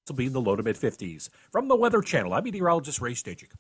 will be in the low to mid-50s. From the Weather Channel, I'm meteorologist Ray Stagik.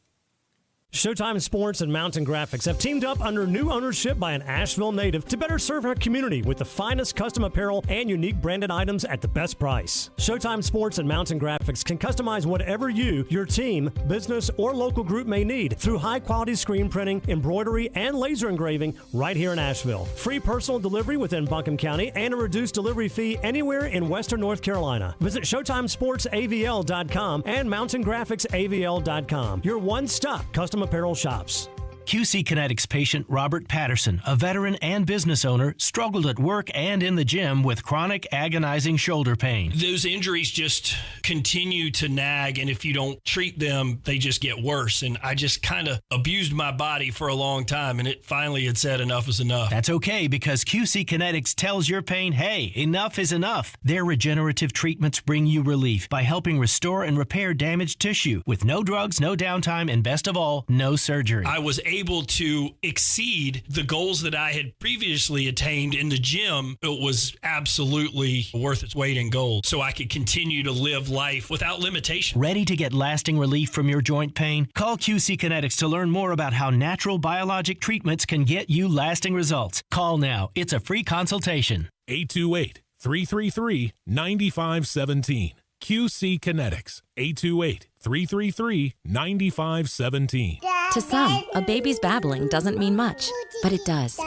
Showtime Sports and Mountain Graphics have teamed up under new ownership by an Asheville native to better serve our community with the finest custom apparel and unique branded items at the best price. Showtime Sports and Mountain Graphics can customize whatever you, your team, business, or local group may need through high-quality screen printing, embroidery, and laser engraving right here in Asheville. Free personal delivery within Buncombe County and a reduced delivery fee anywhere in western North Carolina. Visit ShowtimeSportsAVL.com and MountainGraphicsAVL.com. Your one-stop custom apparel shops. QC Kinetics patient Robert Patterson, a veteran and business owner, struggled at work and in the gym with chronic, agonizing shoulder pain. Those injuries just continue to nag, and if you don't treat them, they just get worse. And I just kind of abused my body for a long time, and it finally had said enough is enough. That's okay, because QC Kinetics tells your pain, hey, enough is enough. Their regenerative treatments bring you relief by helping restore and repair damaged tissue with no drugs, no downtime, and best of all, no surgery. I was able to exceed the goals that I had previously attained in the gym. It was absolutely worth its weight in gold, so I could continue to live life without limitation. Ready to get lasting relief from your joint pain? Call QC Kinetics to learn more about how natural biologic treatments can get you lasting results. Call now. It's a free consultation. 828-333-9517. QC Kinetics, 828-333-9517. To some, a baby's babbling doesn't mean much, but it does.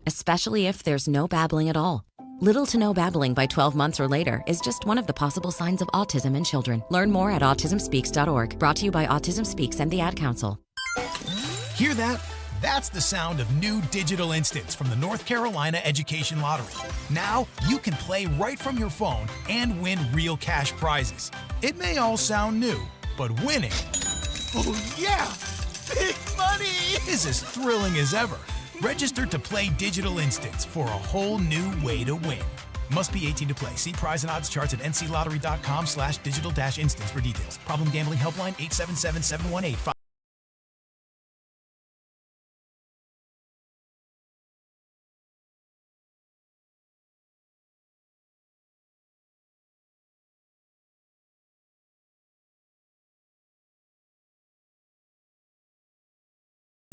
Especially if there's no babbling at all. Little to no babbling by 12 months or later is just one of the possible signs of autism in children. Learn more at autismspeaks.org. Brought to you by Autism Speaks and the Ad Council. Hear that? That's the sound of new digital instants from the North Carolina Education Lottery. Now you can play right from your phone and win real cash prizes. It may all sound new, but winning, oh yeah, big money, is as thrilling as ever. Register to play digital instants for a whole new way to win. Must be 18 to play. See prize and odds charts at nclottery.com/digital-instants for details. Problem gambling helpline 877-718-5.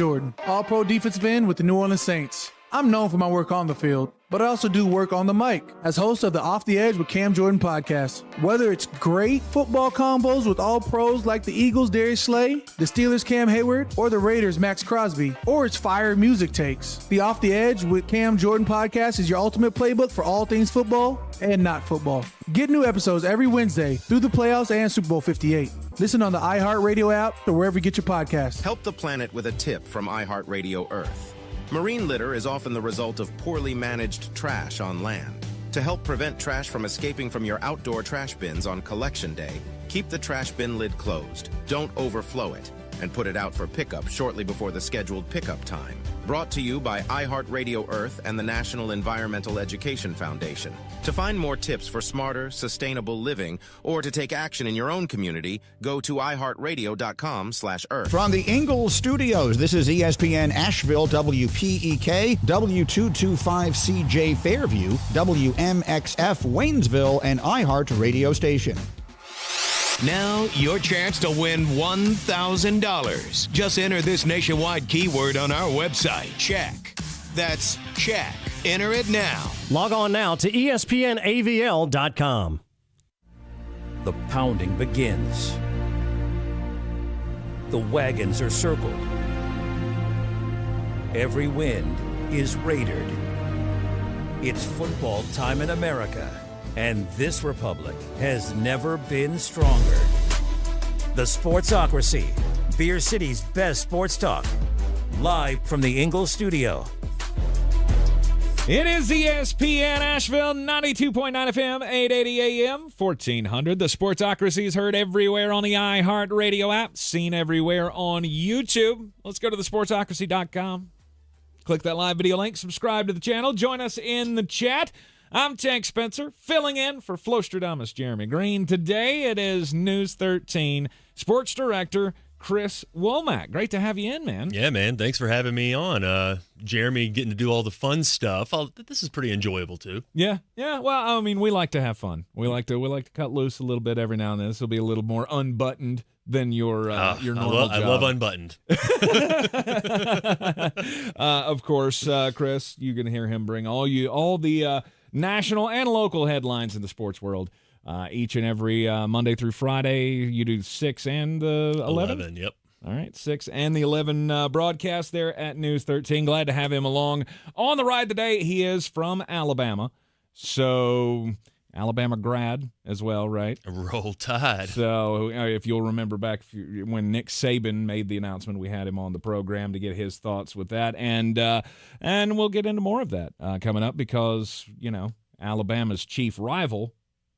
Jordan, All-Pro defensive end with the New Orleans Saints. I'm known for my work on the field, but I also do work on the mic as host of the Off the Edge with Cam Jordan podcast. Whether it's great football combos with all pros like the Eagles' Darius Slay, the Steelers' Cam Hayward, or the Raiders' Max Crosby, or it's fire music takes, the Off the Edge with Cam Jordan podcast is your ultimate playbook for all things football and not football. Get new episodes every Wednesday through the playoffs and Super Bowl 58. Listen on the iHeartRadio app or wherever you get your podcasts. Help the planet with a tip from iHeartRadio Earth. Marine litter is often the result of poorly managed trash on land. To help prevent trash from escaping from your outdoor trash bins on collection day, keep the trash bin lid closed. Don't overflow it, and put it out for pickup shortly before the scheduled pickup time. Brought to you by iHeartRadio Earth and the National Environmental Education Foundation. To find more tips for smarter, sustainable living, or to take action in your own community, go to iHeartRadio.com/Earth. From the Ingles Studios, this is ESPN Asheville, WPEK, W225CJ Fairview, WMXF Waynesville, and iHeart Radio Station. Now, your chance to win $1,000. Just enter this nationwide keyword on our website, check. That's check. Enter it now. Log on now to ESPNAVL.com. The pounding begins. The wagons are circled. Every wind is raidered. It's football time in America, and this republic has never been stronger. The Sportsocracy, Beer City's best sports talk, live from the Ingles Studio. It is ESPN Asheville, 92.9 FM, 880 AM, 1400. The Sportsocracy is heard everywhere on the iHeartRadio app, seen everywhere on YouTube. Let's go to thesportsocracy.com. Click that live video link, subscribe to the channel, join us in the chat. I'm Tank Spencer, filling in for Flostradamus Jeremy Greene. Today it is News 13 Sports Director Chris Womack. Great to have you in, man. Yeah, man. Thanks for having me on. Jeremy getting to do all the fun stuff. This is pretty enjoyable too. Yeah. Well, I mean, we like to have fun. We like to cut loose a little bit every now and then. This will be a little more unbuttoned than your normal job. I love unbuttoned. Of course, Chris, you can hear him bring all the national and local headlines in the sports world. Each and every Monday through Friday, you do 6 and 11? 11, yep. All right, 6 and the 11 broadcast there at News 13. Glad to have him along on the ride today. He is from Alabama, so Alabama grad as well, right? Roll Tide. So if you'll remember back when Nick Saban made the announcement, we had him on the program to get his thoughts with that, and we'll get into more of that coming up because, Alabama's chief rival,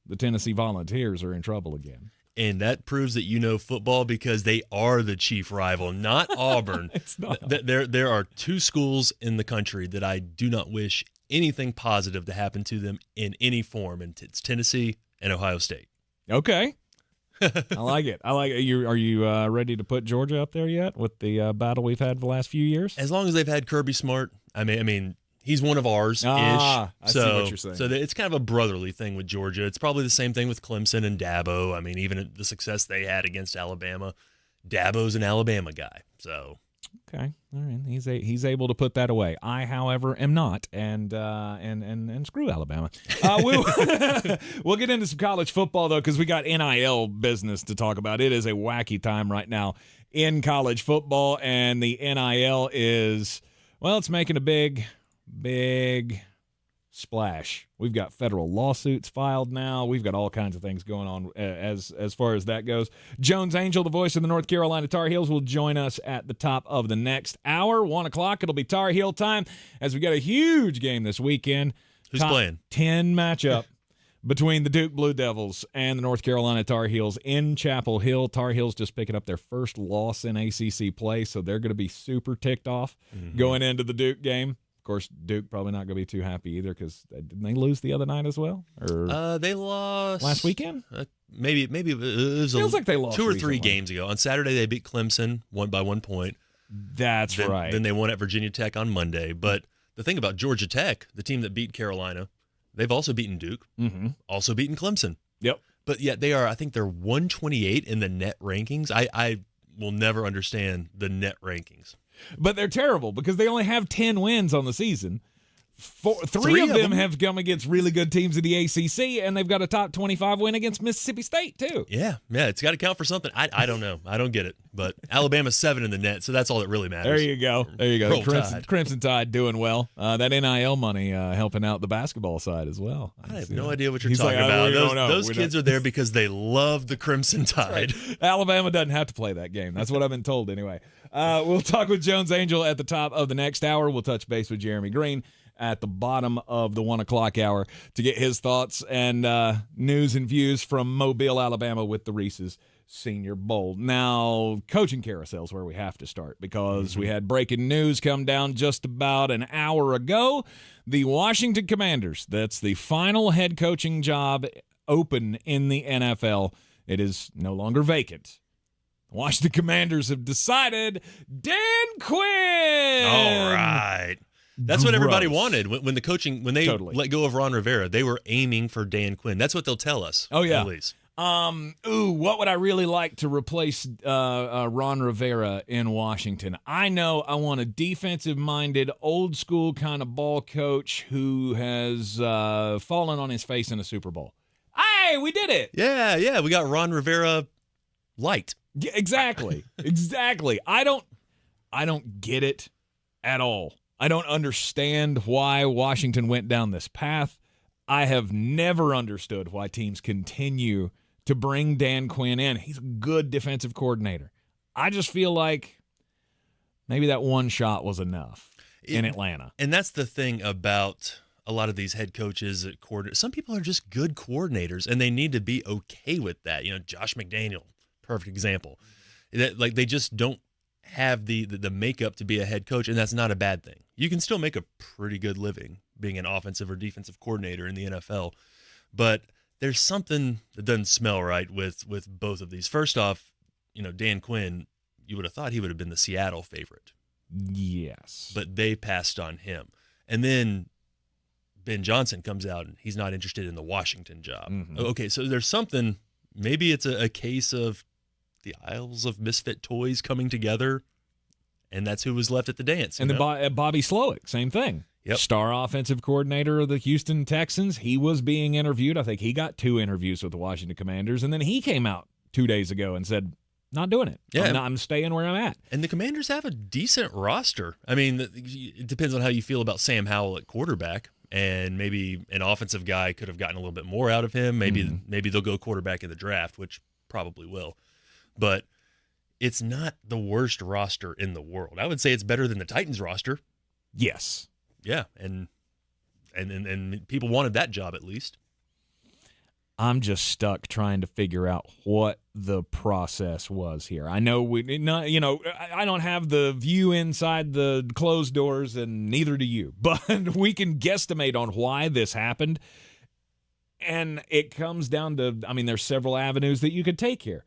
the Tennessee Volunteers, are in trouble again. And that proves that you know football because they are the chief rival, not Auburn. It's not. There are 2 schools in the country that I do not wish anything positive to happen to them in any form, and it's Tennessee and Ohio State. Okay. I like it. Are you ready to put Georgia up there yet with the battle we've had the last few years? As long as they've had Kirby Smart, I mean, he's one of ours-ish. I see what you're saying. So it's kind of a brotherly thing with Georgia. It's probably the same thing with Clemson and Dabo. I mean, even the success they had against Alabama, Dabo's an Alabama guy. So okay, all right, he's able to put that away. I, however, am not, and screw Alabama. We'll get into some college football though, because we got NIL business to talk about. It is a wacky time right now in college football, and the NIL is, well, it's making a big splash. We've got federal lawsuits filed now. We've got all kinds of things going on as far as that goes. Jones Angell, the voice of the North Carolina Tar Heels, will join us at the top of the next hour. 1 o'clock, it'll be Tar Heel time as we got a huge game this weekend. Who's playing? 10 matchup between the Duke Blue Devils and the North Carolina Tar Heels in Chapel Hill. Tar Heels just picking up their first loss in ACC play, so they're going to be super ticked off going into the Duke game. Of course, Duke probably not going to be too happy either because didn't they lose the other night as well? Or they lost last weekend. Maybe it was feels like they lost 2 or 3 recently. games ago. On Saturday they beat Clemson by 1 point. That's right. Then they won at Virginia Tech on Monday. But the thing about Georgia Tech, the team that beat Carolina, they've also beaten Duke, also beaten Clemson. Yep. But yet I think they're 128 in the net rankings. I will never understand the net rankings. But they're terrible because they only have 10 wins on the season. 3 of them have come against really good teams in the ACC, and they've got a top 25 win against Mississippi State, too. Yeah, it's got to count for something. I don't know. I don't get it. But Alabama's 7 in the net, so that's all that really matters. There you go. Roll Tide. Crimson Tide doing well. That NIL money helping out the basketball side as well. I have no idea what you're talking about. Those kids are there because they love the Crimson Tide. Right. Alabama doesn't have to play that game. That's what I've been told anyway. We'll talk with Jones Angell at the top of the next hour. We'll touch base with Jeremy Greene at the bottom of the 1 o'clock hour to get his thoughts and news and views from Mobile, Alabama with the Reese's Senior Bowl. Now, coaching carousel is where we have to start because we had breaking news come down just about an hour ago. The Washington Commanders, that's the final head coaching job open in the NFL. It is no longer vacant. Washington Commanders have decided Dan Quinn. All right. That's what everybody wanted when they let go of Ron Rivera. They were aiming for Dan Quinn. That's what they'll tell us. Oh yeah. At least. What would I really like to replace Ron Rivera in Washington? I know I want a defensive-minded, old-school kind of ball coach who has fallen on his face in a Super Bowl. Hey, we did it. Yeah. We got Ron Rivera light. Yeah, exactly. I don't get it at all. I don't understand why Washington went down this path. I have never understood why teams continue to bring Dan Quinn in. He's a good defensive coordinator. I just feel like maybe that one shot was enough in Atlanta. And that's the thing about a lot of these head coaches at some people are just good coordinators, and they need to be okay with that. Josh McDaniel, perfect example. They just don't have the makeup to be a head coach, and that's not a bad thing. You can still make a pretty good living being an offensive or defensive coordinator in the NFL, but there's something that doesn't smell right with both of these. First off, Dan Quinn, you would have thought he would have been the Seattle favorite. Yes. But they passed on him. And then Ben Johnson comes out and he's not interested in the Washington job. Mm-hmm. Okay, so there's something, maybe it's a case of the Isles of Misfit Toys coming together, and that's who was left at the dance. And Bobby Slowick, same thing. Yep. Star offensive coordinator of the Houston Texans. He was being interviewed. I think he got 2 interviews with the Washington Commanders, and then he came out 2 days ago and said, not doing it. Yeah. I'm staying where I'm at. And the Commanders have a decent roster. I mean, it depends on how you feel about Sam Howell at quarterback, and maybe an offensive guy could have gotten a little bit more out of him. Maybe they'll go quarterback in the draft, which probably will. But it's not the worst roster in the world. I would say it's better than the Titans roster. Yes. Yeah, and people wanted that job at least. I'm just stuck trying to figure out what the process was here. I know I don't have the view inside the closed doors, and neither do you. But we can guesstimate on why this happened. And it comes down to, there's several avenues that you could take here.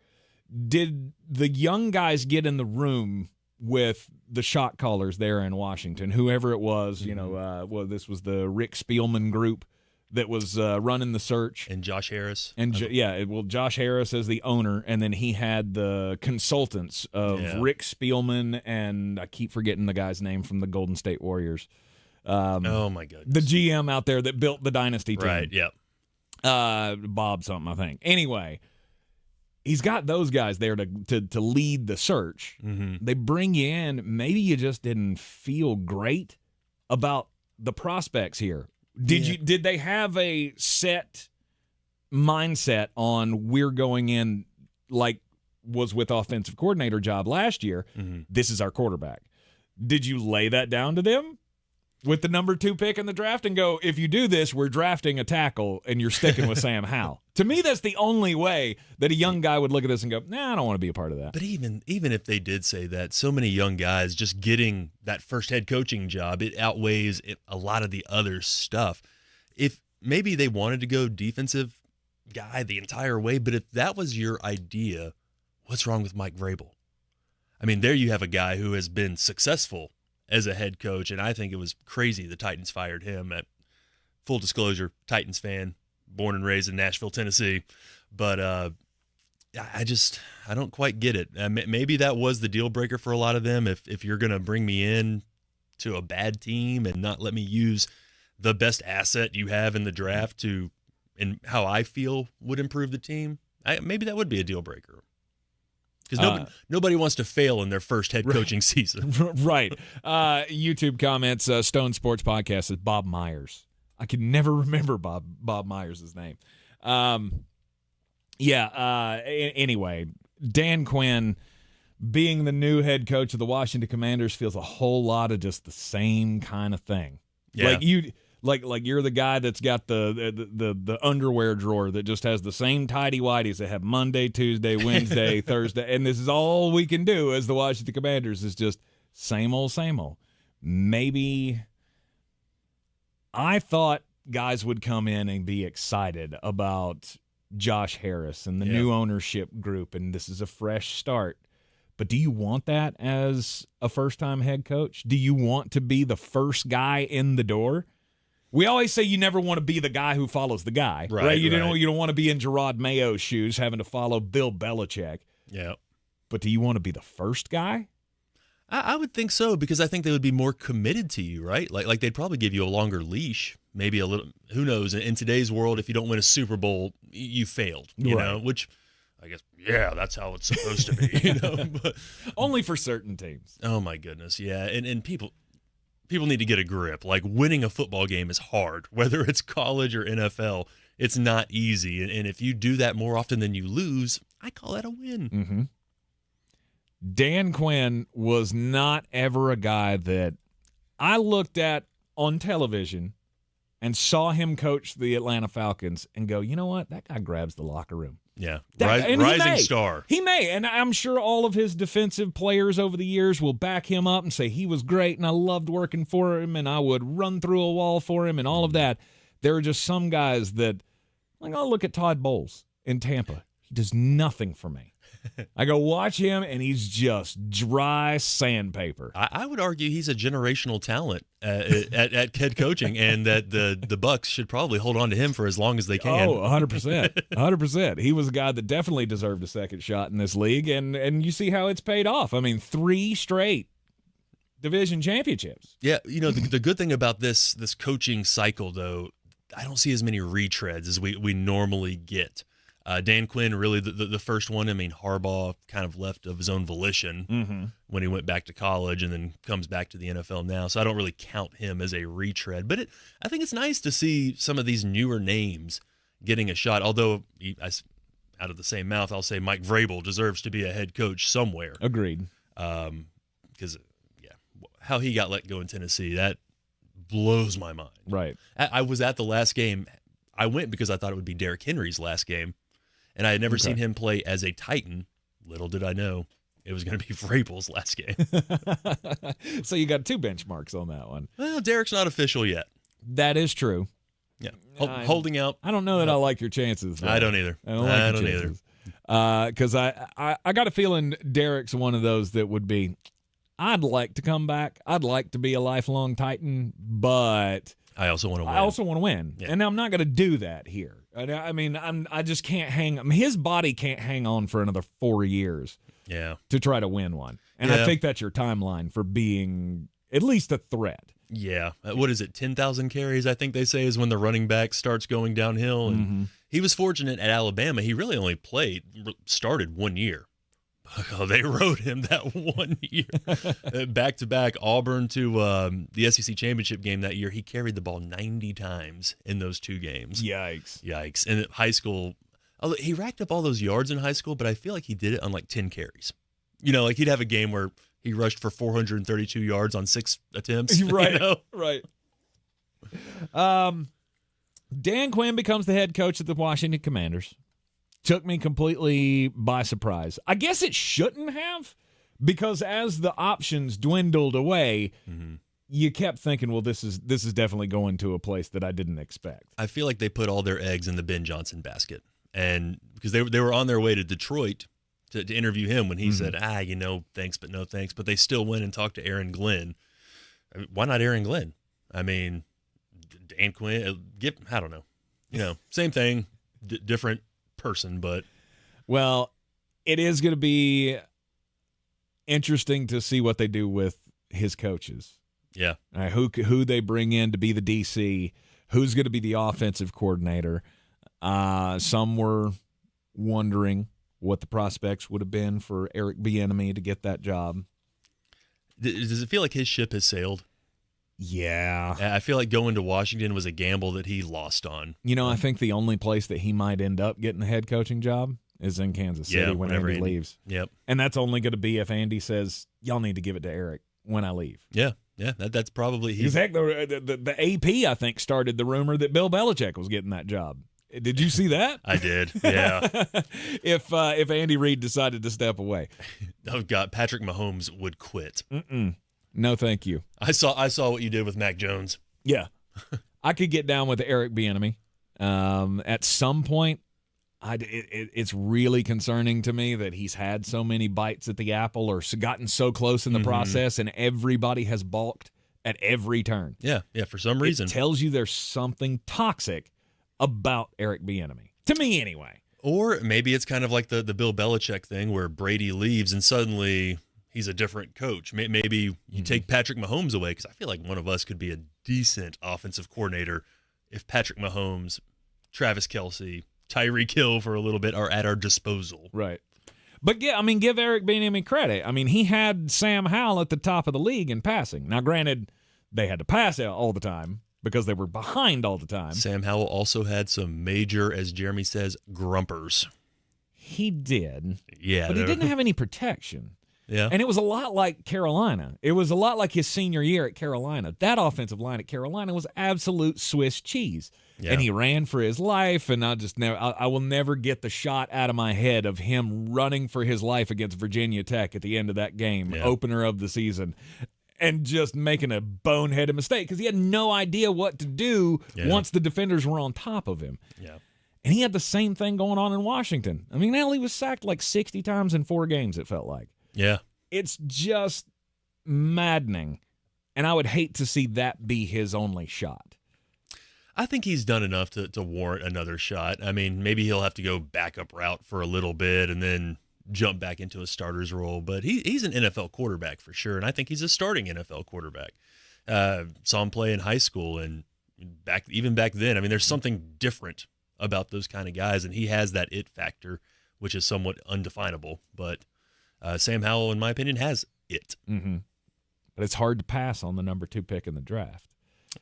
Did the young guys get in the room with the shot callers there in Washington, whoever it was, this was the Rick Spielman group that was running the search. And Josh Harris. And Josh Harris as the owner, and then he had the consultants of Rick Spielman, and I keep forgetting the guy's name from the Golden State Warriors. Oh, my goodness. The GM out there that built the dynasty team. Right, yep. Bob something, I think. Anyway, he's got those guys there to lead the search. Mm-hmm. They bring you in. Maybe you just didn't feel great about the prospects here. Did they have a set mindset on we're going in like was with offensive coordinator job last year? Mm-hmm. This is our quarterback. Did you lay that down to them with the number 2 pick in the draft and go, if you do this, we're drafting a tackle and you're sticking with Sam Howell? To me, that's the only way that a young guy would look at this and go, nah, I don't want to be a part of that. But even if they did say that, so many young guys just getting that first head coaching job, it outweighs a lot of the other stuff. If maybe they wanted to go defensive guy the entire way, but if that was your idea, what's wrong with Mike Vrabel? There you have a guy who has been successful as a head coach, and I think it was crazy the Titans fired him. At full disclosure, Titans fan, born and raised in Nashville, Tennessee, but I don't quite get it. Maybe that was the deal breaker for a lot of them. If you're going to bring me in to a bad team and not let me use the best asset you have in the draft and how I feel would improve the team, maybe that would be a deal breaker. Because nobody wants to fail in their first head coaching season. Right. YouTube comments, Stone Sports Podcast says Bob Myers. I can never remember Bob Myers' name. Anyway, Dan Quinn being the new head coach of the Washington Commanders feels a whole lot of just the same kind of thing. Yeah. Like you're the guy that's got the underwear drawer that just has the same tighty-whities that have Monday, Tuesday, Wednesday, Thursday, and this is all we can do as the Washington Commanders is just same old, same old. Maybe I thought guys would come in and be excited about Josh Harris and the new ownership group, and this is a fresh start. But do you want that as a first-time head coach? Do you want to be the first guy in the door? We always say you never want to be the guy who follows the guy, right? You don't want to be in Gerard Mayo's shoes having to follow Bill Belichick. Yeah. But do you want to be the first guy? I would think so, because I think they would be more committed to you, right? Like they'd probably give you a longer leash, maybe a little. Who knows? In today's world, if you don't win a Super Bowl, you failed. You know, which I guess that's how it's supposed to be. But only for certain teams. Oh my goodness, yeah, and people need to get a grip. Like, winning a football game is hard, whether it's college or NFL. It's not easy, and if you do that more often than you lose, I call that a win. Mm-hmm. Dan Quinn was not ever a guy that I looked at on television and saw him coach the Atlanta Falcons and go, you know what? That guy grabs the locker room. Yeah, rising star. He may, and I'm sure all of his defensive players over the years will back him up and say he was great and I loved working for him and I would run through a wall for him and all of that. There are just some guys that, like, I'll look at Todd Bowles in Tampa. He does nothing for me. I go watch him, and he's just dry sandpaper. I would argue he's a generational talent at head coaching, and that the Bucks should probably hold on to him for as long as they can. Oh, 100%. 100%. He was a guy that definitely deserved a second shot in this league, and you see how it's paid off. I mean, 3 straight division championships. Yeah, the good thing about this coaching cycle, though, I don't see as many retreads as we normally get. Dan Quinn, really the first one. I mean, Harbaugh kind of left of his own volition when he went back to college and then comes back to the NFL now. So I don't really count him as a retread. But I think it's nice to see some of these newer names getting a shot. Although, out of the same mouth, I'll say Mike Vrabel deserves to be a head coach somewhere. Agreed. Because, how he got let go in Tennessee, that blows my mind. Right. I was at the last game. I went because I thought it would be Derrick Henry's last game. And I had never seen him play as a Titan. Little did I know it was going to be Vrabel's last game. So you got 2 benchmarks on that one. Well, Derrick's not official yet. That is true. Yeah, holding out. I don't know that I like your chances, though. I don't either. I don't either. Because I got a feeling Derrick's one of those that would be, I'd like to come back. I'd like to be a lifelong Titan, but I also want to win. I also want to win. Yeah. And I'm not going to do that here. I mean, I just can't hang. His body can't hang on for another 4 years. Yeah. To try to win one, and I think that's your timeline for being at least a threat. Yeah. What is it? 10,000 carries, I think they say, is when the running back starts going downhill. And he was fortunate at Alabama. He really only started 1 year. Oh, they rode him that 1 year. Back-to-back Auburn to the SEC championship game that year. He carried the ball 90 times in those 2 games. Yikes. And at high school, he racked up all those yards in high school, but I feel like he did it on like 10 carries. Like he'd have a game where he rushed for 432 yards on 6 attempts. Right, right. Dan Quinn becomes the head coach of the Washington Commanders. Took me completely by surprise. I guess it shouldn't have, because as the options dwindled away, you kept thinking, well, this is definitely going to a place that I didn't expect. I feel like they put all their eggs in the Ben Johnson basket, and because they were on their way to Detroit to interview him when he said, thanks but no thanks, but they still went and talked to Aaron Glenn. I mean, why not Aaron Glenn? I mean, Dan Quinn, I don't know. Same thing, different person, but it is going to be interesting to see what they do with his coaches. Yeah. Who they bring in to be the DC, who's going to be the offensive coordinator. Some were wondering what the prospects would have been for Eric Bieniemy to get that job. Does it feel like his ship has sailed? Yeah. I feel like going to Washington was a gamble that he lost on. I think the only place that he might end up getting a head coaching job is in Kansas City when Andy leaves. Yep. And that's only going to be if Andy says, y'all need to give it to Eric when I leave. Yeah. Yeah. That's probably – heck, the AP, I think, started the rumor that Bill Belichick was getting that job. Did you see that? I did, yeah. If Andy Reid decided to step away. Oh, God, Patrick Mahomes would quit. No, thank you. I saw what you did with Mac Jones. Yeah. I could get down with Eric Bieniemy. At some point, it's really concerning to me that he's had so many bites at the apple or gotten so close in the process, and everybody has balked at every turn. Yeah, for some reason. It tells you there's something toxic about Eric Bieniemy. To me, anyway. Or maybe it's kind of like the Bill Belichick thing where Brady leaves and suddenly he's a different coach. Maybe you take Patrick Mahomes away, because I feel like one of us could be a decent offensive coordinator if Patrick Mahomes, Travis Kelce, Tyreek Hill for a little bit are at our disposal. Right. But, give Eric Bieniemy credit. I mean, he had Sam Howell at the top of the league in passing. Now, granted, they had to pass out all the time because they were behind all the time. Sam Howell also had some major, as Jeremy says, grumpers. He did. Yeah. But he didn't have any protection. Yeah. And it was a lot like Carolina. It was a lot like his senior year at Carolina. That offensive line at Carolina was absolute Swiss cheese. Yeah. And he ran for his life, and I will never get the shot out of my head of him running for his life against Virginia Tech at the end of that game, opener of the season, and just making a boneheaded mistake because he had no idea what to do once the defenders were on top of him. Yeah. And he had the same thing going on in Washington. I mean, he was sacked like 60 times in 4 games, it felt like. Yeah. It's just maddening. And I would hate to see that be his only shot. I think he's done enough to warrant another shot. I mean, maybe he'll have to go backup route for a little bit and then jump back into a starter's role. But he's an NFL quarterback for sure, and I think he's a starting NFL quarterback. Saw him play in high school, and even back then, I mean, there's something different about those kind of guys, and he has that it factor, which is somewhat undefinable. But Sam Howell, in my opinion, has it. Mm-hmm. But it's hard to pass on the number 2 pick in the draft.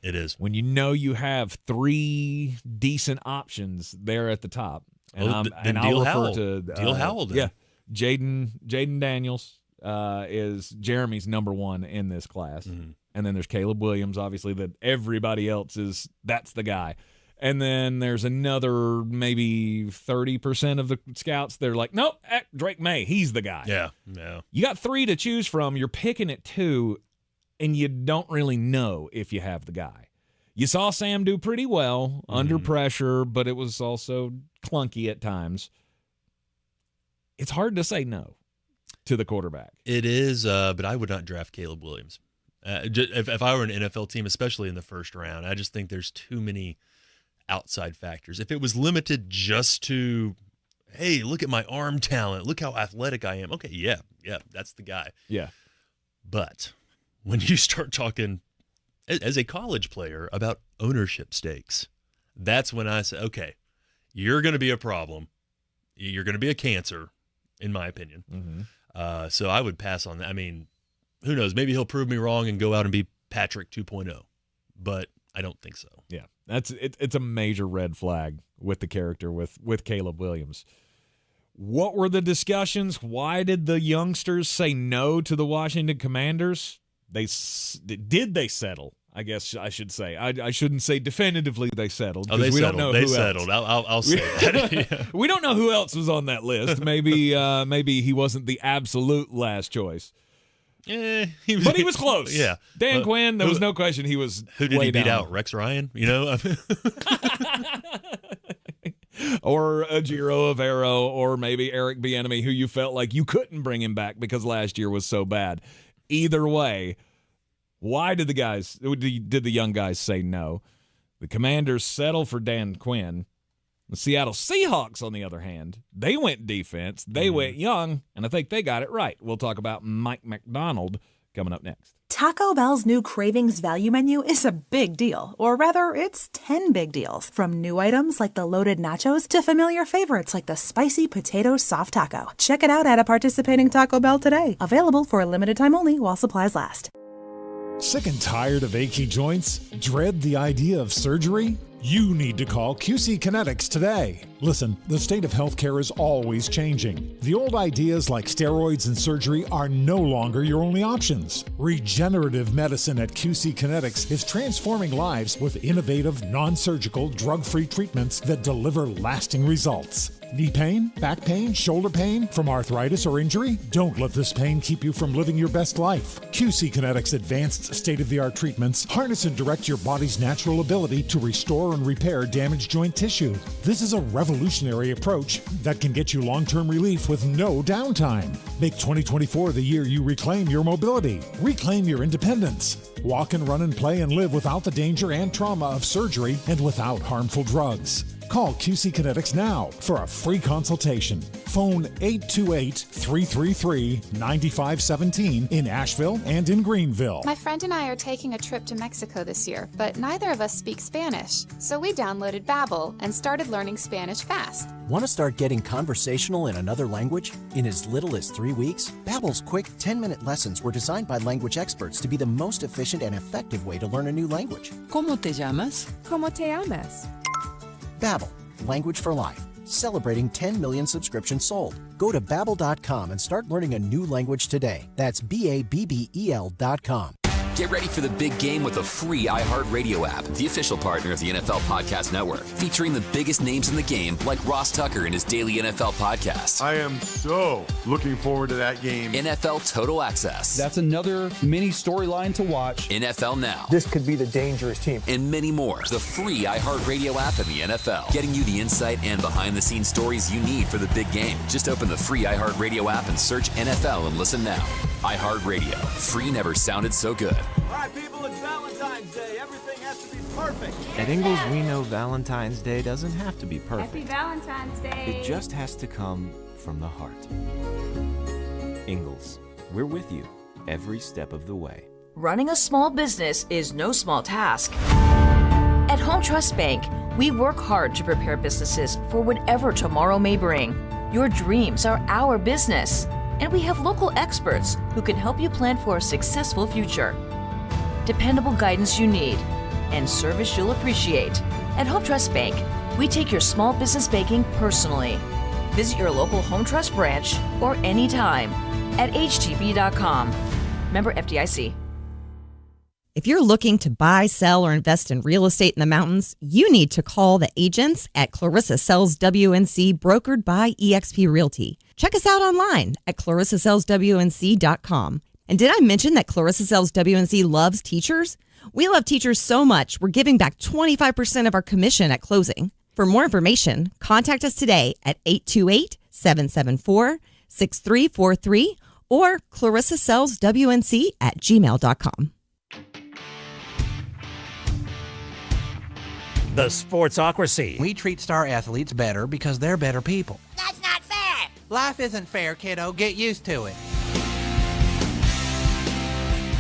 It is. When you know you have 3 decent options there at the top. And I'll refer to Deal Howell. Yeah. Jaden Daniels is Jeremy's number 1 in this class. Mm-hmm. And then there's Caleb Williams, obviously, that everybody else that's the guy. And then there's another maybe 30% of the scouts. They're like, nope, Drake May, he's the guy. Yeah. You got 3 to choose from. You're picking at 2, and you don't really know if you have the guy. You saw Sam do pretty well under pressure, but it was also clunky at times. It's hard to say no to the quarterback. It is, but I would not draft Caleb Williams. If I were an NFL team, especially in the first round, I just think there's too many outside factors. If it was limited just to, hey, look at my arm talent, look how athletic I am. Okay, yeah, that's the guy. Yeah. But when you start talking as a college player about ownership stakes, that's when I say, okay, you're going to be a problem. You're going to be a cancer, in my opinion. Mm-hmm. So I would pass on that. I mean, who knows? Maybe he'll prove me wrong and go out and be Patrick 2.0, but I don't think so. Yeah, it's a major red flag with the character with Caleb Williams. What were the discussions? Why did the youngsters say no to the Washington Commanders? Did they settle? I guess I should say. I shouldn't say definitively they settled. Oh, they we settled. Don't know they who settled. Else. I'll say that. Yeah. We don't know who else was on that list. Maybe he wasn't the absolute last choice. But he was close. Yeah. Dan Quinn, there was no question he was Who did way he beat down. out? Rex Ryan? You know? Or Ejiro Evero, or maybe Eric Bieniemy, who you felt like you couldn't bring him back because last year was so bad. Either way, why did the young guys say no? The Commanders settle for Dan Quinn. The Seattle Seahawks, on the other hand, they went defense. They went young, and I think they got it right. We'll talk about Mike MacDonald coming up next. Taco Bell's new Cravings Value Menu is a big deal. Or rather, it's 10 big deals. From new items like the loaded nachos to familiar favorites like the spicy potato soft taco. Check it out at a participating Taco Bell today. Available for a limited time only while supplies last. Sick and tired of achy joints? Dread the idea of surgery? You need to call QC Kinetics today. Listen, the state of healthcare is always changing. The old ideas like steroids and surgery are no longer your only options. Regenerative medicine at QC Kinetics is transforming lives with innovative, non-surgical, drug-free treatments that deliver lasting results. Knee pain, back pain, shoulder pain from arthritis or injury? Don't let this pain keep you from living your best life. QC Kinetics advanced state-of-the-art treatments harness and direct your body's natural ability to restore and repair damaged joint tissue. This is a revolutionary approach that can get you long-term relief with no downtime. Make 2024 the year you reclaim your mobility, reclaim your independence. Walk and run and play and live without the danger and trauma of surgery and without harmful drugs. Call QC Kinetics now for a free consultation. Phone 828-333-9517 in Asheville and in Greenville. My friend and I are taking a trip to Mexico this year, but neither of us speak Spanish. So we downloaded Babbel and started learning Spanish fast. Want to start getting conversational in another language in as little as 3 weeks? Babbel's quick 10-minute lessons were designed by language experts to be the most efficient and effective way to learn a new language. ¿Cómo te llamas? ¿Cómo te llamas? Babbel, language for life. Celebrating 10 million subscriptions sold. Go to Babbel.com and start learning a new language today. That's BABBEL.com. Get ready for the big game with the free iHeartRadio app, the official partner of the NFL Podcast Network, featuring the biggest names in the game like Ross Tucker and his daily NFL podcast. I am so looking forward to that game. NFL Total Access. That's another mini storyline to watch. NFL Now. This could be the dangerous team. And many more. The free iHeartRadio app in the NFL, getting you the insight and behind-the-scenes stories you need for the big game. Just open the free iHeartRadio app and search NFL and listen now. iHeartRadio. Free never sounded so good. All right, people, it's Valentine's Day. Everything has to be perfect. At Ingles, we know Valentine's Day doesn't have to be perfect. Happy Valentine's Day. It just has to come from the heart. Ingles, we're with you every step of the way. Running a small business is no small task. At Home Trust Bank, we work hard to prepare businesses for whatever tomorrow may bring. Your dreams are our business, and we have local experts who can help you plan for a successful future. Dependable guidance you need and service you'll appreciate. At Home Trust Bank, we take your small business banking personally. Visit your local Home Trust branch or anytime at htb.com. Member FDIC. If you're looking to buy, sell, or invest in real estate in the mountains, you need to call the agents at Clarissa Sells WNC, brokered by eXp Realty. Check us out online at clarissasellswnc.com. And did I mention that Clarissa Sells WNC loves teachers? We love teachers so much, we're giving back 25% of our commission at closing. For more information, contact us today at 828-774-6343 or clarissasellswnc@gmail.com. The Sportsocracy. We treat star athletes better because they're better people. That's not fair. Life isn't fair, kiddo. Get used to it.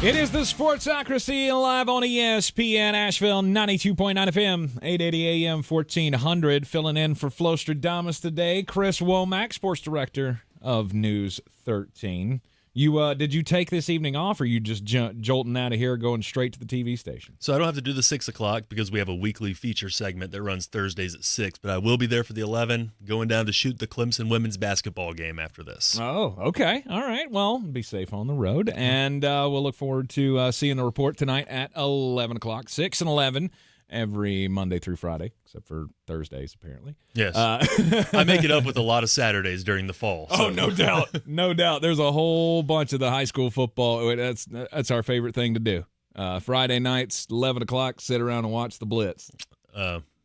It is the Sportsocracy live on ESPN Asheville, 92.9 FM, 880 AM, 1400. Filling in for Flo Stradamus today, Chris Womack, Sports Director of News 13. Did you take this evening off, or you just jolting out of here going straight to the TV station? So I don't have to do the 6 o'clock because we have a weekly feature segment that runs Thursdays at 6, but I will be there for the 11, going down to shoot the Clemson women's basketball game after this. Oh, okay. All right. Well, be safe on the road, and we'll look forward to seeing the report tonight at 11 o'clock, 6 and 11. Every Monday through Friday, except for Thursdays, apparently. Yes. I make it up with a lot of Saturdays during the fall. So. Oh, no doubt. No doubt. There's a whole bunch of the high school football. That's our favorite thing to do. Friday nights, 11 o'clock, sit around and watch the Blitz.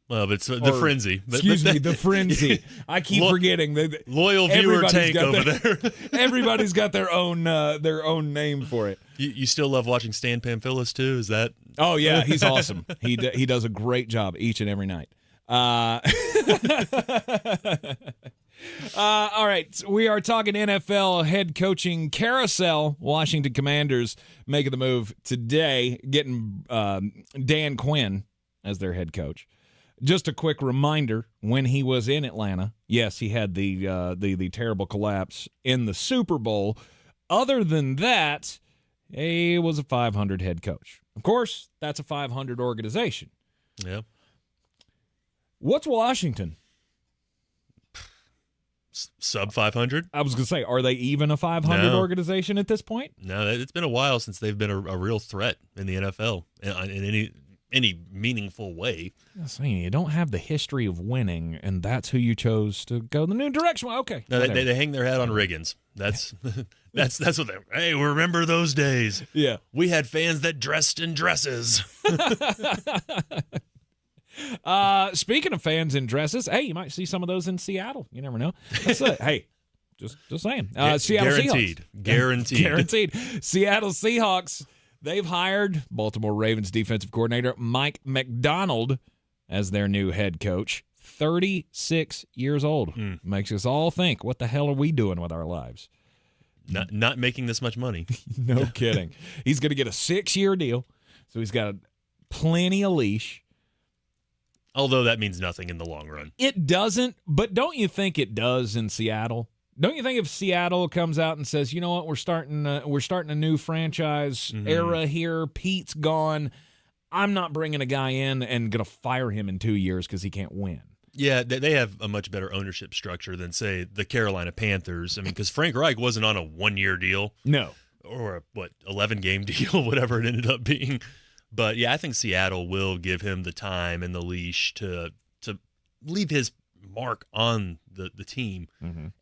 Well, it's the frenzy. Excuse me, the frenzy. I keep forgetting. Loyal viewer tank over there. Everybody's got their own name for it. You still love watching Stan Pamphilis, too? Is that? Oh, yeah, he's awesome. He does a great job each and every night. All right, we are talking NFL head coaching carousel. Washington Commanders making the move today, getting Dan Quinn as their head coach. Just a quick reminder, when he was in Atlanta, yes, he had the terrible collapse in the Super Bowl. Other than that, he was a 500 head coach. Of course, that's a 500 organization. Yeah. What's Washington? Sub 500? I was going to say, are they even a 500 organization at this point? No, it's been a while since they've been a real threat in the NFL in any meaningful way. I'm saying you don't have the history of winning, and that's who you chose to go the new direction. Well, okay. No, they hang their hat on Riggins. That's what they. Hey, remember those days? Yeah, we had fans that dressed in dresses. Speaking of fans in dresses, hey, you might see some of those in Seattle. You never know. That's it. Hey, just saying. Seattle Seahawks. Guaranteed. Seattle Seahawks. They've hired Baltimore Ravens defensive coordinator Mike MacDonald as their new head coach. 36 years old. Makes us all think, what the hell are we doing with our lives? Not making this much money. No kidding. He's going to get a 6-year deal, so he's got plenty of leash. Although that means nothing in the long run. It doesn't, but don't you think it does in Seattle? Don't you think if Seattle comes out and says, you know what, we're starting a new franchise era here, Pete's gone, I'm not bringing a guy in and going to fire him in 2 years because he can't win. Yeah, they have a much better ownership structure than, say, the Carolina Panthers. I mean, because Frank Reich wasn't on a 1-year deal. No. or 11-game deal, whatever it ended up being. But yeah, I think Seattle will give him the time and the leash to leave his mark on the team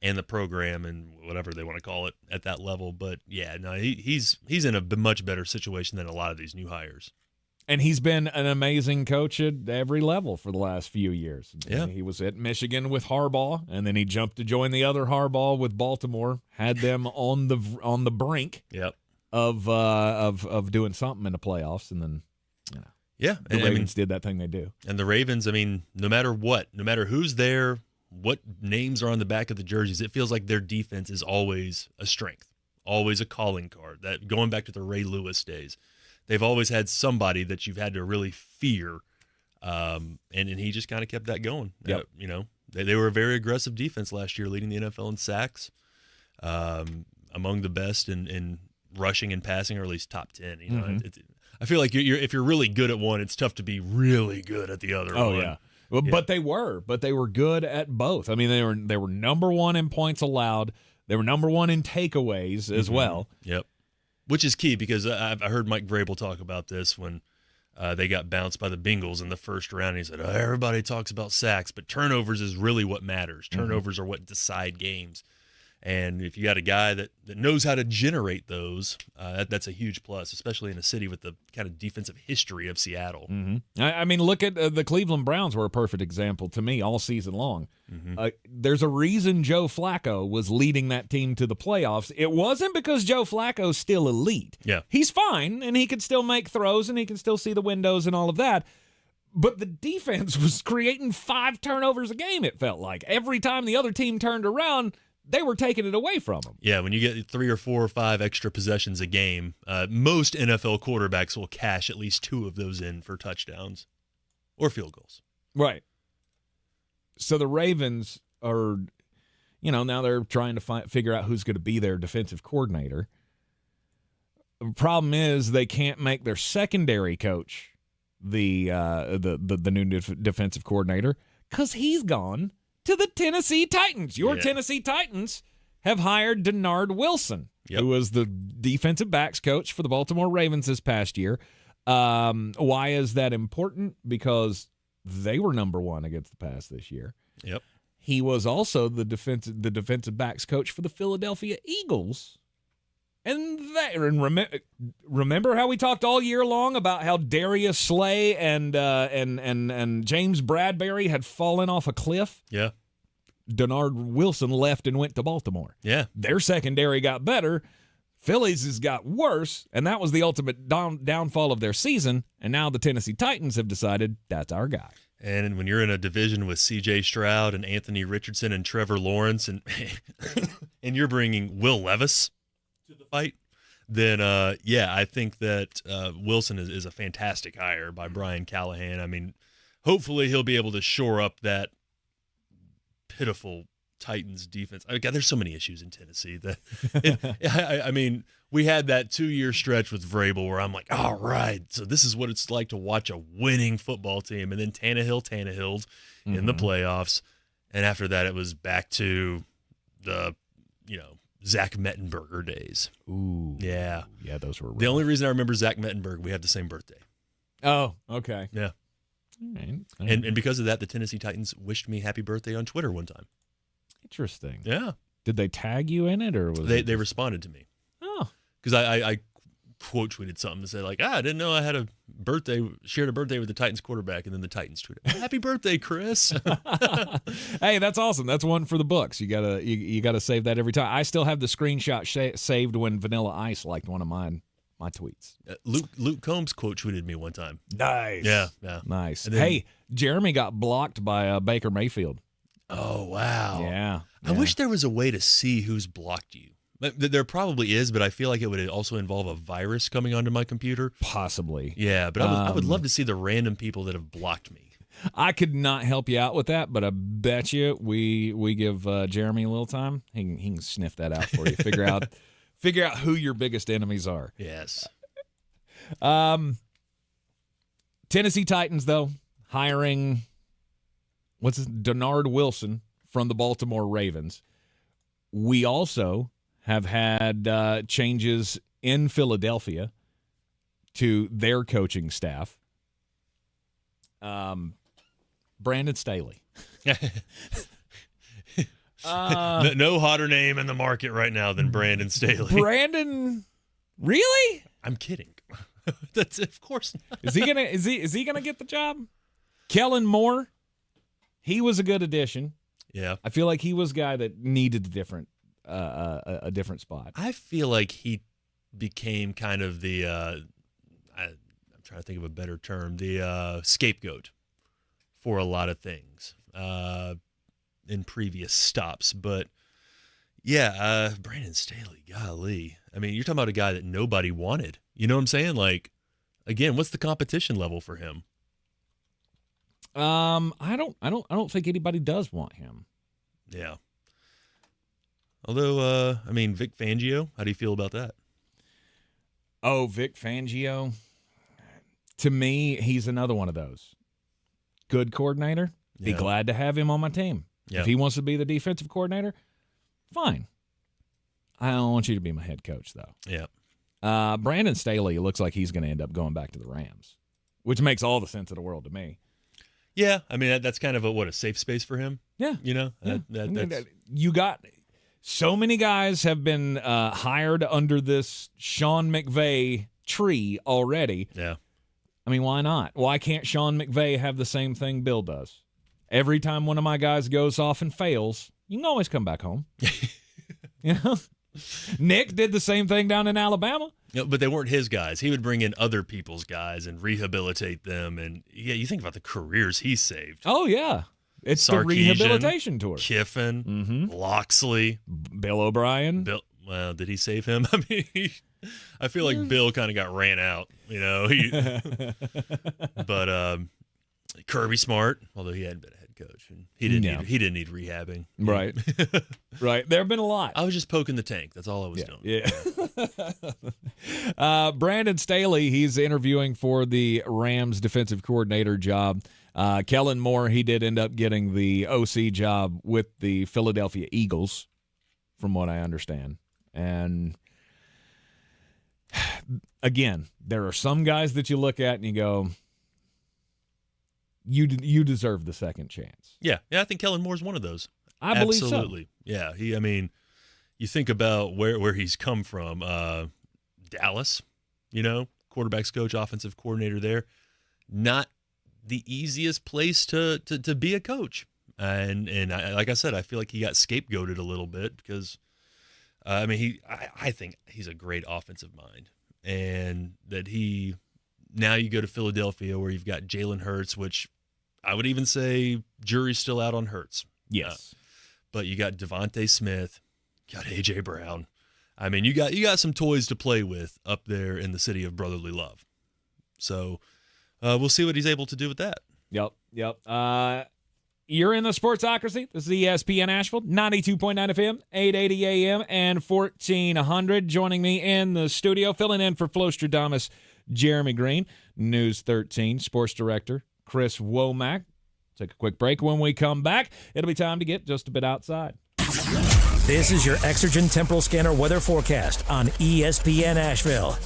and the program and whatever they want to call it at that level. But yeah, no, he's in a much better situation than a lot of these new hires. And he's been an amazing coach at every level for the last few years. Yeah. He was at Michigan with Harbaugh, and then he jumped to join the other Harbaugh with Baltimore, had them on the brink of doing something in the playoffs, and then the Ravens did that thing they do. And the Ravens, I mean, no matter who's there, what names are on the back of the jerseys, it feels like their defense is always a strength, always a calling card. That going back to the Ray Lewis days. They've always had somebody that you've had to really fear, and he just kind of kept that going. Yep. They were a very aggressive defense last year, leading the NFL in sacks, among the best in rushing and passing, or at least top 10. I feel like if you're really good at one, it's tough to be really good at the other one. Oh yeah. Well, but they were good at both. I mean, they were number one in points allowed. They were number one in takeaways as well. Yep. Which is key, because I heard Mike Vrabel talk about this when they got bounced by the Bengals in the first round. He said, everybody talks about sacks, but turnovers is really what matters. Turnovers are what decide games. And if you got a guy that knows how to generate those, that's a huge plus, especially in a city with the kind of defensive history of Seattle. I mean, look at the Cleveland Browns were a perfect example to me all season long. There's a reason Joe Flacco was leading that team to the playoffs. It wasn't because Joe Flacco's still elite. Yeah. He's fine, and he can still make throws, and he can still see the windows and all of that. But the defense was creating 5 turnovers a game, it felt like. Every time the other team turned around, they were taking it away from them. Yeah, when you get 3 or 4 or 5 extra possessions a game, most NFL quarterbacks will cash at least 2 of those in for touchdowns or field goals. Right. So the Ravens are, now they're trying to figure out who's going to be their defensive coordinator. The problem is they can't make their secondary coach the new defensive coordinator, because he's gone to the Tennessee Titans. Your Tennessee Titans have hired Denard Wilson, who was the defensive backs coach for the Baltimore Ravens this past year. Why is that important? Because they were number one against the pass this year. Yep. He was also the defensive backs coach for the Philadelphia Eagles. And remember how we talked all year long about how Darius Slay and James Bradbury had fallen off a cliff? Yeah. Denard Wilson left and went to Baltimore. Yeah. Their secondary got better. Phillies has got worse, and that was the ultimate downfall of their season. And now the Tennessee Titans have decided that's our guy. And when you're in a division with C.J. Stroud and Anthony Richardson and Trevor Lawrence, and and you're bringing Will Levis to the fight, then I think that Wilson is a fantastic hire by Brian Callahan. I mean, hopefully he'll be able to shore up that pitiful Titans defense. God, there's so many issues in Tennessee that I mean, we had that 2-year stretch with Vrabel where I'm like, all right, so this is what it's like to watch a winning football team, and then Tannehilled in the playoffs, and after that it was back to the Zach Mettenberger days. Ooh. Yeah. Yeah, those were rough. The only reason I remember Zach Mettenberger, we have the same birthday. Oh, okay. Yeah. All right. And because of that, the Tennessee Titans wished me happy birthday on Twitter one time. Interesting. Yeah. Did they tag you in it, or was they responded to me? Oh. Because I quote tweeted something to say like, I didn't know I had shared a birthday with the Titans quarterback, and then the Titans tweeted, happy birthday, Chris. Hey, that's awesome. That's one for the books. You gotta save that every time. I still have the screenshot saved when Vanilla Ice liked one of my tweets. Luke Combs quote tweeted me one time. Nice. Yeah. Nice. Then, hey, Jeremy got blocked by Baker Mayfield. Oh, wow. Yeah. I wish there was a way to see who's blocked you. There probably is, but I feel like it would also involve a virus coming onto my computer. Possibly. Yeah, but I would love to see the random people that have blocked me. I could not help you out with that, but I bet you we give Jeremy a little time. He can sniff that out for you. Figure out who your biggest enemies are. Yes. Tennessee Titans, though, hiring Denard Wilson from the Baltimore Ravens. We also have had changes in Philadelphia to their coaching staff. Brandon Staley. No hotter name in the market right now than Brandon Staley. Brandon, really? I'm kidding. That's of course not. Is he gonna get the job? Kellen Moore, he was a good addition. Yeah, I feel like he was a guy that needed a different spot. I feel like he became kind of the I'm trying to think of a better term, the scapegoat for a lot of things in previous stops. But yeah, Brandon Staley, golly. I mean, you're talking about a guy that nobody wanted. You know what I'm saying? Like, again, what's the competition level for him? I don't think anybody does want him. Yeah. Although, I mean, Vic Fangio, how do you feel about that? Oh, Vic Fangio. To me, he's another one of those. Good coordinator. Be glad to have him on my team. Yeah. If he wants to be the defensive coordinator, fine. I don't want you to be my head coach, though. Yeah. Brandon Staley looks like he's going to end up going back to the Rams, which makes all the sense in the world to me. Yeah, I mean, that's kind of a safe space for him. Yeah. You know? Yeah. That's... You got so many guys have been hired under this Sean McVay tree already. Yeah. I mean, why not? Why can't Sean McVay have the same thing Bill does? Every time one of my guys goes off and fails, you can always come back home. You know? Nick did the same thing down in Alabama. No, but they weren't his guys. He would bring in other people's guys and rehabilitate them. And, yeah, you think about the careers he saved. Oh, yeah. It's Sarkisian, the rehabilitation tour. Kiffin, Loxley. Bill O'Brien. Well, did he save him? I mean, I feel like Bill kind of got ran out, you know. But Kirby Smart, although he hadn't been a head coach, and he didn't need rehabbing. Right. Right. There have been a lot. I was just poking the tank. That's all I was doing. Yeah. Brandon Staley, he's interviewing for the Rams defensive coordinator job. Kellen Moore, he did end up getting the OC job with the Philadelphia Eagles, from what I understand. And again, there are some guys that you look at and you go, you deserve the second chance. Yeah, I think Kellen Moore's one of those. I believe so. Absolutely. Yeah, I mean, you think about where he's come from. Dallas, you know, quarterbacks coach, offensive coordinator there. Not the easiest place to be a coach. And like I said, I feel like he got scapegoated a little bit because, I mean, I think he's a great offensive mind. And that now you go to Philadelphia where you've got Jalen Hurts, which I would even say jury's still out on Hurts. Yes. But you got Devontae Smith, got A.J. Brown. I mean, you got some toys to play with up there in the city of brotherly love. So we'll see what he's able to do with that. Yep. You're in the Sportsocracy. This is ESPN Asheville, 92.9 FM, 880 AM, and 1400. Joining me in the studio, filling in for Flostradamus, Jeremy Greene, News 13 Sports Director Chris Womack. Take a quick break. When we come back, it'll be time to get just a bit outside. This is your Exergen Temporal Scanner weather forecast on ESPN Asheville.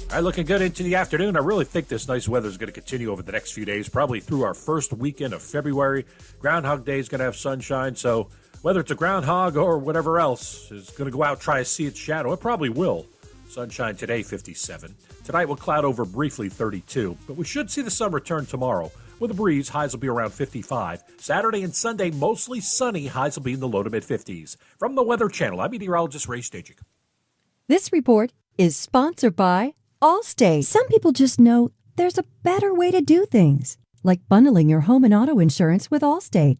All right, looking good into the afternoon. I really think this nice weather is going to continue over the next few days, probably through our first weekend of February. Groundhog Day is going to have sunshine, so whether it's a groundhog or whatever else is going to go out, try to see its shadow. It probably will. Sunshine today, 57. Tonight will cloud over briefly, 32. But we should see the sun return tomorrow. With a breeze, highs will be around 55. Saturday and Sunday, mostly sunny. Highs will be in the low to mid-50s. From the Weather Channel, I'm meteorologist Ray Stajic. This report is sponsored by Allstate. Some people just know there's a better way to do things, like bundling your home and auto insurance with Allstate.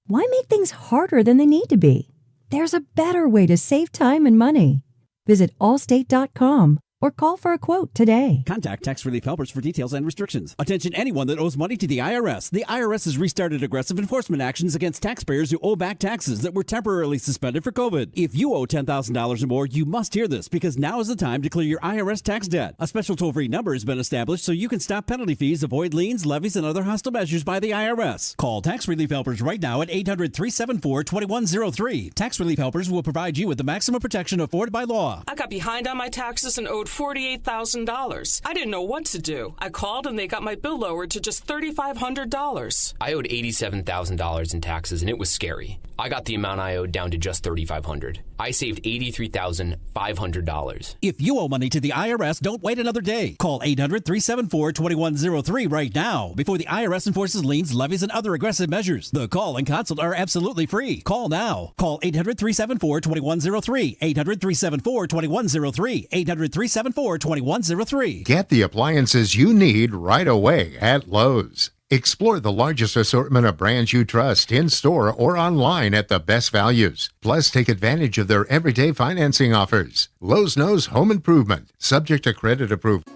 Why make things harder than they need to be? There's a better way to save time and money. Visit allstate.com or call for a quote today. Contact Tax Relief Helpers for details and restrictions. Attention anyone that owes money to the IRS. The IRS has restarted aggressive enforcement actions against taxpayers who owe back taxes that were temporarily suspended for COVID. If you owe $10,000 or more, you must hear this because now is the time to clear your IRS tax debt. A special toll-free number has been established so you can stop penalty fees, avoid liens, levies, and other hostile measures by the IRS. Call Tax Relief Helpers right now at 800-374-2103. Tax Relief Helpers will provide you with the maximum protection afforded by law. I got behind on my taxes and owed $48,000. I didn't know what to do. I called and they got my bill lowered to just $3,500. I owed $87,000 in taxes and it was scary. I got the amount I owed down to just $3,500. I saved $83,500. If you owe money to the IRS, don't wait another day. Call 800-374-2103 right now before the IRS enforces liens, levies, and other aggressive measures. The call and consult are absolutely free. Call now. Call 800-374-2103. 800-374-2103. 800-374-2103. Get the appliances you need right away at Lowe's. Explore the largest assortment of brands you trust in-store or online at the best values. Plus, take advantage of their everyday financing offers. Lowe's knows home improvement, subject to credit approval.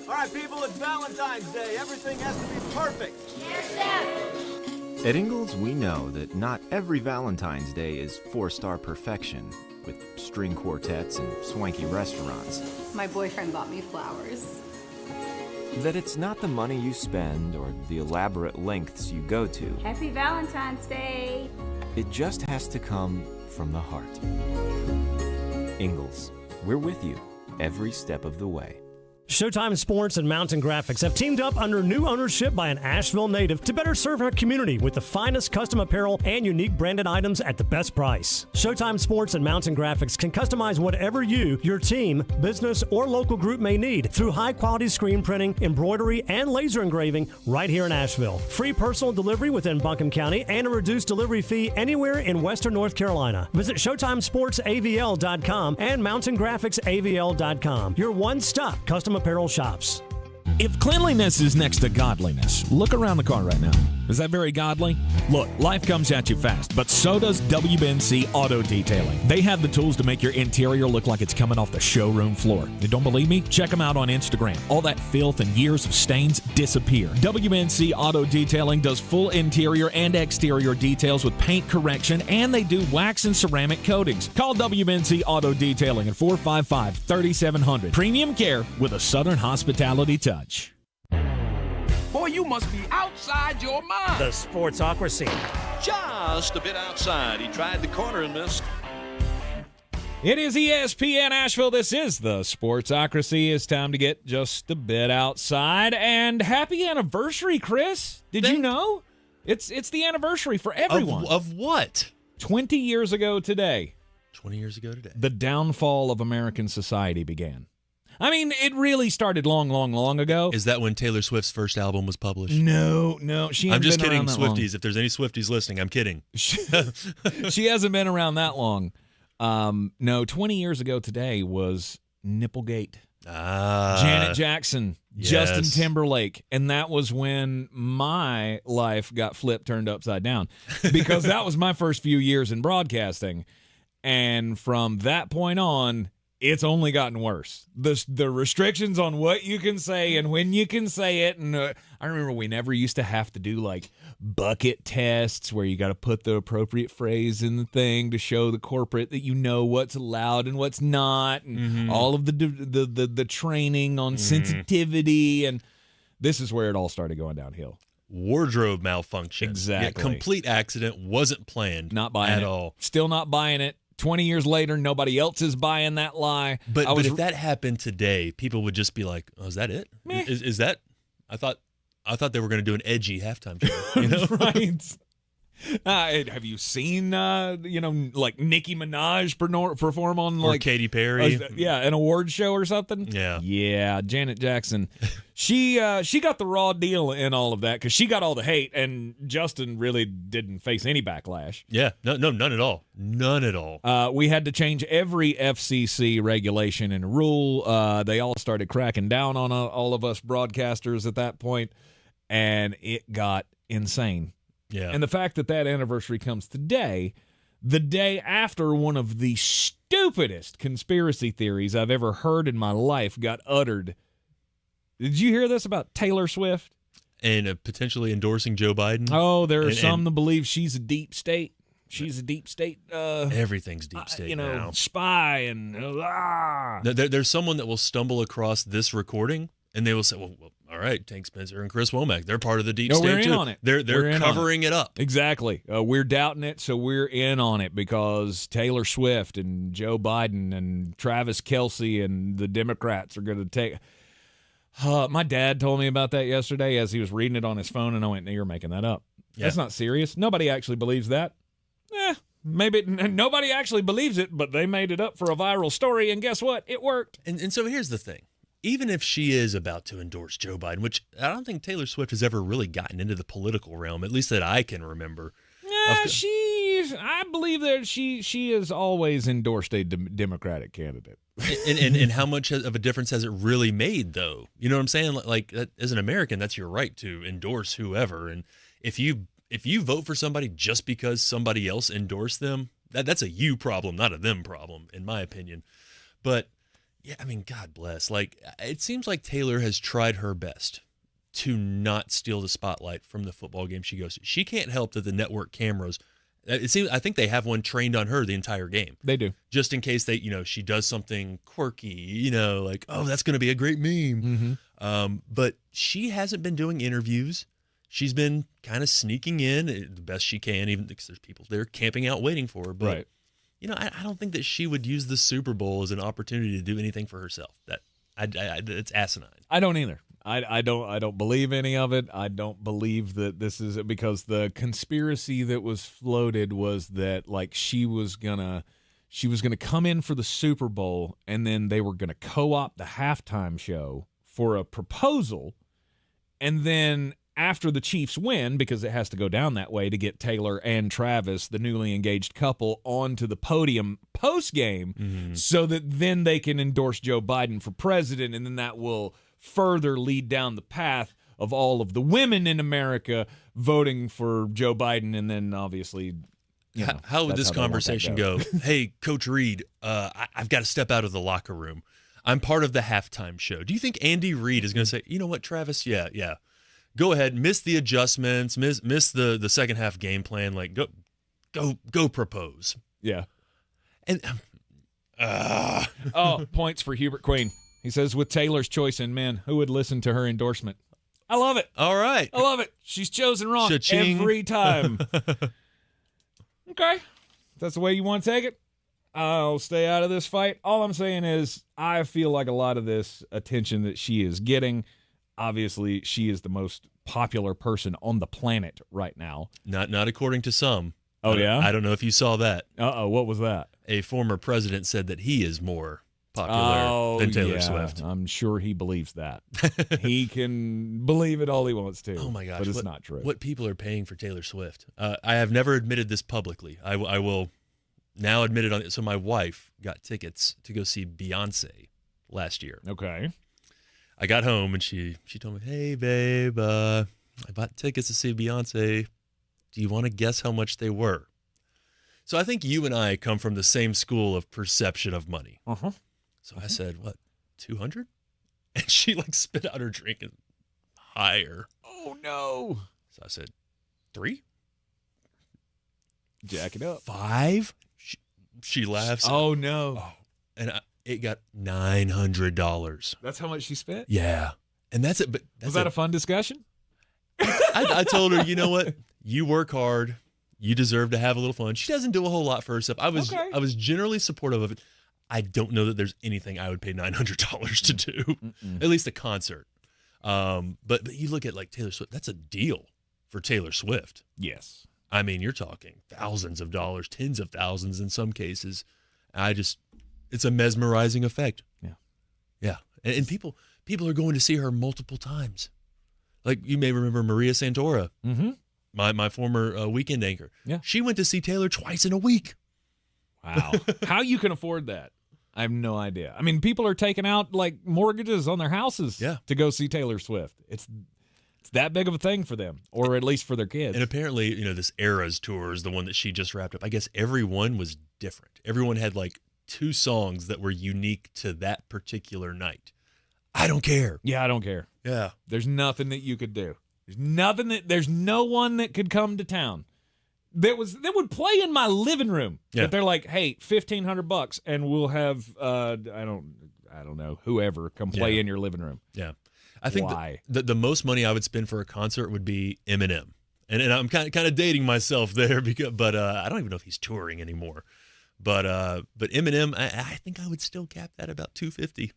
All right, people, it's Valentine's Day. Everything has to be perfect. At Ingles, we know that not every Valentine's Day is 4-star perfection, with string quartets and swanky restaurants. My boyfriend bought me flowers. That it's not the money you spend or the elaborate lengths you go to. Happy Valentine's Day! It just has to come from the heart. Ingles, we're with you every step of the way. Showtime Sports and Mountain Graphics have teamed up under new ownership by an Asheville native to better serve our community with the finest custom apparel and unique branded items at the best price. Showtime Sports and Mountain Graphics can customize whatever you, your team, business, or local group may need through high-quality screen printing, embroidery, and laser engraving right here in Asheville. Free personal delivery within Buncombe County and a reduced delivery fee anywhere in Western North Carolina. Visit ShowtimeSportsAVL.com and MountainGraphicsAVL.com. Your one-stop custom apparel shops. If cleanliness is next to godliness, look around the car right now. Is that very godly? Look, life comes at you fast, but so does WNC Auto Detailing. They have the tools to make your interior look like it's coming off the showroom floor. You don't believe me? Check them out on Instagram. All that filth and years of stains disappear. WNC Auto Detailing does full interior and exterior details with paint correction, and they do wax and ceramic coatings. Call WNC Auto Detailing at 455-3700. Premium care with a Southern hospitality touch. Boy, you must be outside your mind. The Sportsocracy. Just a bit outside. He tried the corner and missed. It is ESPN Asheville. This is the Sportsocracy. It's time to get just a bit outside. And happy anniversary, Chris. Did you know? It's the anniversary for everyone. Of what? 20 years ago today. 20 years ago today. The downfall of American society began. I mean, it really started long, long, long ago. Is that when Taylor Swift's first album was published? No. I'm just kidding, Swifties. If there's any Swifties listening, I'm kidding. She hasn't been around that long. No, 20 years ago today was Nipplegate. Janet Jackson, yes. Justin Timberlake. And that was when my life got turned upside down. Because that was my first few years in broadcasting. And from that point on, it's only gotten worse. The restrictions on what you can say and when you can say it. And I remember we never used to have to do like bucket tests where you got to put the appropriate phrase in the thing to show the corporate that you know what's allowed and what's not, and all of the training on sensitivity. And this is where it all started going downhill. Wardrobe malfunction. Exactly. Yeah, complete accident. Wasn't planned. Not buying at it. all. Still not buying it. 20 years later, nobody else is buying that lie. But if that happened today, people would just be like, "Oh, is that it? Is that?" I thought they were going to do an edgy halftime show. You know? Right. Have you seen, like Nicki Minaj perform on or Katy Perry? An award show or something? Yeah. Janet Jackson. She got the raw deal in all of that because she got all the hate, and Justin really didn't face any backlash. Yeah, no, none at all. None at all. We had to change every FCC regulation and rule. They all started cracking down on all of us broadcasters at that point, and it got insane. Yeah. And the fact that anniversary comes today, the day after one of the stupidest conspiracy theories I've ever heard in my life got uttered. Did you hear this about Taylor Swift? And potentially endorsing Joe Biden? Oh, there are some that believe she's a deep state. She's a deep state. Everything's deep state now. Spy and There's someone that will stumble across this recording, and they will say, well, all right, Tank Spencer and Chris Womack, they're part of the deep state we're too. In on it. They're covering it up. Exactly. We're doubting it, so we're in on it because Taylor Swift and Joe Biden and Travis Kelce and the Democrats are going to take. My dad told me about that yesterday as he was reading it on his phone, and I went, no, you're making that up. Yeah. That's not serious. Nobody actually believes that. Maybe nobody actually believes it, but they made it up for a viral story, and guess what? It worked. And so here's the thing. Even if she is about to endorse Joe Biden, which I don't think Taylor Swift has ever really gotten into the political realm, at least that I can remember. I believe that she has always endorsed a Democratic candidate. and how much of a difference has it really made, though? You know what I'm saying? Like as an American, that's your right to endorse whoever. And if you vote for somebody just because somebody else endorsed them, that's a you problem, not a them problem, in my opinion. But yeah, I mean, God bless. Like, it seems like Taylor has tried her best to not steal the spotlight from the football game she goes to. She can't help that the network cameras. I think they have one trained on her the entire game. They do, just in case she does something quirky. Like, oh, that's going to be a great meme. Mm-hmm. But she hasn't been doing interviews. She's been kind of sneaking in the best she can, even because there's people there camping out waiting for her. But, right. I don't think that she would use the Super Bowl as an opportunity to do anything for herself. It's asinine. I don't either. I don't believe any of it. I don't believe that this is because the conspiracy that was floated was that like she was gonna come in for the Super Bowl and then they were gonna co-opt the halftime show for a proposal, and then after the Chiefs win, because it has to go down that way to get Taylor and Travis, the newly engaged couple, onto the podium post-game so that then they can endorse Joe Biden for president, and then that will further lead down the path of all of the women in America voting for Joe Biden, and then obviously, how would this conversation go? Hey, Coach Reed, I've got to step out of the locker room. I'm part of the halftime show. Do you think Andy Reid is going to say, you know what, Travis? Yeah. Go ahead, miss the adjustments, miss the second half game plan. Like, go propose. Yeah. And points for Hubert Queen. He says, with Taylor's choice in men, who would listen to her endorsement? I love it. All right. I love it. She's chosen wrong Cha-ching. every time. Okay. If that's the way you want to take it, I'll stay out of this fight. All I'm saying is I feel like a lot of this attention that she is getting, obviously she is the most popular person on the planet right now. Not according to some. Oh, yeah? I don't know if you saw that. What was that? A former president said that he is more popular than Taylor Swift. I'm sure he believes that. He can believe it all he wants to. Oh, my gosh. But it's not true. What people are paying for Taylor Swift. I have never admitted this publicly. I will now admit it on it. So my wife got tickets to go see Beyonce last year. Okay. I got home and she told me, hey, babe, I bought tickets to see Beyonce. Do you want to guess how much they were? So I think you and I come from the same school of perception of money. Uh-huh. So I said, what, 200? And she spit out her drink and higher. Oh, no. So I said, 3? Jack it up. 5? She laughs. Oh, no. And it got $900. That's how much she spent? Yeah. And that's it. But was that a fun discussion? I told her, you know what? You work hard. You deserve to have a little fun. She doesn't do a whole lot for herself. I was generally supportive of it. I don't know that there's anything I would pay $900 to do, at least a concert. But you look at Taylor Swift, that's a deal for Taylor Swift. Yes. I mean, you're talking thousands of dollars, tens of thousands in some cases. It's a mesmerizing effect. Yeah. Yeah. And people are going to see her multiple times. Like you may remember Maria Santora, my former weekend anchor. Yeah. She went to see Taylor twice in a week. Wow. How you can afford that? I have no idea. I mean, people are taking out mortgages on their houses to go see Taylor Swift. It's It's that big of a thing for them, or at least for their kids. And apparently, this Eras tour is the one that she just wrapped up. I guess every one was different. Everyone had like 2 songs that were unique to that particular night. I don't care. Yeah, I don't care. Yeah. There's nothing that you could do. There's no one that could come to town that would play in my living room. Yeah. That they're like, hey, $1,500 and we'll have I don't know, whoever come play in your living room. Yeah. I think the most money I would spend for a concert would be Eminem. And I'm kind of dating myself there but I don't even know if he's touring anymore. But Eminem, I think I would still cap that about $250.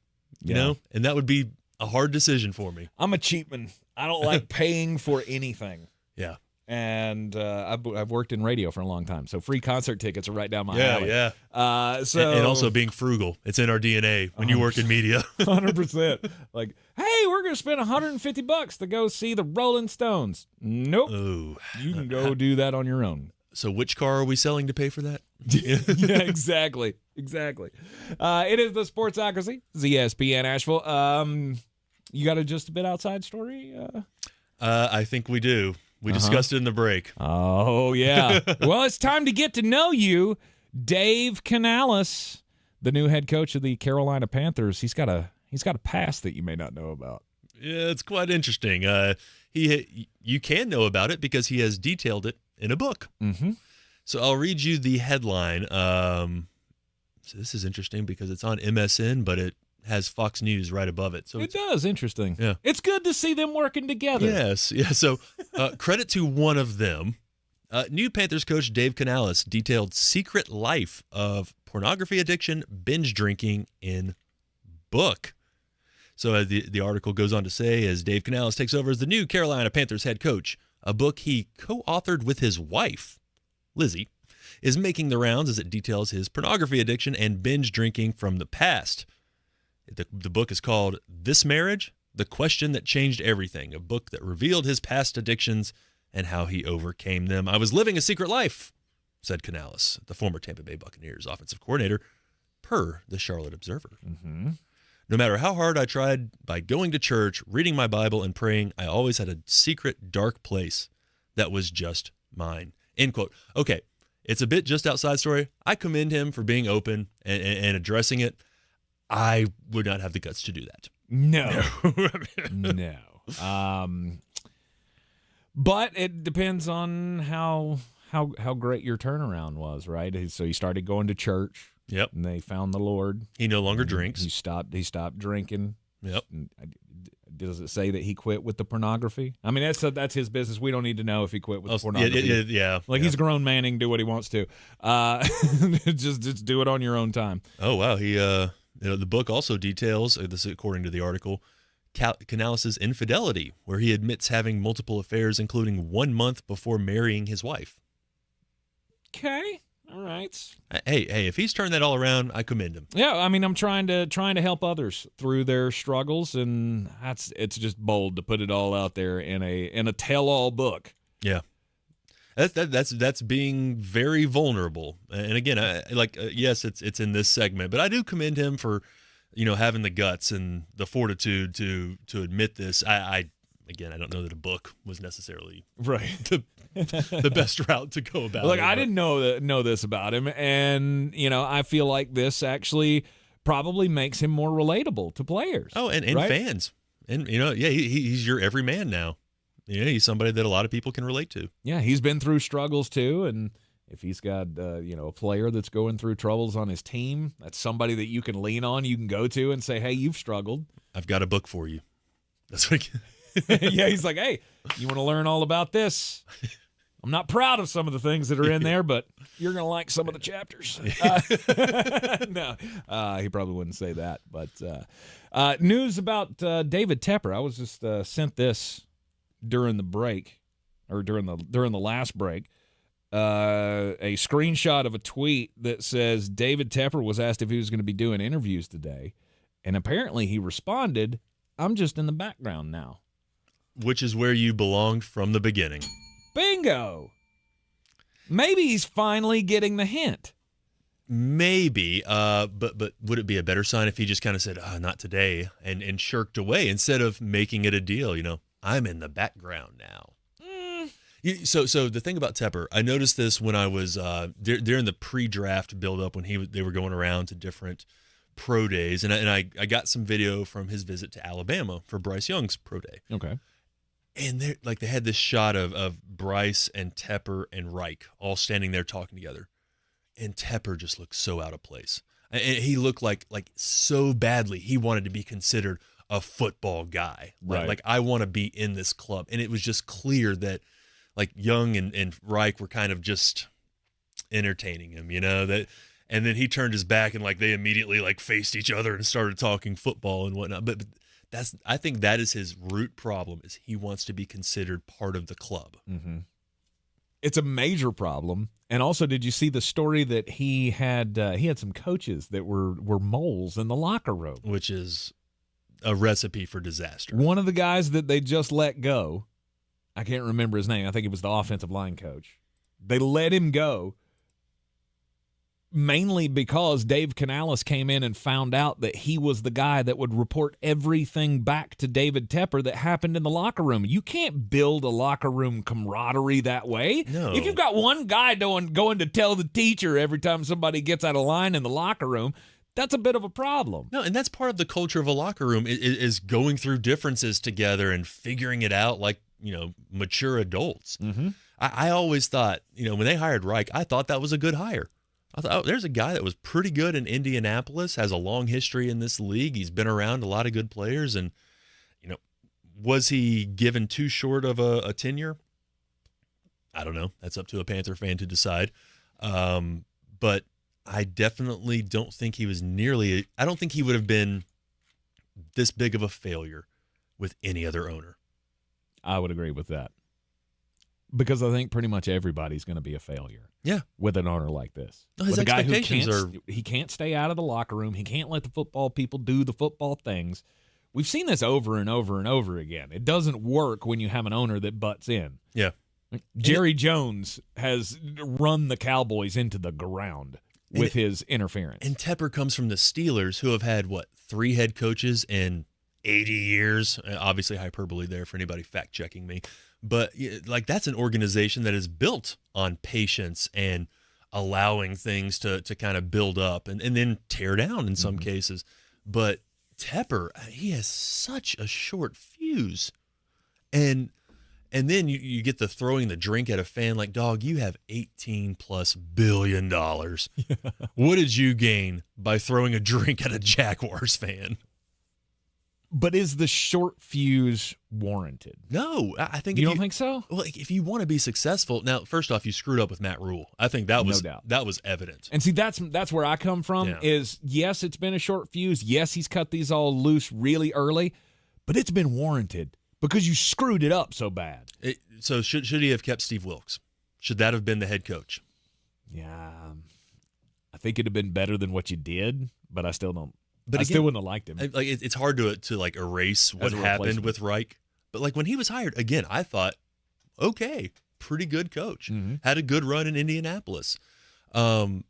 You know? And that would be a hard decision for me. I'm a cheapman. I don't like paying for anything. Yeah. And I've worked in radio for a long time, so free concert tickets are right down my alley. Yeah. And also being frugal. It's in our DNA when you work in media. 100%. Like, hey, we're going to spend $150 to go see the Rolling Stones. Nope. Oh. You can go do that on your own. So which car are we selling to pay for that? Yeah, exactly. It is the Sportsocracy, ESPN Asheville. You got a just a bit outside story? I think we do. We discussed it in the break. Oh, yeah. Well, it's time to get to know you. Dave Canales, the new head coach of the Carolina Panthers, he's got a past that you may not know about. Yeah, it's quite interesting. You can know about it because he has detailed it in a book. Mm-hmm. So I'll read you the headline. So this is interesting because it's on MSN, but it has Fox News right above it. So it does. Interesting. Yeah. It's good to see them working together. Yes. Yeah. So credit to one of them. New Panthers coach Dave Canales detailed secret life of pornography addiction, binge drinking in book. So the article goes on to say, as Dave Canales takes over as the new Carolina Panthers head coach, a book he co-authored with his wife, Lizzie, is making the rounds as it details his pornography addiction and binge drinking from the past. The book is called This Marriage, The Question That Changed Everything, a book that revealed his past addictions and how he overcame them. I was living a secret life, said Canales, the former Tampa Bay Buccaneers offensive coordinator, per the Charlotte Observer. Mm-hmm. No matter how hard I tried by going to church, reading my Bible, and praying, I always had a secret, dark place that was just mine. End quote. Okay, it's a bit just outside story. I commend him for being open and addressing it. I would not have the guts to do that. No. No. But it depends on how great your turnaround was, right? So he started going to church. Yep. And they found the Lord. He no longer drinks. He stopped drinking. Yep. Does it say that he quit with the pornography? I mean, that's his business. We don't need to know if he quit with the pornography. Yeah. He's a grown man, he can do what he wants to. Just do it on your own time. Oh wow. He the book also details, this is according to the article, Canales' infidelity, where he admits having multiple affairs, including 1 month before marrying his wife. Okay. All right. Hey, if he's turned that all around, I commend him. Yeah, I mean, I'm trying to help others through their struggles, and it's just bold to put it all out there in a tell-all book. Yeah. That's being very vulnerable. And again, yes, it's in this segment, but I do commend him for, having the guts and the fortitude to admit this. I don't know that a book was necessarily right the best route to go about. Look, I didn't know this about him, and I feel like this actually probably makes him more relatable to players. Oh, and right? fans, and he's your everyman now. He's somebody that a lot of people can relate to. Yeah, he's been through struggles too, and if he's got a player that's going through troubles on his team, that's somebody that you can lean on, you can go to and say, "Hey, you've struggled. I've got a book for you." That's what. Yeah, he's like, "Hey, you want to learn all about this? I'm not proud of some of the things that are in there, but you're going to like some of the chapters." No, he probably wouldn't say that. But news about David Tepper. I was just sent this during the break, or during the last break. A screenshot of a tweet that says David Tepper was asked if he was going to be doing interviews today, and apparently he responded, "I'm just in the background now." Which is where you belonged from the beginning. Bingo. Maybe he's finally getting the hint. Maybe, but would it be a better sign if he just kind of said, "Not today," and shirked away instead of making it a deal? I'm in the background now. So the thing about Tepper, I noticed this when I was during the pre-draft build-up when they were going around to different pro days, and I got some video from his visit to Alabama for Bryce Young's pro day. Okay. And they had this shot of Bryce and Tepper and Reich all standing there talking together, and Tepper just looked so out of place. And he looked like so badly he wanted to be considered a football guy. Right. Like I want to be in this club, and it was just clear that like Young and Reich were kind of just entertaining him, that. And then he turned his back and they immediately faced each other and started talking football and whatnot. But I think that is his root problem, is he wants to be considered part of the club. Mm-hmm. It's a major problem. And also, did you see the story that he had some coaches that were moles in the locker room? Which is a recipe for disaster. One of the guys that they just let go, I can't remember his name. I think it was the offensive line coach. They let him go mainly because Dave Canales came in and found out that he was the guy that would report everything back to David Tepper that happened in the locker room. You can't build a locker room camaraderie that way. No. If you've got one guy going to tell the teacher every time somebody gets out of line in the locker room, that's a bit of a problem. No, and that's part of the culture of a locker room is going through differences together and figuring it out like, mature adults. Mm-hmm. I always thought, when they hired Reich, I thought that was a good hire. I thought, there's a guy that was pretty good in Indianapolis, has a long history in this league. He's been around a lot of good players. And, was he given too short of a tenure? I don't know. That's up to a Panther fan to decide. But I definitely don't think he was I don't think he would have been this big of a failure with any other owner. I would agree with that. Because I think pretty much everybody's going to be a failure. Yeah. With an owner like this. No, his with a guy who expectations he can't stay out of the locker room. He can't let the football people do the football things. We've seen this over and over and over again. It doesn't work when you have an owner that butts in. Yeah. Jerry Jones has run the Cowboys into the ground with his interference. And Tepper comes from the Steelers, who have had, 3 head coaches in 80 years? Obviously hyperbole there for anybody fact-checking me. But that's an organization that is built on patience and allowing things to kind of build up and then tear down in some cases. But Tepper, he has such a short fuse. And then you get the throwing the drink at a fan like, dog, you have $18+ billion. What did you gain by throwing a drink at a Jaguars fan? But is the short fuse warranted? No, I think you don't think so. Well, if you want to be successful, now first off, you screwed up with Matt Rule. I think that was that was evident. And see, that's where I come from. Yeah. Is yes, it's been a short fuse. Yes, he's cut these all loose really early, but it's been warranted because you screwed it up so bad. So should he have kept Steve Wilkes? Should that have been the head coach? Yeah, I think it'd have been better than what you did, but I still don't. But I still wouldn't have liked him. It's hard to erase what happened with Reich. But when he was hired, again, I thought, okay, pretty good coach. Mm-hmm. Had a good run in Indianapolis. Now,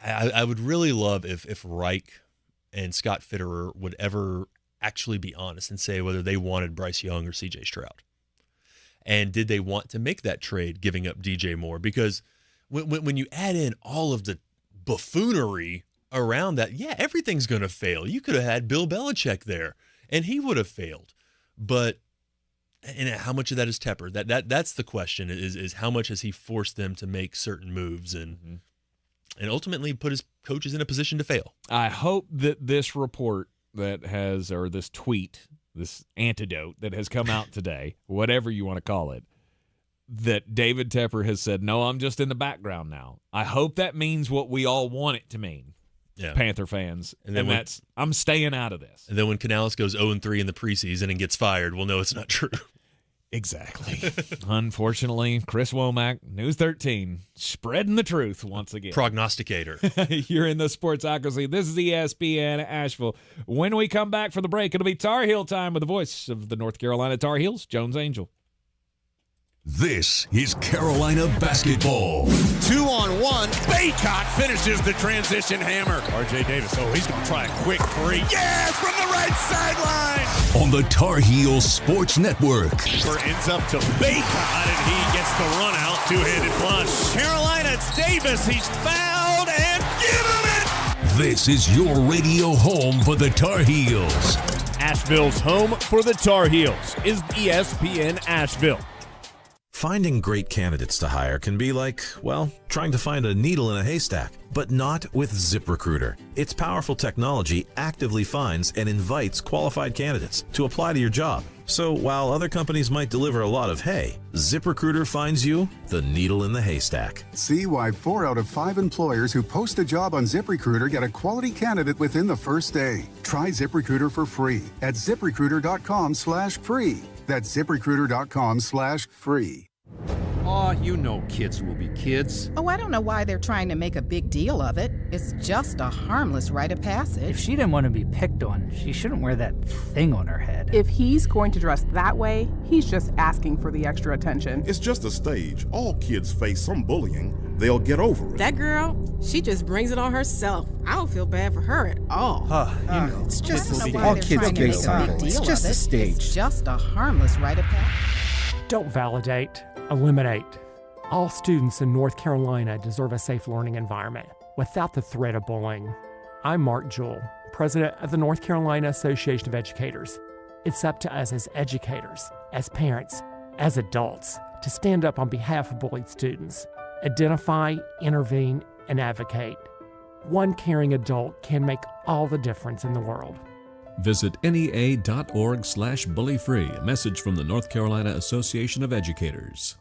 I would really love if Reich and Scott Fitterer would ever actually be honest and say whether they wanted Bryce Young or C.J. Stroud. And did they want to make that trade, giving up DJ Moore? Because when you add in all of the buffoonery around that, yeah, everything's going to fail. You could have had Bill Belichick there, and he would have failed. But and how much of that is Tepper? That's the question, is how much has he forced them to make certain moves and ultimately put his coaches in a position to fail? I hope that this report that has, or this tweet, this antidote that has come out today, whatever you want to call it, that David Tepper has said, no, I'm just in the background now. I hope that means what we all want it to mean. Yeah. Panther fans, and that's I'm staying out of this. And then when Canales goes 0-3 in the preseason and gets fired, we'll know it's not true. Exactly. Unfortunately, Chris Womack, News 13, spreading the truth once again. Prognosticator. You're in the Sportsocracy. This is ESPN Asheville. When we come back for the break, it'll be Tar Heel time with the voice of the North Carolina Tar Heels, Jones Angel. This is Carolina basketball. 2-on-1. Baycott finishes the transition hammer. R.J. Davis, he's going to try a quick three. Yes, from the right sideline. on the Tar Heels Sports Network. Ends up to Baycott, and he gets the run out. Two-handed flush. Carolina, it's Davis. He's fouled, and give him it! This is your radio home for the Tar Heels. Asheville's home for the Tar Heels is ESPN Asheville. Finding great candidates to hire can be like, well, trying to find a needle in a haystack, but not with ZipRecruiter. Its powerful technology actively finds and invites qualified candidates to apply to your job. So while other companies might deliver a lot of hay, ZipRecruiter finds you the needle in the haystack. See why 4 out of 5 employers who post a job on ZipRecruiter get a quality candidate within the first day. Try ZipRecruiter for free at ZipRecruiter.com/free. That's ZipRecruiter.com/free. Aw, you know kids will be kids. Oh, I don't know why they're trying to make a big deal of it. It's just a harmless rite of passage. If she didn't want to be picked on, she shouldn't wear that thing on her head. If he's going to dress that way, he's just asking for the extra attention. It's just a stage. All kids face some bullying. They'll get over it. That girl, she just brings it on herself. I don't feel bad for her at all. It's just all kids face something. It's just a stage. It's just a harmless rite of passage. Don't validate, eliminate. All students in North Carolina deserve a safe learning environment without the threat of bullying. I'm Mark Jewell, president of the North Carolina Association of Educators. It's up to us as educators, as parents, as adults, to stand up on behalf of bullied students. Identify, intervene, and advocate. One caring adult can make all the difference in the world. Visit NEA.org/bullyfree. A message from the North Carolina Association of Educators.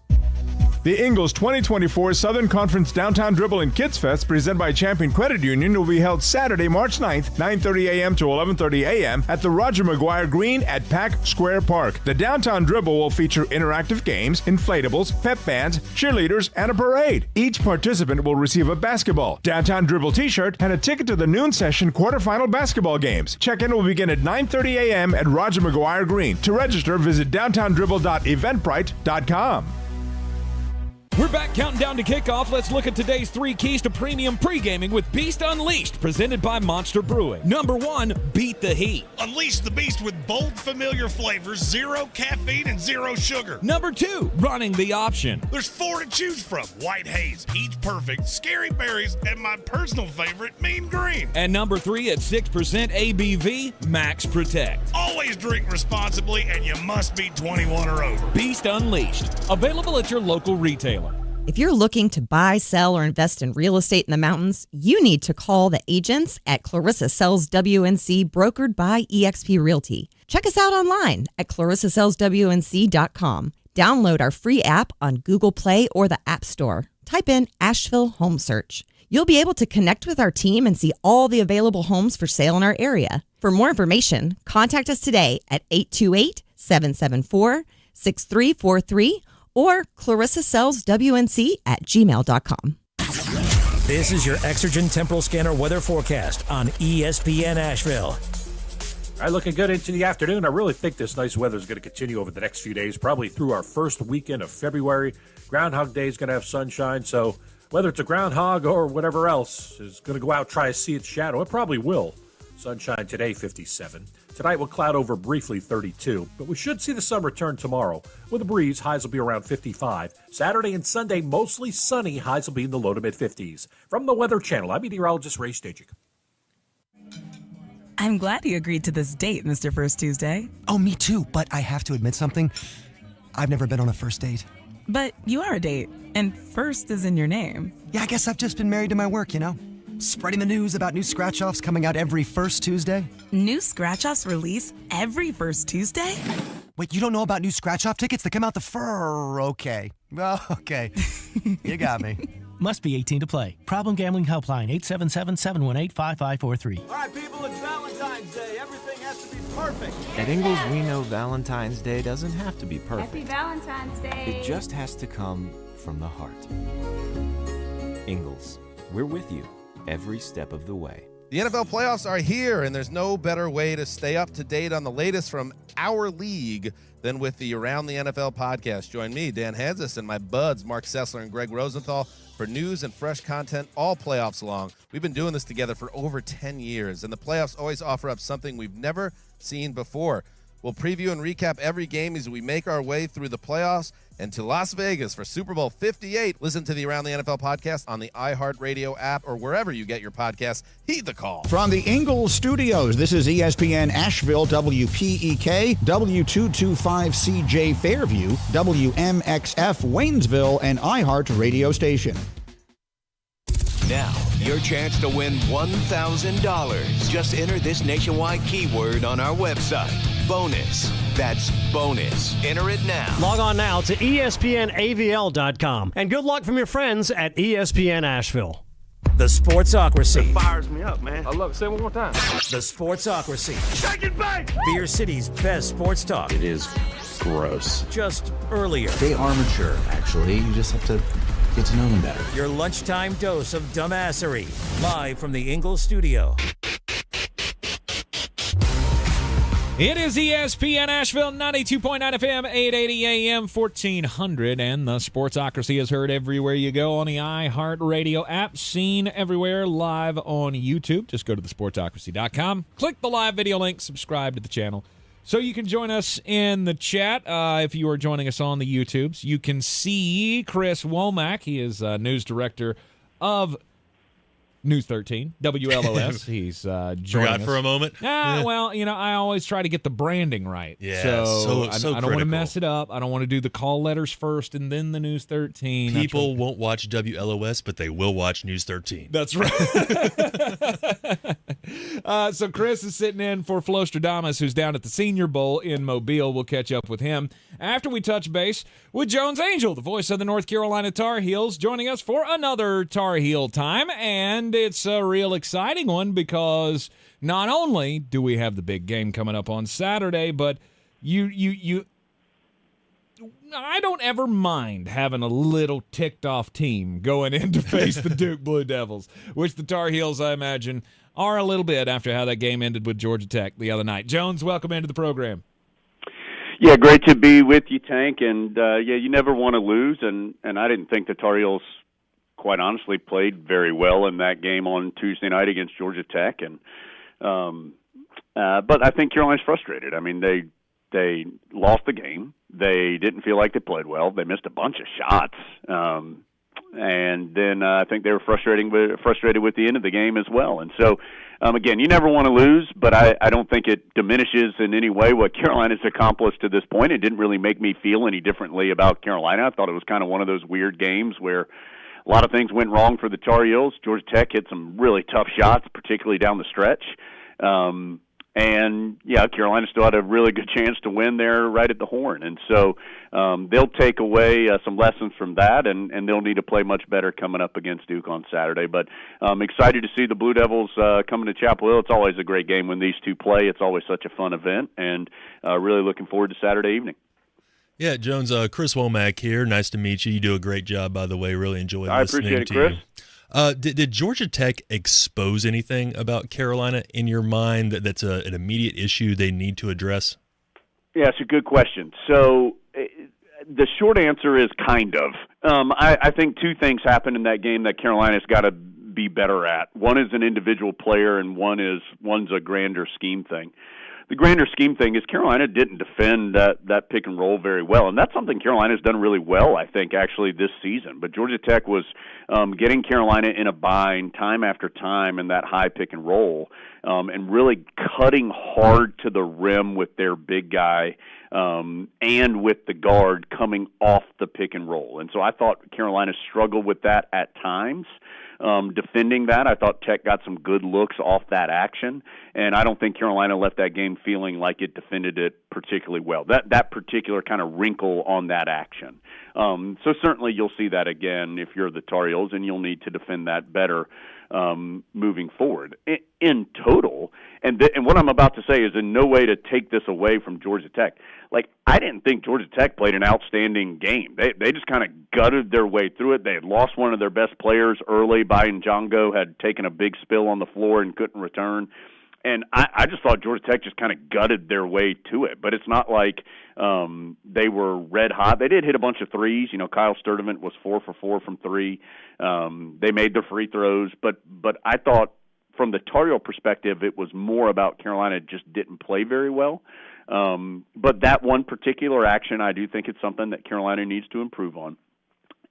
The Ingles 2024 Southern Conference Downtown Dribble and Kids Fest, presented by Champion Credit Union, will be held Saturday, March 9th, 9:30 a.m. to 11:30 a.m. at the Roger McGuire Greene at Pack Square Park. The Downtown Dribble will feature interactive games, inflatables, pep bands, cheerleaders, and a parade. Each participant will receive a basketball, Downtown Dribble t-shirt, and a ticket to the noon session quarterfinal basketball games. Check-in will begin at 9:30 a.m. at Roger McGuire Greene. To register, visit downtowndribble.eventbrite.com. We're back counting down to kickoff. Let's look at today's 3 keys to premium pre-gaming with Beast Unleashed, presented by Monster Brewing. Number 1, beat the heat. Unleash the beast with bold, familiar flavors, 0 caffeine, and 0 sugar. Number 2, running the option. There's 4 to choose from. White Haze, Peach Perfect, Scary Berries, and my personal favorite, Mean Green. And number 3, at 6% ABV, Max Protect. Always drink responsibly, and you must be 21 or over. Beast Unleashed, available at your local retailer. If you're looking to buy, sell, or invest in real estate in the mountains, you need to call the agents at Clarissa Sells WNC, brokered by eXp Realty. Check us out online at clarissasellswnc.com. Download our free app on Google Play or the App Store. Type in Asheville Home Search. You'll be able to connect with our team and see all the available homes for sale in our area. For more information, contact us today at 828-774-6343 or clarissasellswnc@gmail.com. This is your Exergen Temporal Scanner weather forecast on ESPN Asheville. All right, looking good into the afternoon. I really think this nice weather is going to continue over the next few days, probably through our first weekend of February. Groundhog Day is going to have sunshine, so whether it's a groundhog or whatever else is going to go out, try to see its shadow. It probably will. Sunshine today, 57. Tonight will cloud over briefly, 32. But we should see the sun return tomorrow. With a breeze, highs will be around 55. Saturday and Sunday, mostly sunny. Highs will be in the low to mid-50s. From the Weather Channel, I'm meteorologist Ray Stajic. I'm glad you agreed to this date, Mr. First Tuesday. Oh, me too, but I have to admit something. I've never been on a first date. But you are a date, and first is in your name. Yeah, I guess I've just been married to my work, you know? Spreading the news about new scratch-offs coming out every first Tuesday. New scratch-offs release every first Tuesday? Wait, you don't know about new scratch-off tickets that come out Okay. Well, okay. You got me. Must be 18 to play. Problem Gambling Helpline, 877-718-5543. All right, people, it's Valentine's Day. Everything has to be perfect. At Ingles, we know Valentine's Day doesn't have to be perfect. Happy Valentine's Day. It just has to come from the heart. Ingles, we're with you every step of the way. The NFL playoffs are here, and there's no better way to stay up to date on the latest from our league than with the Around the NFL podcast. Join me, Dan Hansis, and my buds, Mark Sessler and Greg Rosenthal, for news and fresh content all playoffs long. We've been doing this together for over 10 years, and the playoffs always offer up something we've never seen before. We'll preview and recap every game as we make our way through the playoffs and to Las Vegas for Super Bowl 58. Listen to the Around the NFL podcast on the iHeartRadio app or wherever you get your podcasts. Heed the call. From the Ingles Studios, this is ESPN Asheville, WPEK, W225CJ Fairview, WMXF Waynesville, and iHeart Radio Station. Now, your chance to win $1,000. Just enter this nationwide keyword on our website. Bonus. That's bonus. Enter it now. Log on now to ESPNAVL.com. And good luck from your friends at ESPN Asheville. The Sportsocracy. It fires me up, man. I love it. Say it one more time. The Sportsocracy. Shake it back! Beer City's best sports talk. It is gross. Just earlier. They are mature, actually. You just have to get to know them better. Your lunchtime dose of dumbassery. Live from the Ingles Studio. It is ESPN Asheville, 92.9 FM, 880 AM, 1400, and the Sportsocracy is heard everywhere you go on the iHeartRadio app, seen everywhere, live on YouTube. Just go to thesportsocracy.com, click the live video link, subscribe to the channel, so you can join us in the chat. If you are joining us on the YouTubes, you can see Chris Womack. He is news director of News 13, WLOS. He's joining us. For a moment. Well, I always try to get the branding right. Yeah, so so I don't want to mess it up. I don't want to do the call letters first and then the News 13. People won't watch WLOS, but they will watch News 13. That's right. So Chris is sitting in for Flostradamus, who's down at the Senior Bowl in Mobile. We'll catch up with him after we touch base with Jones Angell, the voice of the North Carolina Tar Heels, joining us for another Tar Heel time. And it's a real exciting one because not only do we have the big game coming up on Saturday, but I don't ever mind having a little ticked off team going in to face the Duke Blue Devils, which the Tar Heels, I imagine, are a little bit after how that game ended with Georgia Tech the other night. Jones, welcome into the program. Yeah, great to be with you, Tank. And you never want to lose, and I didn't think the Tar Heels, quite honestly, played very well in that game on Tuesday night against Georgia Tech, and but I think Carolina's frustrated. I mean, they lost the game. They didn't feel like they played well. They missed a bunch of shots, and then I think they were frustrated with the end of the game as well. And so, again, you never want to lose, but I don't think it diminishes in any way what Carolina's accomplished to this point. It didn't really make me feel any differently about Carolina. I thought it was kind of one of those weird games where a lot of things went wrong for the Tar Heels. Georgia Tech hit some really tough shots, particularly down the stretch. And, Carolina still had a really good chance to win there right at the horn. And so they'll take away some lessons from that, and they'll need to play much better coming up against Duke on Saturday. But I'm excited to see the Blue Devils coming to Chapel Hill. It's always a great game when these two play. It's always such a fun event, and really looking forward to Saturday evening. Yeah, Jones, Chris Womack here. Nice to meet you. You do a great job, by the way. Really enjoy listening to you. Did Georgia Tech expose anything about Carolina in your mind that's an immediate issue they need to address? Yeah, it's a good question. So the short answer is kind of. I think two things happened in that game that Carolina's got to be better at. One is an individual player, and one's a grander scheme thing. The grander scheme thing is Carolina didn't defend that pick and roll very well, and that's something Carolina's done really well, I think, actually this season. But Georgia Tech was getting Carolina in a bind time after time in that high pick and roll, and really cutting hard to the rim with their big guy and with the guard coming off the pick and roll. And so I thought Carolina struggled with that at times. Defending that, I thought Tech got some good looks off that action, and I don't think Carolina left that game feeling like it defended it particularly well. That particular kind of wrinkle on that action. So certainly you'll see that again if you're the Tar Heels, and you'll need to defend that better moving forward. In total, and what I'm about to say is in no way to take this away from Georgia Tech. Like, I didn't think Georgia Tech played an outstanding game. They just kind of gutted their way through it. They had lost one of their best players early. Byron Jongo had taken a big spill on the floor and couldn't return. And I just thought Georgia Tech just kind of gutted their way to it. But it's not like they were red hot. They did hit a bunch of threes. Kyle Sturdivant was 4 for 4 from three. They made their free throws. But I thought from the Tar Heel perspective, it was more about Carolina just didn't play very well. But that one particular action, I do think it's something that Carolina needs to improve on.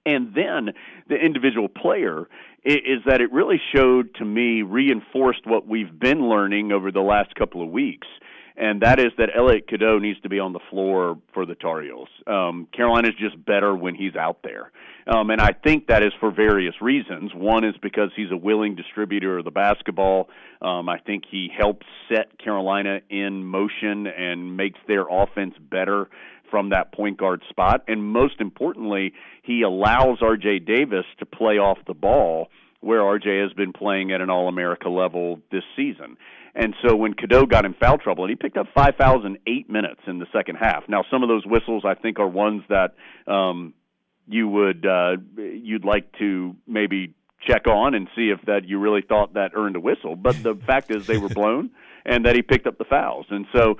And then the individual player is that it really showed to me, reinforced what we've been learning over the last couple of weeks, and that is that Elliot Cadeau needs to be on the floor for the Tar Heels. Carolina's just better when he's out there. And I think that is for various reasons. One is because he's a willing distributor of the basketball. I think he helps set Carolina in motion and makes their offense better from that point guard spot. And most importantly, he allows R.J. Davis to play off the ball where R.J. has been playing at an All-America level this season. And so when Cadeau got in foul trouble, and he picked up 5 fouls in 8 minutes in the second half. Now, some of those whistles I think are ones that you'd like to maybe check on and see if that you really thought that earned a whistle. But the fact is they were blown and that he picked up the fouls. And so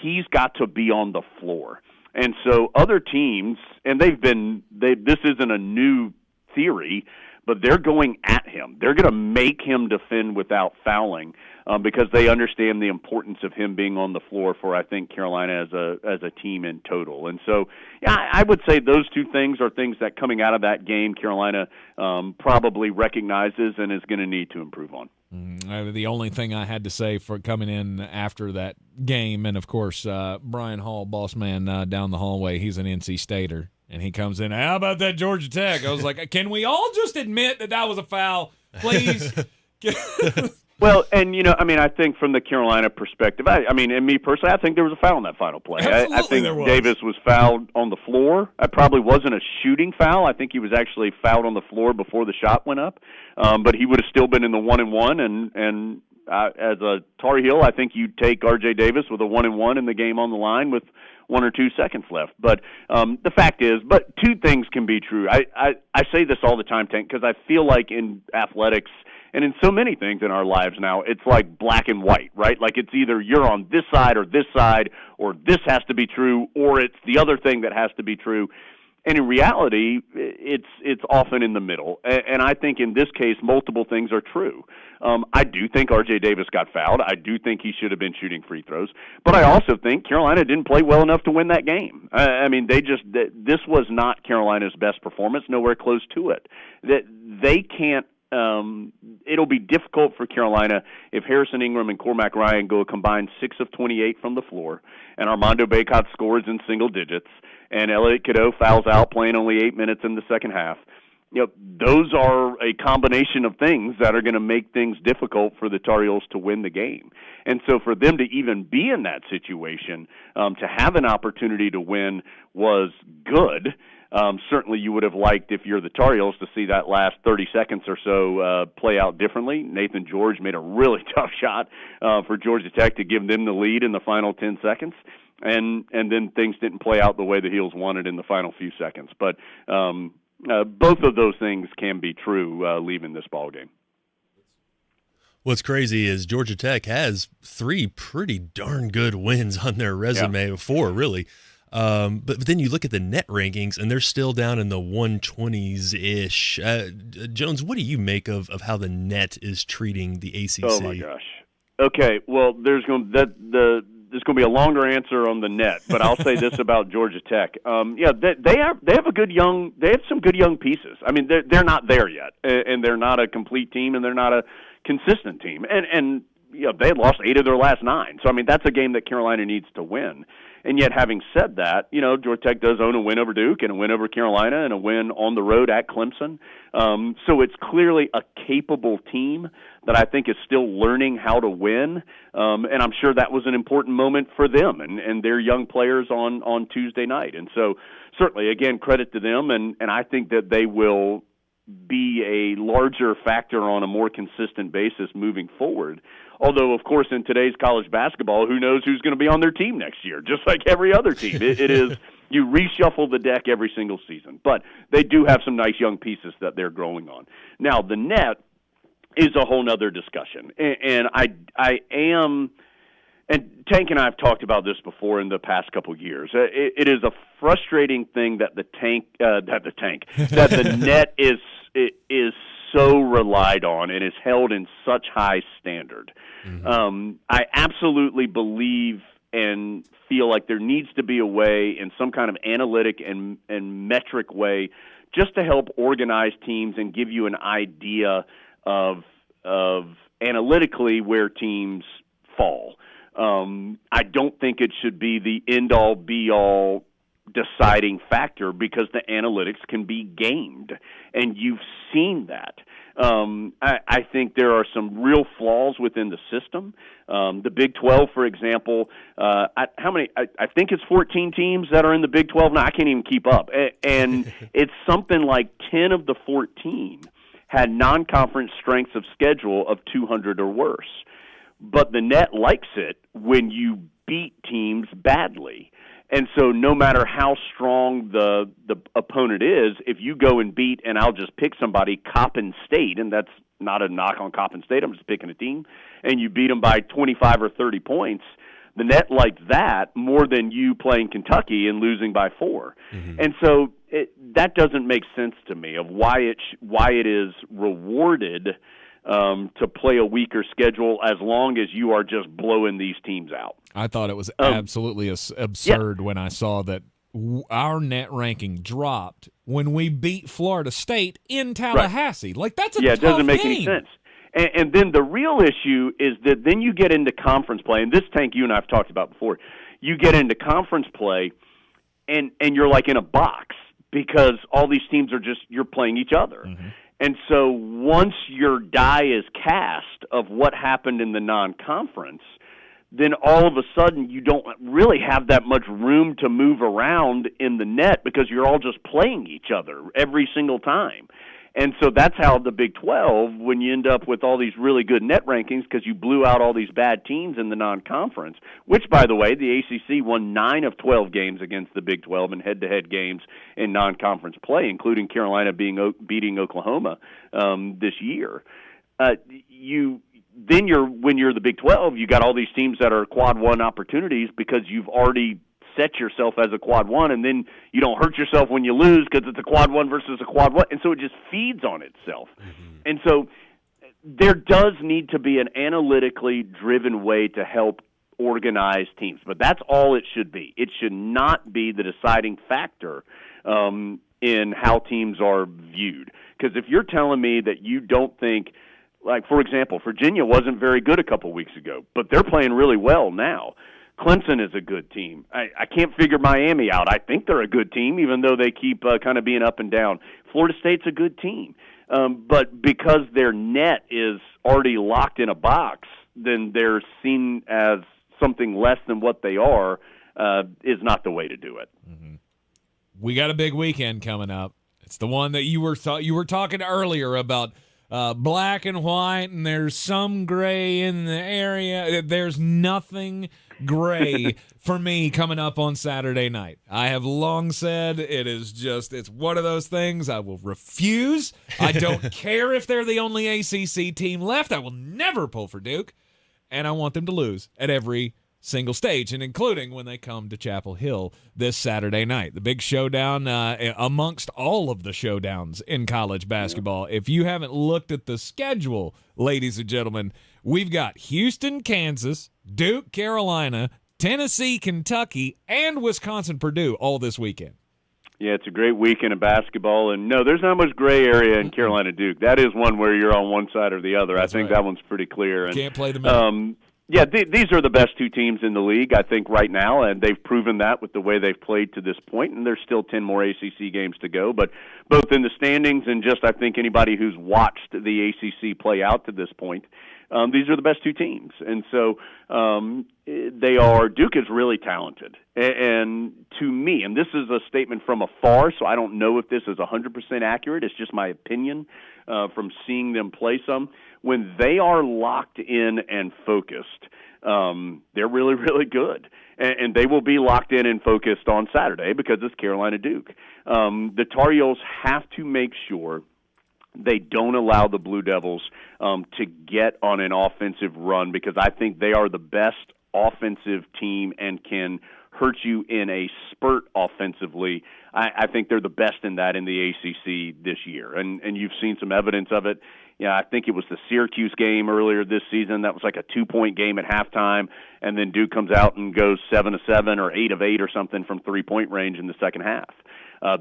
he's got to be on the floor. And so other teams, and this isn't a new theory, but they're going at him. They're going to make him defend without fouling because they understand the importance of him being on the floor for, I think, Carolina as a team in total. And so, yeah, I would say those two things are things that coming out of that game, Carolina probably recognizes and is going to need to improve on. The only thing I had to say for coming in after that game, and of course, Brian Hall, boss man down the hallway, he's an NC Stater. And he comes in, how about that Georgia Tech? I was like, can we all just admit that was a foul, please? Well, and, I think from the Carolina perspective, and me personally, I think there was a foul in that final play. I think Davis was fouled on the floor. It probably wasn't a shooting foul. I think he was actually fouled on the floor before the shot went up. But he would have still been in the 1-and-1, and as a Tar Heel, I think you'd take R.J. Davis with a 1-and-1 in the game on the line with 1 or 2 seconds left. But the fact is, but two things can be true. I say this all the time, Tank, because I feel like in athletics and in so many things in our lives now, it's like black and white, right? Like it's either you're on this side, or this has to be true, or it's the other thing that has to be true. And in reality, it's often in the middle. And I think in this case, multiple things are true. I do think R.J. Davis got fouled. I do think he should have been shooting free throws. But I also think Carolina didn't play well enough to win that game. This was not Carolina's best performance, nowhere close to it. They can't. It'll be difficult for Carolina if Harrison Ingram and Cormac Ryan go a combined 6 of 28 from the floor, and Armando Bacot scores in single digits, and Elliot Cadeau fouls out playing only 8 minutes in the second half. Those are a combination of things that are going to make things difficult for the Tar Heels to win the game. And so for them to even be in that situation, to have an opportunity to win was good. Certainly you would have liked, if you're the Tar Heels, to see that last 30 seconds or so play out differently. Nathan George made a really tough shot for Georgia Tech to give them the lead in the final 10 seconds. And then things didn't play out the way the Heels wanted in the final few seconds. But both of those things can be true leaving this ball game. What's crazy is Georgia Tech has 3 pretty darn good wins on their resume, 4 really. But then you look at the net rankings, and they're still down in the 120s-ish. Jones, what do you make of how the net is treating the ACC? Oh, my gosh. Okay, well, there's going to be a longer answer on the net, but I'll say this about Georgia Tech. They have some good young pieces. I mean, they're not there yet, and they're not a complete team, and they're not a consistent team. And they had lost 8 of their last 9. So, I mean, that's a game that Carolina needs to win. And yet, having said that, Georgia Tech does own a win over Duke and a win over Carolina and a win on the road at Clemson. So it's clearly a capable team that I think is still learning how to win. And I'm sure that was an important moment for them and their young players on Tuesday night. And so certainly, again, credit to them. And I think that they will be a larger factor on a more consistent basis moving forward. Although, of course, in today's college basketball, who knows who's going to be on their team next year, just like every other team. It is, you reshuffle the deck every single season. But they do have some nice young pieces that they're growing on. Now, the net is a whole other discussion. And I am, and Tank and I have talked about this before in the past couple of years. It is a frustrating thing that the net is so relied on and is held in such high standard. Mm-hmm. I absolutely believe and feel like there needs to be a way in some kind of analytic and metric way just to help organize teams and give you an idea of analytically where teams fall. I don't think it should be the end-all, be-all deciding factor because the analytics can be gamed, and you've seen that. I think there are some real flaws within the system. The Big 12, for example, I think it's 14 teams that are in the Big 12 now. I can't even keep up. And it's something like 10 of the 14 had non-conference strengths of schedule of 200 or worse. But the net likes it when you beat teams badly. And so no matter how strong the opponent is, if you go and beat, and I'll just pick somebody, Coppin State, and that's not a knock on Coppin State, I'm just picking a team, and you beat them by 25 or 30 points, the net likes that more than you playing Kentucky and losing by 4. Mm-hmm. And so that doesn't make sense to me of why it is rewarded to play a weaker schedule as long as you are just blowing these teams out. I thought it was absolutely absurd when I saw that our net ranking dropped when we beat Florida State in Tallahassee. Right. Like, that's a tough it doesn't make game. Any sense. And then the real issue is that then you get into conference play, and this, Tank, you and I have talked about before. You get into conference play, and you're like in a box because all these teams are just, you're playing each other. Mm-hmm. And so once your die is cast of what happened in the non-conference, then all of a sudden you don't really have that much room to move around in the net because you're all just playing each other every single time. And so that's how the Big 12, when you end up with all these really good net rankings because you blew out all these bad teams in the non-conference, which, by the way, the ACC won 9 of 12 games against the Big 12 in head-to-head games in non-conference play, including Carolina beating Oklahoma this year. When you're the Big 12, you got all these teams that are quad one opportunities because you've already set yourself as a quad one, and then you don't hurt yourself when you lose because it's a quad one versus a quad one, and so it just feeds on itself. Mm-hmm. And so there does need to be an analytically driven way to help organize teams, but that's all it should be. It should not be the deciding factor in how teams are viewed. Because if you're telling me that you don't think, like, for example, Virginia wasn't very good a couple weeks ago, but they're playing really well now. Clemson is a good team. I can't figure Miami out. I think they're a good team, even though they keep kind of being up and down. Florida State's a good team. But because their net is already locked in a box, then they're seen as something less than what they are is not the way to do it. Mm-hmm. We got a big weekend coming up. It's the one that you were talking earlier about black and white, and there's some gray in the area. There's nothing gray for me coming up on Saturday night. I have long said it's one of those things I will refuse. I don't care if they're the only ACC team left. I will never pull for Duke, and I want them to lose at every single stage, and including when they come to Chapel Hill this Saturday night. The big showdown amongst all of the showdowns in college basketball. Yeah. If you haven't looked at the schedule, ladies and gentlemen, we've got Houston, Kansas, Duke, Carolina, Tennessee, Kentucky, and Wisconsin, Purdue all this weekend. Yeah, it's a great weekend of basketball, and no, there's not much gray area in Carolina Duke. That is one where you're on one side or the other. That's I think right. That one's pretty clear. Can't play the middle. Yeah, these are the best two teams in the league, I think, right now, and they've proven that with the way they've played to this point, and there's still 10 more ACC games to go. But both in the standings and just, I think, anybody who's watched the ACC play out to this point, these are the best two teams. And so Duke is really talented. And to me, and this is a statement from afar, so I don't know if this is 100% accurate, it's just my opinion from seeing them play some. When they are locked in and focused, they're really, really good. And they will be locked in and focused on Saturday because it's Carolina Duke. The Tar Heels have to make sure they don't allow the Blue Devils to get on an offensive run because I think they are the best offensive team and can hurt you in a spurt offensively. I think they're the best in that in the ACC this year, and you've seen some evidence of it I think it was the Syracuse game earlier this season. That was like a 2-point game at halftime, and then Duke comes out and goes 7 of 7 or 8 of 8 or something from 3-point range in the second half.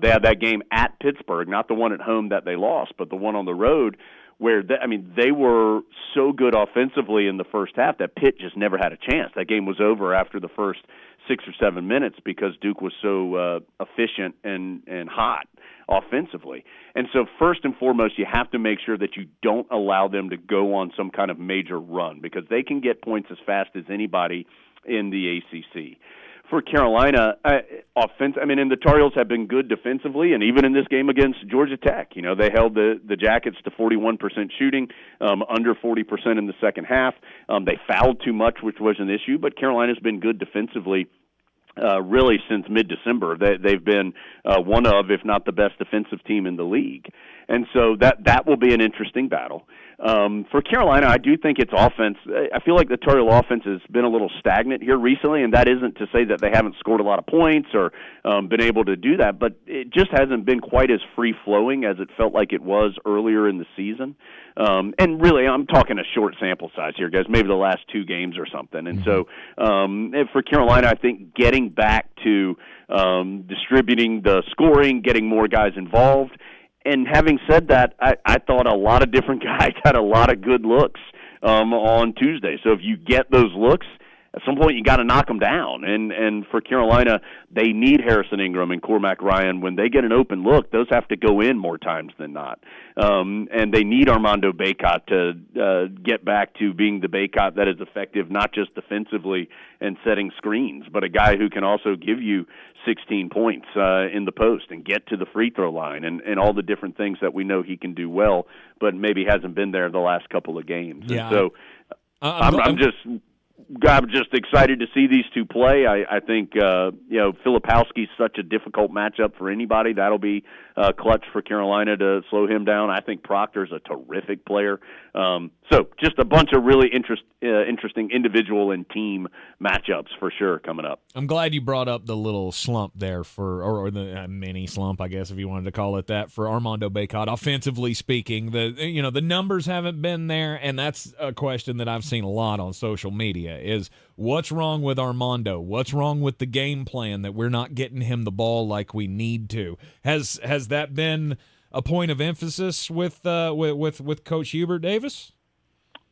They had that game at Pittsburgh, not the one at home that they lost, but the one on the road where they were so good offensively in the first half that Pitt just never had a chance. That game was over after the first 6 or 7 minutes because Duke was so efficient and hot offensively. And so first and foremost, you have to make sure that you don't allow them to go on some kind of major run because they can get points as fast as anybody in the ACC. For Carolina, and the Tar Heels have been good defensively, and even in this game against Georgia Tech, they held the Jackets to 41% shooting, under 40% in the second half. They fouled too much, which was an issue, but Carolina's been good defensively really since mid-December. They've been one of, if not the best defensive team in the league. And so that will be an interesting battle. For Carolina, I do think its offense, I feel like the Tar Heel offense has been a little stagnant here recently, and that isn't to say that they haven't scored a lot of points or been able to do that, but it just hasn't been quite as free-flowing as it felt like it was earlier in the season. And really, I'm talking a short sample size here, guys, maybe the last 2 games or something. And so for Carolina, I think getting back to distributing the scoring, getting more guys involved. And having said that, I thought a lot of different guys had a lot of good looks on Tuesday. So if you get those looks, at some point you got to knock them down. And for Carolina, they need Harrison Ingram and Cormac Ryan. When they get an open look, those have to go in more times than not. And they need Armando Bacot to get back to being the Bacot that is effective, not just defensively and setting screens, but a guy who can also give you 16 points in the post and get to the free throw line and all the different things that we know he can do well, but maybe hasn't been there the last couple of games. Yeah. And so I'm just excited to see these two play. I think Filipowski's such a difficult matchup for anybody. That'll be clutch for Carolina to slow him down. I think Proctor's a terrific player. So just a bunch of really interesting individual and team matchups for sure coming up. I'm glad you brought up the little slump there or the mini slump, I guess, if you wanted to call it that, for Armando Bacot. Offensively speaking, the numbers haven't been there, and that's a question that I've seen a lot on social media is what's wrong with Armando? What's wrong with the game plan that we're not getting him the ball like we need to? Has that been a point of emphasis with Coach Hubert Davis?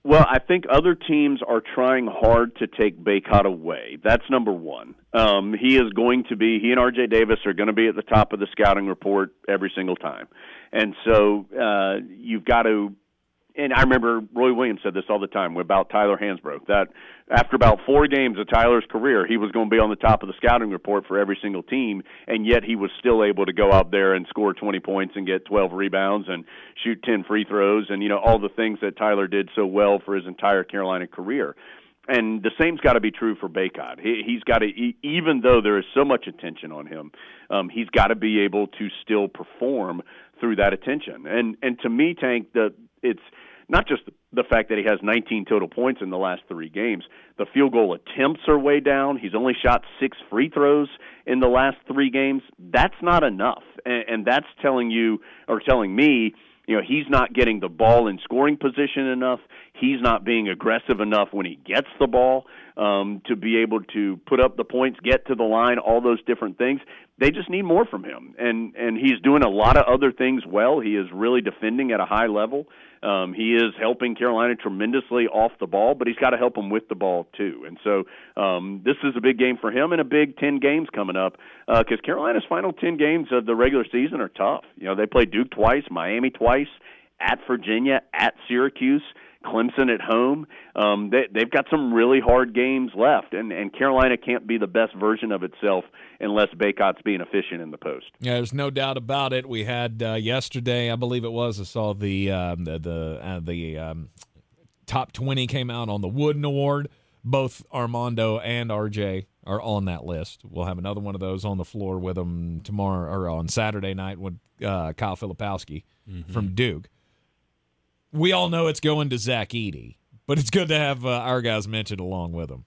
Well, I think other teams are trying hard to take Bacot away. That's number one. He and R.J. Davis are going to be at the top of the scouting report every single time. And so you've got to – and I remember Roy Williams said this all the time about Tyler Hansbrough, that after about 4 games of Tyler's career, he was going to be on the top of the scouting report for every single team, and yet he was still able to go out there and score 20 points and get 12 rebounds and shoot 10 free throws and, all the things that Tyler did so well for his entire Carolina career. And the same's got to be true for Bacot. He's got to, even though there is so much attention on him, he's got to be able to still perform through that attention. And to me, Tank, it's not just the fact that he has 19 total points in the last 3 games. The field goal attempts are way down. He's only shot 6 free throws in the last 3 games. That's not enough. And that's telling me, he's not getting the ball in scoring position enough. He's not being aggressive enough when he gets the ball to be able to put up the points, get to the line, all those different things. They just need more from him. And he's doing a lot of other things well. He is really defending at a high level. He is helping Carolina tremendously off the ball, but he's got to help them with the ball too. And so this is a big game for him and a big 10 games coming up because Carolina's final 10 games of the regular season are tough. They play Duke twice, Miami twice, at Virginia, at Syracuse, Clemson at home. They've got some really hard games left, and Carolina can't be the best version of itself unless Bacot's being efficient in the post. Yeah, there's no doubt about it. We had yesterday, I believe it was, I saw the top 20 came out on the Wooden Award. Both Armando and RJ are on that list. We'll have another one of those on the floor with them tomorrow or on Saturday night with Kyle Filipowski from Duke. We all know it's going to Zach Edey, but it's good to have our guys mentioned along with him.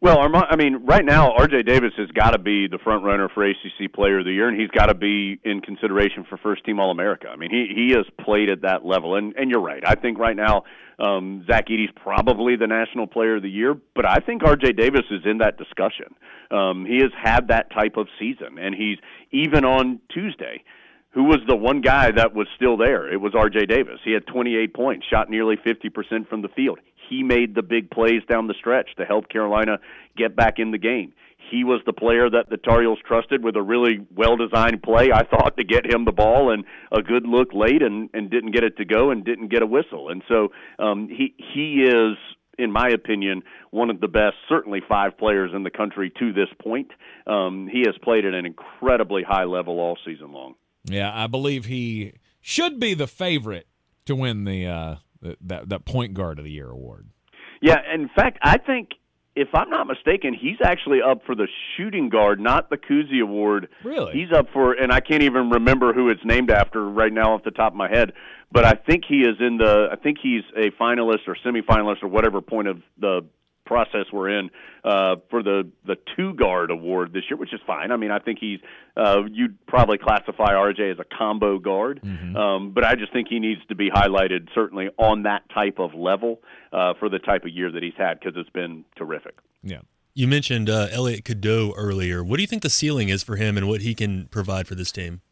Well, I mean, right now, R.J. Davis has got to be the front runner for ACC Player of the Year, and he's got to be in consideration for First Team All-America. I mean, he has played at that level, and you're right. I think right now Zach Edey's probably the National Player of the Year, but I think R.J. Davis is in that discussion. He has had that type of season, and he's even on Tuesday. Who was the one guy that was still there? It was R.J. Davis. He had 28 points, shot nearly 50% from the field. He made the big plays down the stretch to help Carolina get back in the game. He was the player that the Tar Heels trusted with a really well-designed play, I thought, to get him the ball and a good look late and didn't get it to go and didn't get a whistle. And so he is, in my opinion, one of the best, certainly 5 players in the country to this point. He has played at an incredibly high level all season long. Yeah, I believe he should be the favorite to win the that Point Guard of the Year award. Yeah, in fact, I think, if I'm not mistaken, he's actually up for the shooting guard, not the Cousy Award. Really? He's up for, and I can't even remember who it's named after right now off the top of my head, but I think he is I think he's a finalist or semifinalist or whatever point of the process we're in for the 2-guard award this year, which is fine. I mean, I think he's you'd probably classify RJ as a combo guard, but I just think he needs to be highlighted certainly on that type of level for the type of year that he's had, because it's been terrific. Yeah. You mentioned Elliot Cadeau earlier. What do you think the ceiling is for him and what he can provide for this team?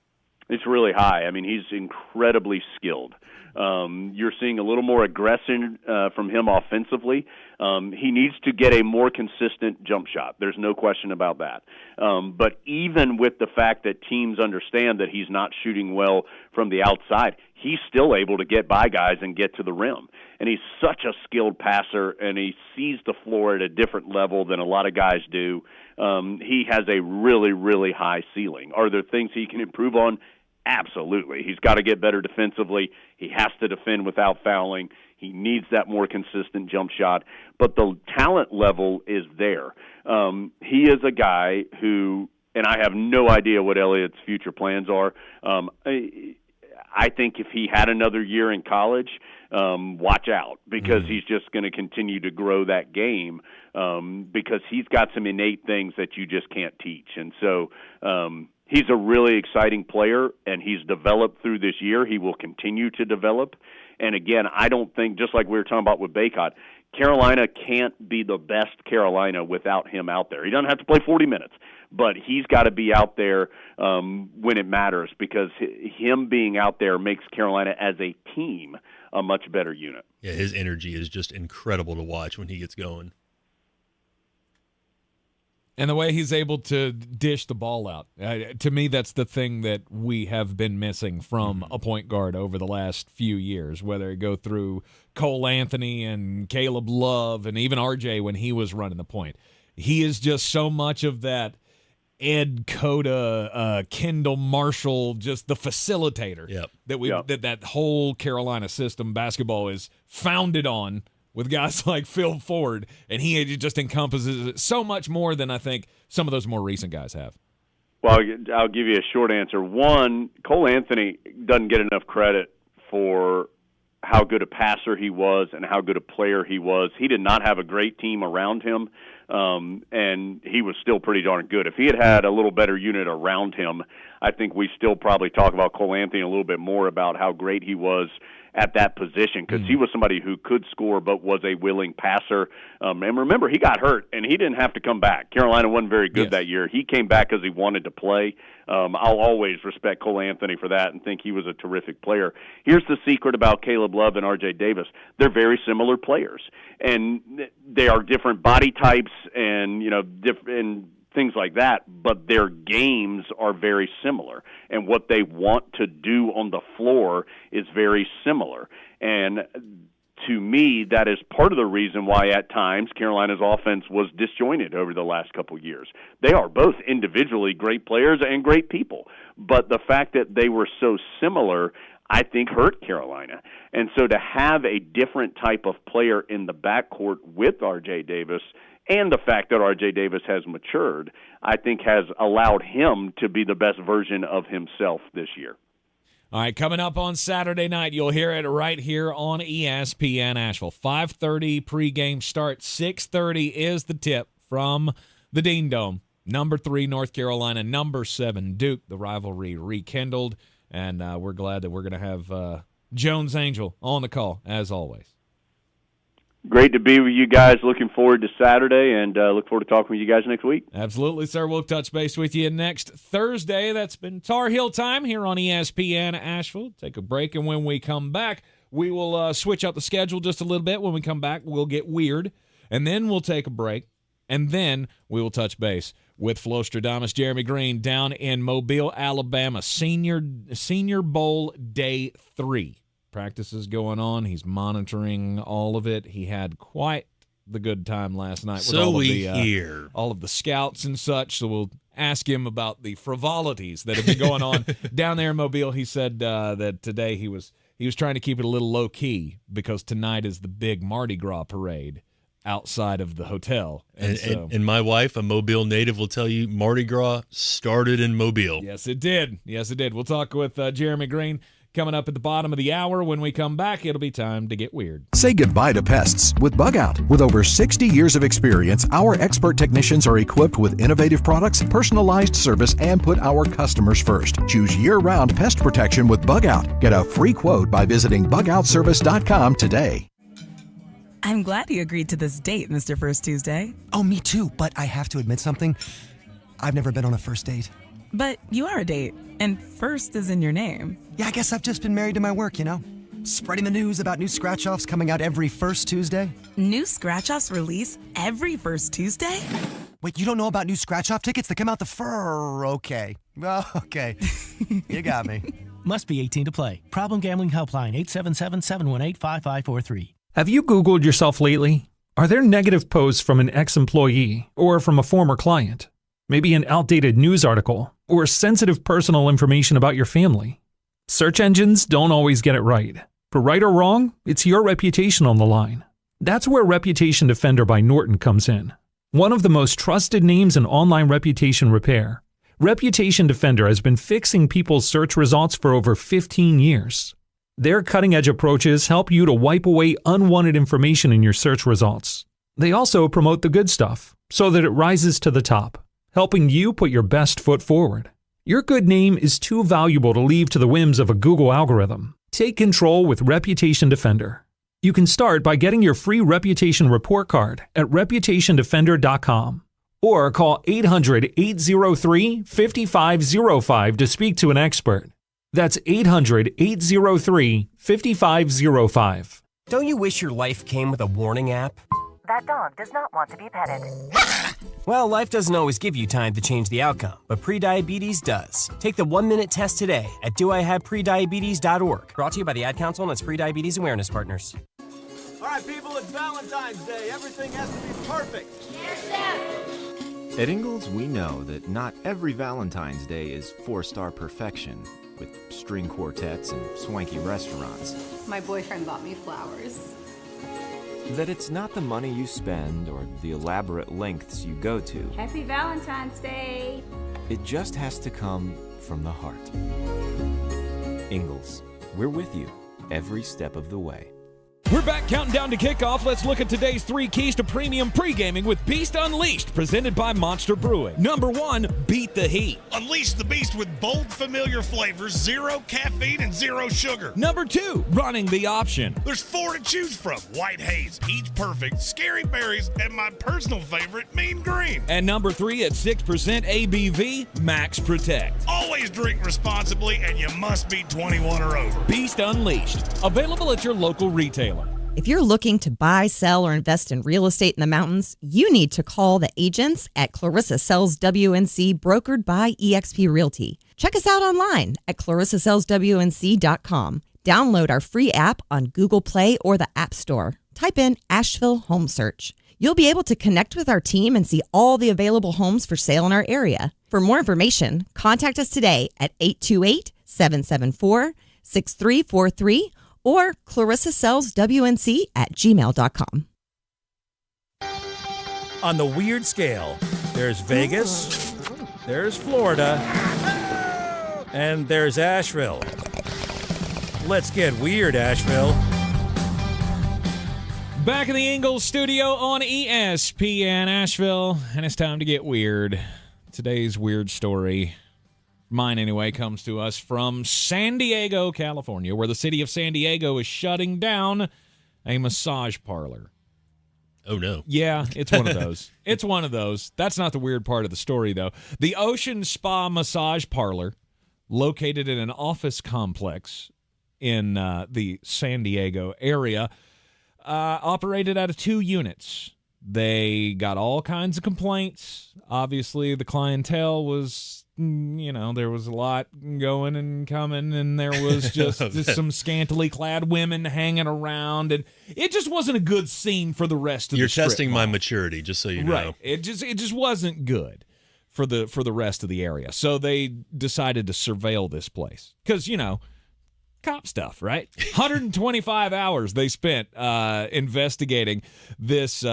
It's really high. I mean, he's incredibly skilled. You're seeing a little more aggression from him offensively. He needs to get a more consistent jump shot. There's no question about that. But even with the fact that teams understand that he's not shooting well from the outside, he's still able to get by guys and get to the rim. And he's such a skilled passer, and he sees the floor at a different level than a lot of guys do. He has a really, really high ceiling. Are there things he can improve on? Absolutely. He's got to get better defensively. He has to defend without fouling. He needs that more consistent jump shot. But the talent level is there. He is a guy who, and I have no idea what Elliot's future plans are. I think if he had another year in college, watch out, because he's just going to continue to grow that game, because he's got some innate things that you just can't teach. And so he's a really exciting player, and he's developed through this year. He will continue to develop. And again, I don't think, just like we were talking about with Baycott, Carolina can't be the best Carolina without him out there. He doesn't have to play 40 minutes, but he's got to be out there when it matters, because him being out there makes Carolina as a team a much better unit. Yeah, his energy is just incredible to watch when he gets going. And the way he's able to dish the ball out. To me, that's the thing that we have been missing from a point guard over the last few years, whether it go through Cole Anthony and Caleb Love and even RJ when he was running the point. He is just so much of that Ed Cota, Kendall Marshall, just the facilitator that whole Carolina system basketball is founded on, with guys like Phil Ford, and he just encompasses it so much more than I think some of those more recent guys have. Well, I'll give you a short answer. One, Cole Anthony doesn't get enough credit for how good a passer he was and how good a player he was. He did not have a great team around him, and he was still pretty darn good. If he had had a little better unit around him, I think we still probably talk about Cole Anthony a little bit more about how great he was at that position, because he was somebody who could score but was a willing passer. And remember, he got hurt, and he didn't have to come back. Carolina wasn't very good that year. He came back because he wanted to play. I'll always respect Cole Anthony for that and think he was a terrific player. Here's the secret about Caleb Love and R.J. Davis. They're very similar players, and they are different body types and, different things like that, but their games are very similar, and what they want to do on the floor is very similar. And to me, that is part of the reason why at times Carolina's offense was disjointed over the last couple of years. They are both individually great players and great people, but the fact that they were so similar, I think, hurt Carolina. And so to have a different type of player in the backcourt with R.J. Davis, and the fact that R.J. Davis has matured, I think has allowed him to be the best version of himself this year. All right, coming up on Saturday night, you'll hear it right here on ESPN Asheville. 5:30 pregame start, 6:30 is the tip. from the Dean Dome. Number 3, North Carolina. Number 7, Duke. The rivalry rekindled, and we're glad that we're going to have Jones Angel on the call, as always. Great to be with you guys. Looking forward to Saturday, and look forward to talking with you guys next week. Absolutely, sir. We'll touch base with you next Thursday. That's been Tar Heel time here on ESPN Asheville. Take a break, and when we come back, we will switch up the schedule just a little bit. When we come back, we'll get weird, and then we'll take a break, and then we will touch base with Flostradamus Jeremy Greene down in Mobile, Alabama. Senior Bowl Day 3. Practice is going on. He's monitoring all of it. He had quite the good time last night with all of the scouts and such. So we'll ask him about the frivolities that have been going on down there in Mobile. He said that today he was trying to keep it a little low key because tonight is the big Mardi Gras parade outside of the hotel. And my wife, a Mobile native, will tell you Mardi Gras started in Mobile. Yes, it did. We'll talk with Jeremy Greene coming up at the bottom of the hour. When we come back, it'll be time to get weird. Say goodbye to pests with Bug Out. With over 60 years of experience, our expert technicians are equipped with innovative products, personalized service, and put our customers first. Choose year-round pest protection with Bug Out. Get a free quote by visiting bugoutservice.com today. I'm glad you agreed to this date, Mr. First Tuesday. Oh, me too, but I have to admit something. I've never been on a first date. But you are a date, and first is in your name. Yeah, I guess I've just been married to my work, spreading the news about new scratch-offs coming out every first Tuesday. New scratch-offs release every first Tuesday? Wait, you don't know about new scratch-off tickets that come out okay. Well, okay. You got me. Must be 18 to play. Problem Gambling Helpline, 877-718-5543. Have you Googled yourself lately? Are there negative posts from an ex-employee or from a former client? Maybe an outdated news article or sensitive personal information about your family? Search engines don't always get it right. For right or wrong, it's your reputation on the line. That's where Reputation Defender by Norton comes in. One of the most trusted names in online reputation repair, Reputation Defender has been fixing people's search results for over 15 years. Their cutting-edge approaches help you to wipe away unwanted information in your search results. They also promote the good stuff so that it rises to the top, helping you put your best foot forward. Your good name is too valuable to leave to the whims of a Google algorithm. Take control with Reputation Defender. You can start by getting your free reputation report card at reputationdefender.com or call 800-803-5505 to speak to an expert. That's 800-803-5505. Don't you wish your life came with a warning app? That dog does not want to be petted. Well, life doesn't always give you time to change the outcome, but prediabetes does. Take the 1-minute test today at doihaveprediabetes.org. Brought to you by the Ad Council and its prediabetes awareness partners. All right, people, it's Valentine's Day. Everything has to be perfect. Yes, Chef. At Ingles, we know that not every Valentine's Day is 4-star perfection, with string quartets and swanky restaurants. My boyfriend bought me flowers. That it's not the money you spend or the elaborate lengths you go to. Happy Valentine's Day. It just has to come from the heart. Ingles, we're with you every step of the way. We're back counting down to kickoff. Let's look at today's 3 keys to premium pre-gaming with Beast Unleashed, presented by Monster Brewing. Number 1, beat the heat. Unleash the beast with bold, familiar flavors, 0 caffeine and 0 sugar. Number 2, running the option. There's 4 to choose from: White Haze, Peach Perfect, Scary Berries, and my personal favorite, Mean Green. And number 3, at 6% ABV, Max Protect. Always drink responsibly, and you must be 21 or over. Beast Unleashed, available at your local retailer. If you're looking to buy, sell, or invest in real estate in the mountains, you need to call the agents at Clarissa Sells WNC, brokered by eXp Realty. Check us out online at clarissasellswnc.com. Download our free app on Google Play or the App Store. Type in Asheville Home Search. You'll be able to connect with our team and see all the available homes for sale in our area. For more information, contact us today at 828-774-6343 or clarissasellswnc@gmail.com. On the weird scale, there's Vegas, there's Florida, and there's Asheville. Let's get weird, Asheville. Back in the Ingles Studio on ESPN Asheville, and it's time to get weird. Today's weird story, mine anyway, comes to us from San Diego, California, where the city of San Diego is shutting down a massage parlor. Oh, no. Yeah, it's one of those. It's one of those. That's not the weird part of the story, though. The Ocean Spa Massage Parlor, located in an office complex in the San Diego area, operated out of 2 units. They got all kinds of complaints. Obviously, the clientele was, there was a lot going and coming, and there was just some scantily clad women hanging around, and it just wasn't a good scene for the rest of You're the strip testing mall. my maturity, just so you know. Right. It just wasn't good for the rest of the area. So they decided to surveil this place because, cop stuff, right? 125 hours they spent investigating this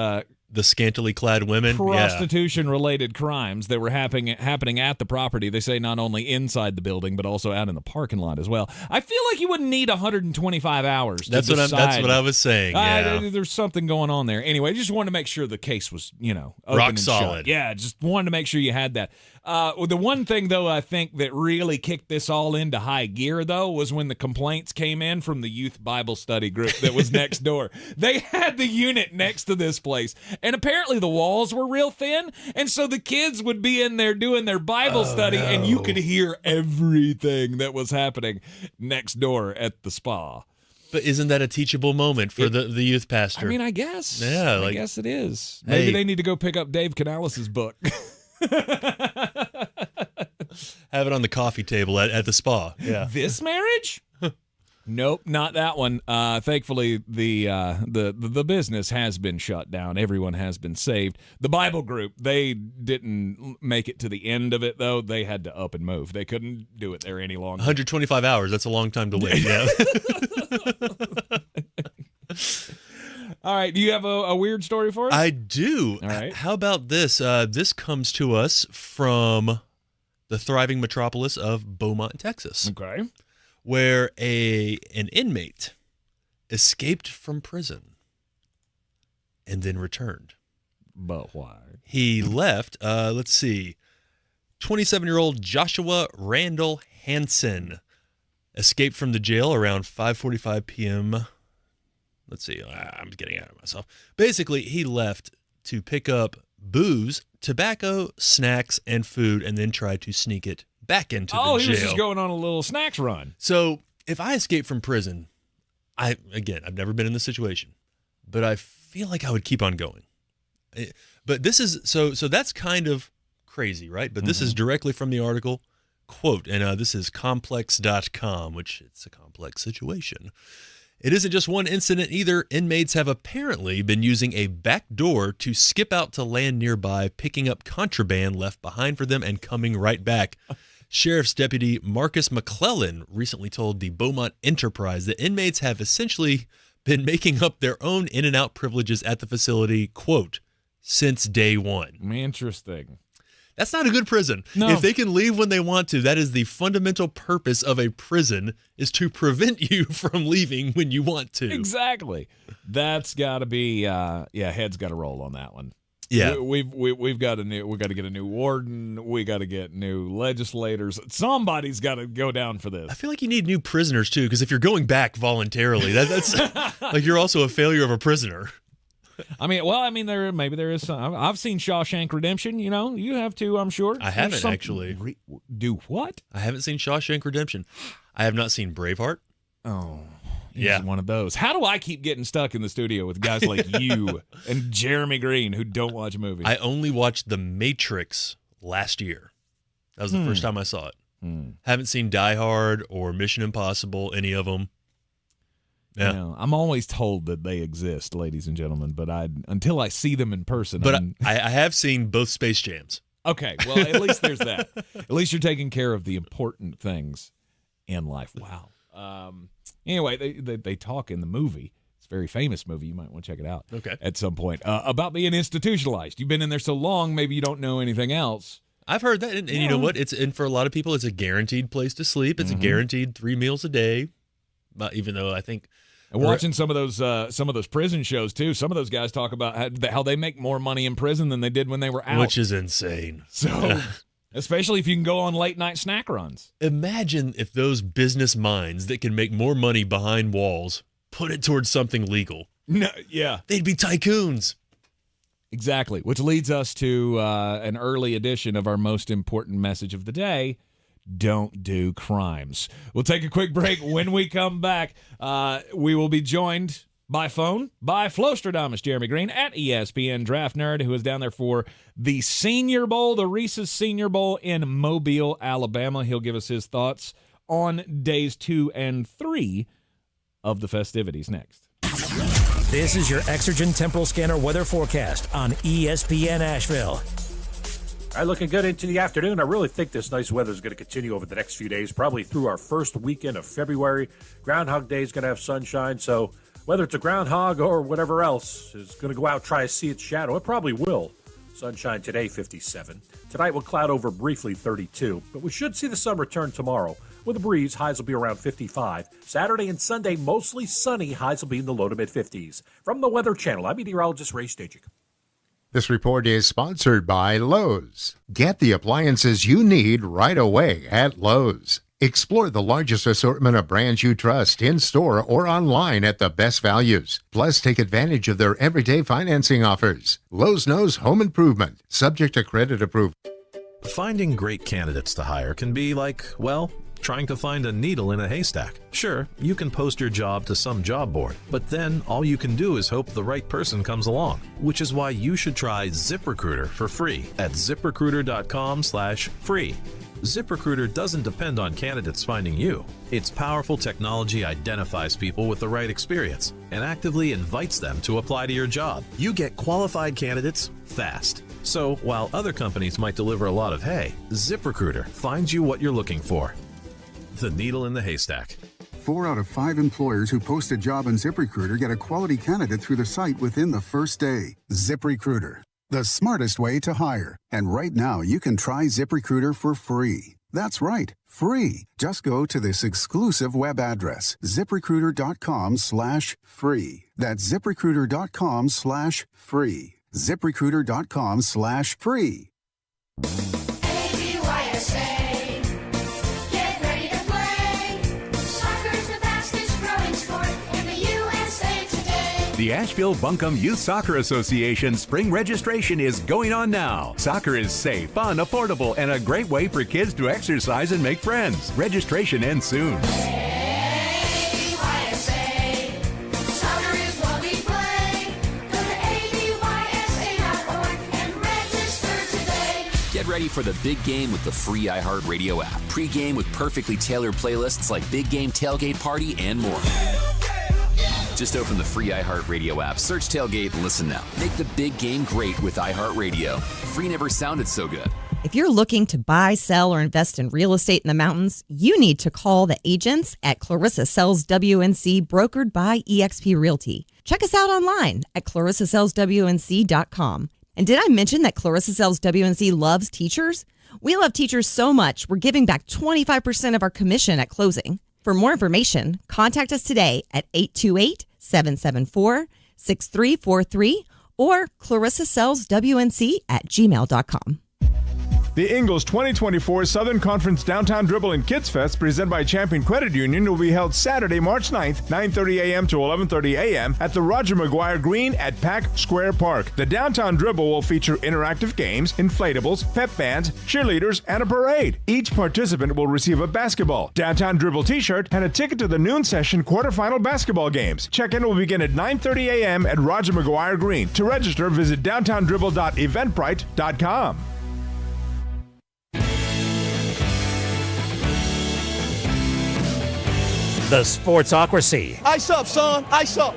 the scantily clad women, prostitution-related crimes that were happening at the property. They say not only inside the building, but also out in the parking lot as well. I feel like you wouldn't need 125 hours to decide. That's what I was saying. Yeah. There's something going on there. Anyway, just wanted to make sure the case was, open rock and solid. shut. Yeah, just wanted to make sure you had that. The one thing, though, I think that really kicked this all into high gear, though, was when the complaints came in from the youth Bible study group that was next door. They had the unit next to this place, and apparently the walls were real thin, and so the kids would be in there doing their Bible study, and you could hear everything that was happening next door at the spa. But isn't that a teachable moment for the youth pastor? I mean, I guess. Yeah, I guess it is. Maybe they need to go pick up Dave Canales' book. Have it on the coffee table at the spa. Yeah. This marriage? Nope, not that one. Thankfully, the business has been shut down. Everyone has been saved. The Bible group, they didn't make it to the end of it, though. They had to up and move. They couldn't do it there any longer. 125 hours. That's a long time to wait. Yeah. All right. Do you have a weird story for us? I do. All right. How about this? This comes to us from the thriving metropolis of Beaumont, Texas. Okay. Where an inmate escaped from prison and then returned. But why? He left, 27-year-old Joshua Randall Hansen escaped from the jail around 5:45 p.m. I'm getting out of myself. Basically, he left to pick up booze, tobacco, snacks, and food, and then tried to sneak it back into the jail. He was just going on a little snacks run. So if I escape from prison, I've never been in this situation, but I feel like I would keep on going. But this is so that's kind of crazy, right? But this is directly from the article. Quote, and this is complex.com, which it's a complex situation. It isn't just one incident either. Inmates have apparently been using a back door to skip out to land nearby, picking up contraband left behind for them and coming right back. Sheriff's Deputy Marcus McClellan recently told the Beaumont Enterprise that inmates have essentially been making up their own in and out privileges at the facility, quote, since day one. Interesting. That's not a good prison. No. If they can leave when they want to, that is the fundamental purpose of a prison, is to prevent you from leaving when you want to. Exactly. That's got to be head's got to roll on that one. Yeah. We've got to get a new warden. We got to get new legislators. Somebody's got to go down for this. I feel like you need new prisoners too, because if you're going back voluntarily, that's like you're also a failure of a prisoner. There is some. I've seen Shawshank Redemption. You have too, I'm sure. I haven't actually. Do what? I haven't seen Shawshank Redemption. I have not seen Braveheart. Oh, he's one of those. How do I keep getting stuck in the studio with guys like you and Jeremy Greene who don't watch movies? I only watched The Matrix last year. That was the first time I saw it. Haven't seen Die Hard or Mission Impossible, any of them. Yeah. I'm always told that they exist, ladies and gentlemen, but until I see them in person. But I have seen both Space Jams. Okay, well, at least there's that. At least you're taking care of the important things in life. Wow. Anyway, they talk in the movie. It's a very famous movie. You might want to check it out at some point. About being institutionalized. You've been in there so long, maybe you don't know anything else. I've heard that, and you know what? And for a lot of people, it's a guaranteed place to sleep. It's a guaranteed 3 meals a day. Even though I think And watching some of those prison shows too. Some of those guys talk about how they make more money in prison than they did when they were out, which is insane. So, especially if you can go on late night snack runs. Imagine if those business minds that can make more money behind walls put it towards something legal. No, yeah, they'd be tycoons. Exactly. Which leads us to an early edition of our most important message of the day. Don't do crimes. We'll take a quick break. When we come back, we will be joined by phone by Flostradamus Jeremy Greene at ESPN Draft Nerd, who is down there for the Senior Bowl, the Reese's Senior Bowl in Mobile, Alabama. He'll give us his thoughts on days 2 and 3 of the festivities next. This is your Exergen Temporal Scanner weather forecast on ESPN Asheville. All right, looking good into the afternoon. I really think this nice weather is going to continue over the next few days, probably through our first weekend of February. Groundhog Day is going to have sunshine, so whether it's a groundhog or whatever else is going to go out, try to see its shadow. It probably will. Sunshine today, 57. Tonight will cloud over briefly, 32. But we should see the sun return tomorrow. With a breeze, highs will be around 55. Saturday and Sunday, mostly sunny. Highs will be in the low to mid-50s. From the Weather Channel, I'm meteorologist Ray Stajic. This report is sponsored by Lowe's. Get the appliances you need right away at Lowe's. Explore the largest assortment of brands you trust in-store or online at the best values. Plus, take advantage of their everyday financing offers. Lowe's knows home improvement, subject to credit approval. Finding great candidates to hire can be like, well, trying to find a needle in a haystack. Sure, you can post your job to some job board, but then all you can do is hope the right person comes along, which is why you should try ZipRecruiter for free at ZipRecruiter.com/free. ZipRecruiter doesn't depend on candidates finding you. Its powerful technology identifies people with the right experience and actively invites them to apply to your job. You get qualified candidates fast. So while other companies might deliver a lot of hay, ZipRecruiter finds you what you're looking for. The needle in the haystack. 4 out of 5 employers who post a job on ZipRecruiter get a quality candidate through the site within the first day. ZipRecruiter, the smartest way to hire. And right now, you can try ZipRecruiter for free. That's right, free. Just go to this exclusive web address, ZipRecruiter.com/free. That's ZipRecruiter.com/free. ZipRecruiter.com/free. The Asheville Buncombe Youth Soccer Association spring registration is going on now. Soccer is safe, fun, affordable, and a great way for kids to exercise and make friends. Registration ends soon. Get ready for the big game with the free iHeartRadio app. Pre-game with perfectly tailored playlists like Big Game Tailgate Party and more. Just open the free iHeartRadio app, search Tailgate, and listen now. Make the big game great with iHeartRadio. Free never sounded so good. If you're looking to buy, sell, or invest in real estate in the mountains, you need to call the agents at Clarissa Sells WNC, brokered by eXp Realty. Check us out online at clarissasellswnc.com. And did I mention that Clarissa Sells WNC loves teachers? We love teachers so much, we're giving back 25% of our commission at closing. For more information, contact us today at 828-774-6343 or clarissasellswnc@gmail.com. The Ingles 2024 Southern Conference Downtown Dribble and Kids Fest, presented by Champion Credit Union, will be held Saturday, March 9th, 9:30 a.m. to 11:30 a.m. at the Roger McGuire Green at Pack Square Park. The Downtown Dribble will feature interactive games, inflatables, pep bands, cheerleaders, and a parade. Each participant will receive a basketball, Downtown Dribble t-shirt, and a ticket to the noon session quarterfinal basketball games. Check-in will begin at 9:30 a.m. at Roger McGuire Green. To register, visit downtowndribble.eventbrite.com. The Sportsocracy. Ice up, son. Ice up.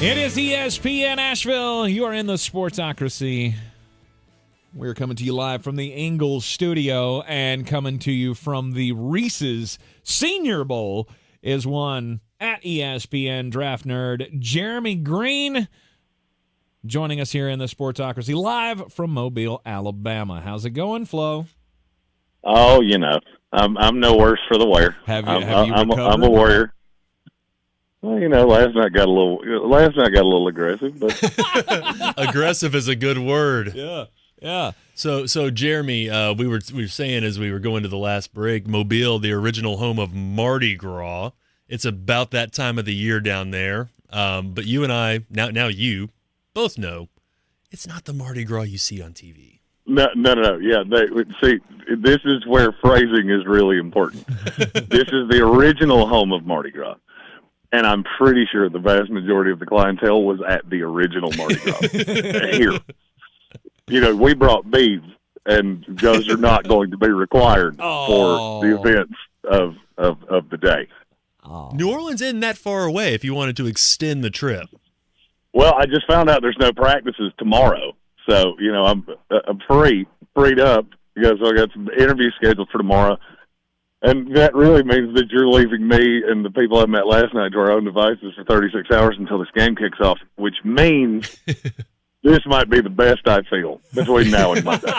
It is ESPN Asheville. You are in the Sportsocracy. We're coming to you live from the Ingles Studio, and coming to you from the Reese's Senior Bowl is one at ESPN Draft Nerd, Jeremy Greene, joining us here in the Sportsocracy live from Mobile, Alabama. How's it going, Flo? Oh, you know, I'm no worse for the wear. Have you I'm a warrior. Well, last night got a little aggressive, but aggressive is a good word. Yeah. So Jeremy, we were saying as we were going to the last break, Mobile, the original home of Mardi Gras. It's about that time of the year down there. But you and I, now you both know, it's not the Mardi Gras you see on TV. No. Yeah, see, this is where phrasing is really important. This is the original home of Mardi Gras. And I'm pretty sure the vast majority of the clientele was at the original Mardi Gras here. We brought beads, and those are not going to be required for the events of the day. New Orleans isn't that far away if you wanted to extend the trip. Well, I just found out there's no practices tomorrow. So, I'm freed up because I got some interviews scheduled for tomorrow. And that really means that you're leaving me and the people I met last night to our own devices for 36 hours until this game kicks off, which means this might be the best I feel between now and Monday.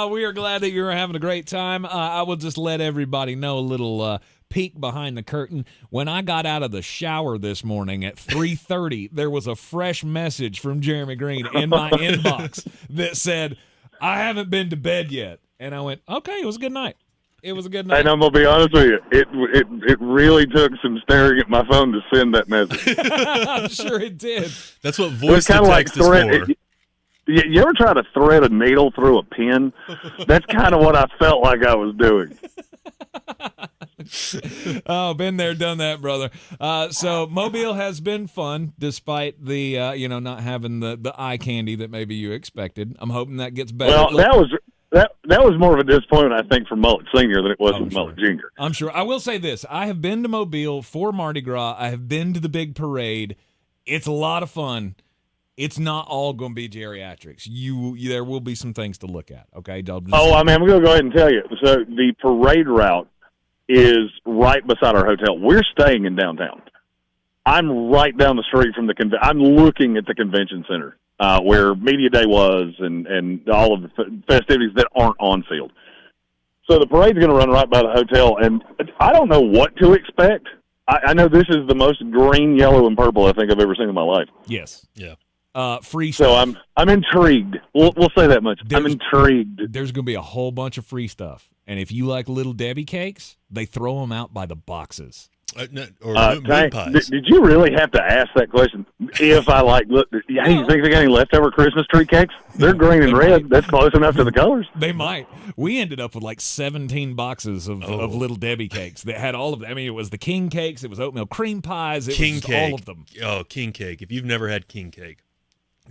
We are glad that you're having a great time. I will just let everybody know a little peek behind the curtain. When I got out of the shower this morning at 3:30, there was a fresh message from Jeremy Greene in my inbox that said, "I haven't been to bed yet." And I went, okay, it was a good night. It was a good night. And I'm going to be honest with you, it really took some staring at my phone to send that message. I'm sure it did. That's what voice to text is for. You ever try to thread a needle through a pin? That's kind of what I felt like I was doing. Oh, been there, done that, brother. So Mobile has been fun, despite the not having the eye candy that maybe you expected. I'm hoping that gets better. Well, that was more of a disappointment, I think, for Mullet Senior than it was with Mullet Junior. I'm sure. I will say this: I have been to Mobile for Mardi Gras. I have been to the big parade. It's a lot of fun. It's not all going to be geriatrics. There will be some things to look at. Okay. I'm going to go ahead and tell you. So the parade route is right beside our hotel. We're staying in downtown. I'm right down the street from I'm looking at the convention center where Media Day was and all of the festivities that aren't on field. So the parade's going to run right by the hotel, and I don't know what to expect. I know this is the most green, yellow, and purple I think I've ever seen in my life. Yes. Yeah. Free stuff. So I'm intrigued. We'll say that much. I'm intrigued. There's going to be a whole bunch of free stuff. And if you like Little Debbie cakes, they throw them out by the boxes. Moon pies. Did you really have to ask that question? If I like, look, you think they got any leftover Christmas tree cakes? They're green and red. That's close enough to the colors. They might. We ended up with like 17 boxes of Little Debbie cakes that had all of them. I mean, it was the king cakes, it was oatmeal cream pies, it was all of them. Oh, king cake. If you've never had king cake,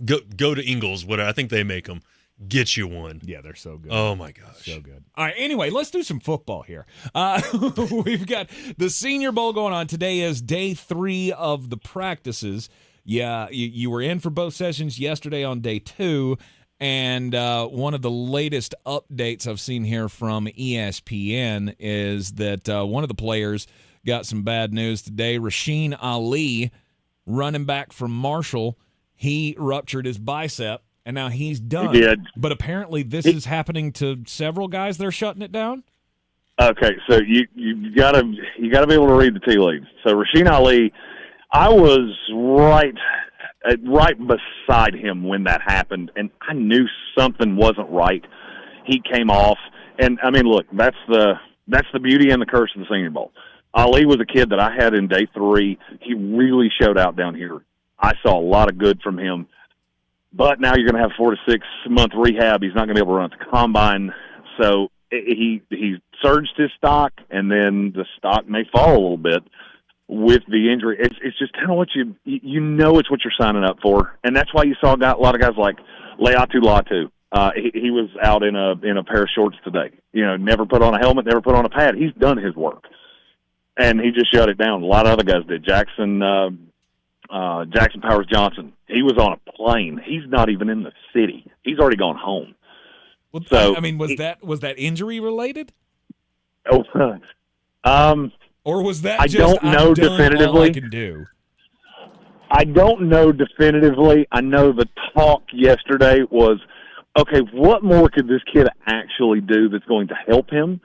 go to Ingles. I think they make them. Get you one. Yeah, they're so good. Oh, my gosh. So good. All right, anyway, let's do some football here. We've got the Senior Bowl going on. Today is day 3 of the practices. Yeah, you were in for both sessions yesterday on day 2, and one of the latest updates I've seen here from ESPN is that one of the players got some bad news today. Rasheen Ali, running back from Marshall, he ruptured his bicep. And now he's done. He did. But apparently this is happening to several guys. They're shutting it down. Okay, so you gotta be able to read the tea leaves. So Rasheen Ali, I was right beside him when that happened, and I knew something wasn't right. He came off, and I mean, look, that's the beauty and the curse of the Senior Bowl. Ali was a kid that I had in day 3. He really showed out down here. I saw a lot of good from him. But now you're going to have 4 to 6 month rehab. He's not going to be able to run at the combine. So he surged his stock, and then the stock may fall a little bit with the injury. It's just kind of what you know it's what you're signing up for, and that's why you saw a lot of guys like Leatu Latu. He was out in a pair of shorts today. Never put on a helmet, never put on a pad. He's done his work, and he just shut it down. A lot of other guys did. Jackson Powers Johnson, he was on a plane. He's not even in the city. He's already gone home. Well, so I mean, was that injury related? Oh, or was that I don't know definitively. All I can do. I don't know definitively. I know the talk yesterday was, okay, what more could this kid actually do that's going to help him?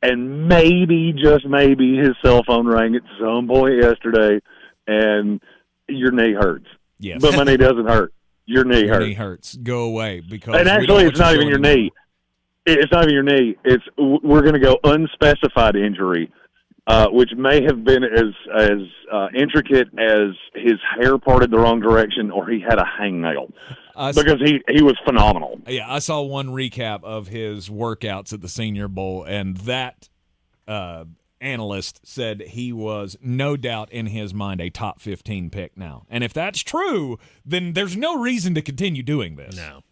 And maybe, just maybe, his cell phone rang at some point yesterday, and your knee hurts. Yes. But my knee doesn't hurt. Your knee Your hurts. knee hurts. Go away. Because And actually, it's not even your knee. It's not even your knee. We're going to go unspecified injury, which may have been as intricate as his hair parted the wrong direction or he had a hangnail. Because he was phenomenal. Yeah, I saw one recap of his workouts at the Senior Bowl, and that analyst said he was no doubt in his mind a top 15 pick now. And if that's true, then there's no reason to continue doing this. No.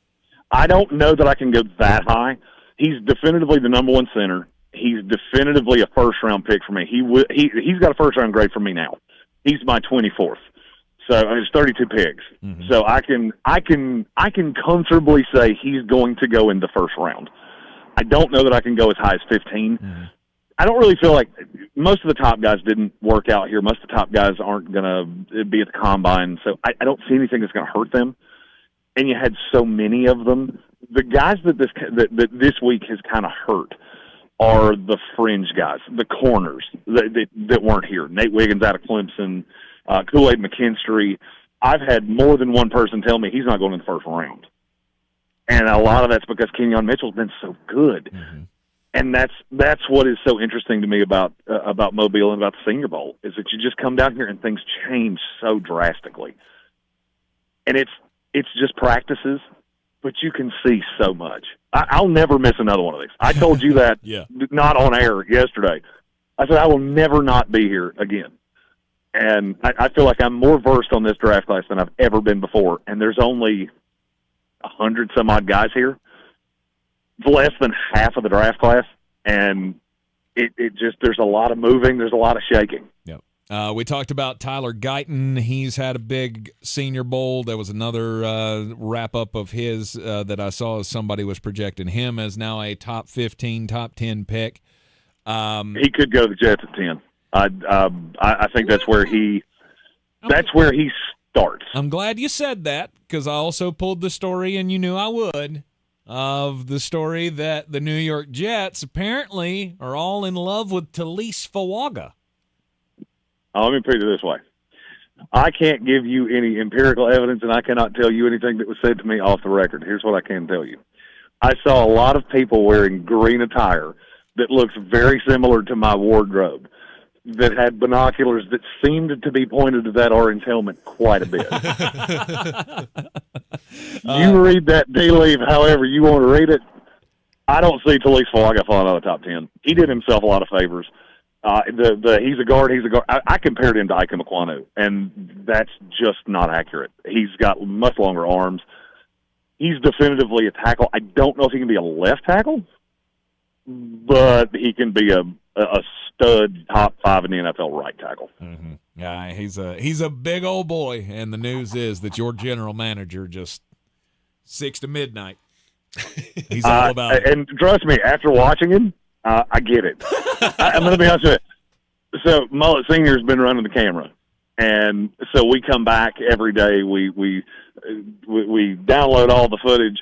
I don't know that I can go that high. He's definitively the number one center. He's definitively a first-round pick for me. He's got a first-round grade for me now. He's my 24th. So it's 32 picks. Mm-hmm. So I can comfortably say he's going to go in the first round. I don't know that I can go as high as 15. Mm-hmm. I don't really feel like most of the top guys didn't work out here. Most of the top guys aren't going to be at the combine. So I don't see anything that's going to hurt them. And you had so many of them. The guys that this week has kind of hurt are the fringe guys, the corners that weren't here. Nate Wiggins out of Clemson, Kool-Aid McKinstry. I've had more than one person tell me he's not going in the first round. And a lot of that's because Kenyon Mitchell's been so good. Mm-hmm. And that's what is so interesting to me about Mobile and about the Senior Bowl, is that you just come down here and things change so drastically. And it's just practices, but you can see so much. I'll never miss another one of these. I told you that not on air yesterday. I said I will never not be here again. And I feel like I'm more versed on this draft class than I've ever been before. And there's only 100-some-odd guys here. Less than half of the draft class. And it just, there's a lot of moving. There's a lot of shaking. Yep. We talked about Tyler Guyton. He's had a big Senior Bowl. There was another wrap-up of his that I saw as somebody was projecting him as now a top 15, top 10 pick. He could go to the Jets at 10. I think that's where he starts. I'm glad you said that, because I also pulled the story, and you knew I would, of the story that the New York Jets apparently are all in love with Talise Fawaga. Let me put it this way. I can't give you any empirical evidence, and I cannot tell you anything that was said to me off the record. Here's what I can tell you. I saw a lot of people wearing green attire that looks very similar to my wardrobe, that had binoculars that seemed to be pointed to that orange helmet quite a bit. You read that tea leaf however you want to read it. I don't see Talise Fawaga falling out of the top 10. He did himself a lot of favors. He's a guard. I compared him to Ike Mekwonu, and that's just not accurate. He's got much longer arms. He's definitively a tackle. I don't know if he can be a left tackle, but he can be a stud top 5 in the NFL right tackle. Mm-hmm. Yeah, he's a big old boy, and the news is that your general manager just 6 to midnight. He's all about it. And trust me, after watching him, I get it. I'm going to be honest with you. So Mullet Senior's been running the camera, and so we come back every day. We download all the footage.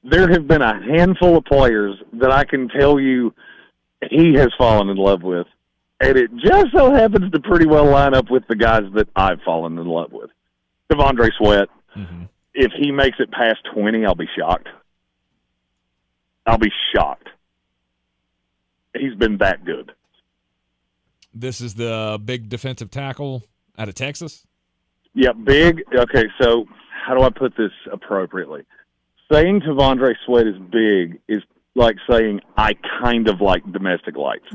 There have been a handful of players that I can tell you he has fallen in love with, and it just so happens to pretty well line up with the guys that I've fallen in love with. Devondre Sweat. Mm-hmm. If he makes it past 20, I'll be shocked. I'll be shocked. He's been that good. This is the big defensive tackle out of Texas? Yeah, big. Okay, so how do I put this appropriately? Saying Devondre Sweat is big is like saying I kind of like domestic lights.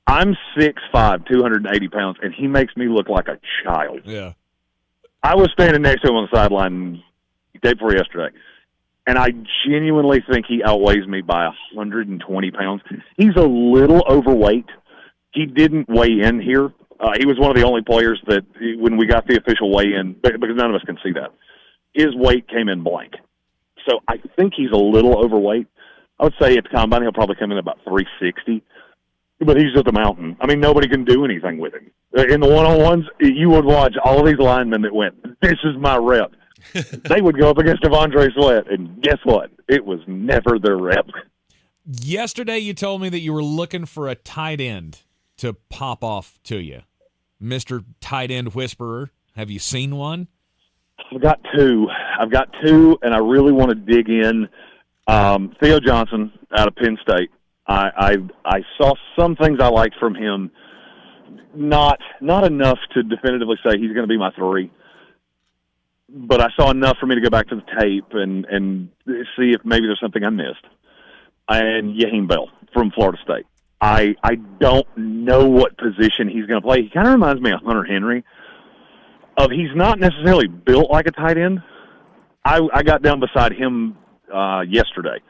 I'm 6'5", 280 pounds, and he makes me look like a child. Yeah. I was standing next to him on the sideline the day before yesterday, and I genuinely think he outweighs me by 120 pounds. He's a little overweight. He didn't weigh in here. He was one of the only players that, when we got the official weigh-in, because none of us can see that, his weight came in blank. So I think he's a little overweight. I would say at the combine he'll probably come in about 360. But he's just a mountain. I mean, nobody can do anything with him. In the one-on-ones, you would watch all of these linemen that went, this is my rep. They would go up against Devondre Sweat, and guess what? It was never their rep. Yesterday you told me that you were looking for a tight end to pop off to you. Mr. Tight End Whisperer, have you seen one? I've got two, and I really want to dig in. Theo Johnson out of Penn State. I saw some things I liked from him. Not enough to definitively say he's going to be my 3. But I saw enough for me to go back to the tape and see if maybe there's something I missed. And Yaheem Bell from Florida State. I don't know what position he's going to play. He kind of reminds me of Hunter Henry. He's not necessarily built like a tight end. I got down beside him yesterday,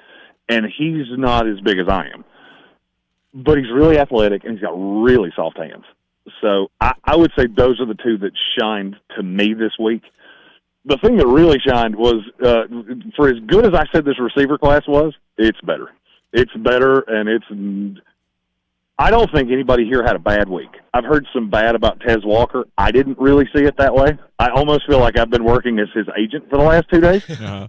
and he's not as big as I am. But he's really athletic, and he's got really soft hands. So I would say those are the two that shined to me this week. The thing that really shined was, for as good as I said this receiver class was, it's better. It's better, and I don't think anybody here had a bad week. I've heard some bad about Tez Walker. I didn't really see it that way. I almost feel like I've been working as his agent for the last 2 days. Uh-huh.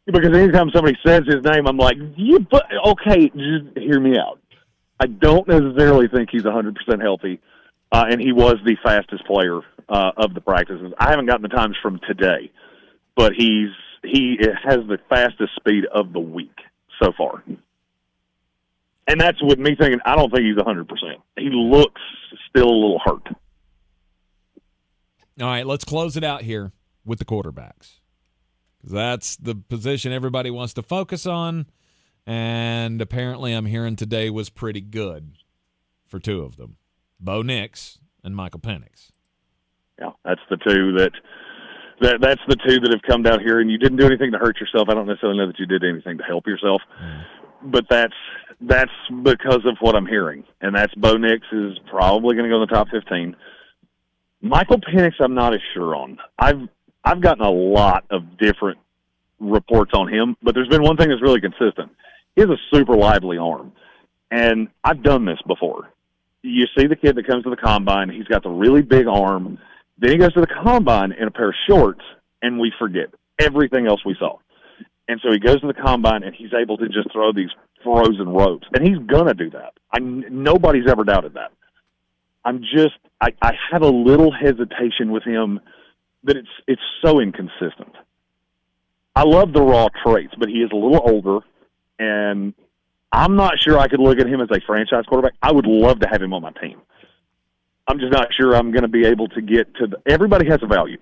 Because anytime somebody says his name, I'm like, okay, just hear me out. I don't necessarily think he's 100% healthy, and he was the fastest player of the practices. I haven't gotten the times from today, but he has the fastest speed of the week so far. And that's with me thinking, I don't think he's 100%. He looks still a little hurt. All right, let's close it out here with the quarterbacks. That's the position everybody wants to focus on, and apparently I'm hearing today was pretty good for 2 of them, Bo Nix and Michael Penix. Yeah, that's the two that's the two that have come down here, and you didn't do anything to hurt yourself. I don't necessarily know that you did anything to help yourself, but that's because of what I'm hearing, and that's Bo Nix is probably going to go in the top 15. Michael Penix, I'm not as sure on. I've gotten a lot of different reports on him, but there's been one thing that's really consistent. He has a super lively arm, and I've done this before. You see the kid that comes to the combine, he's got the really big arm, then he goes to the combine in a pair of shorts, and we forget everything else we saw. And so he goes to the combine, and he's able to just throw these frozen ropes, and he's going to do that. Nobody's ever doubted that. I have a little hesitation with him that it's so inconsistent. I love the raw traits, but he is a little older, and I'm not sure I could look at him as a franchise quarterback. I would love to have him on my team. I'm just not sure I'm going to be able to get to everybody has a value.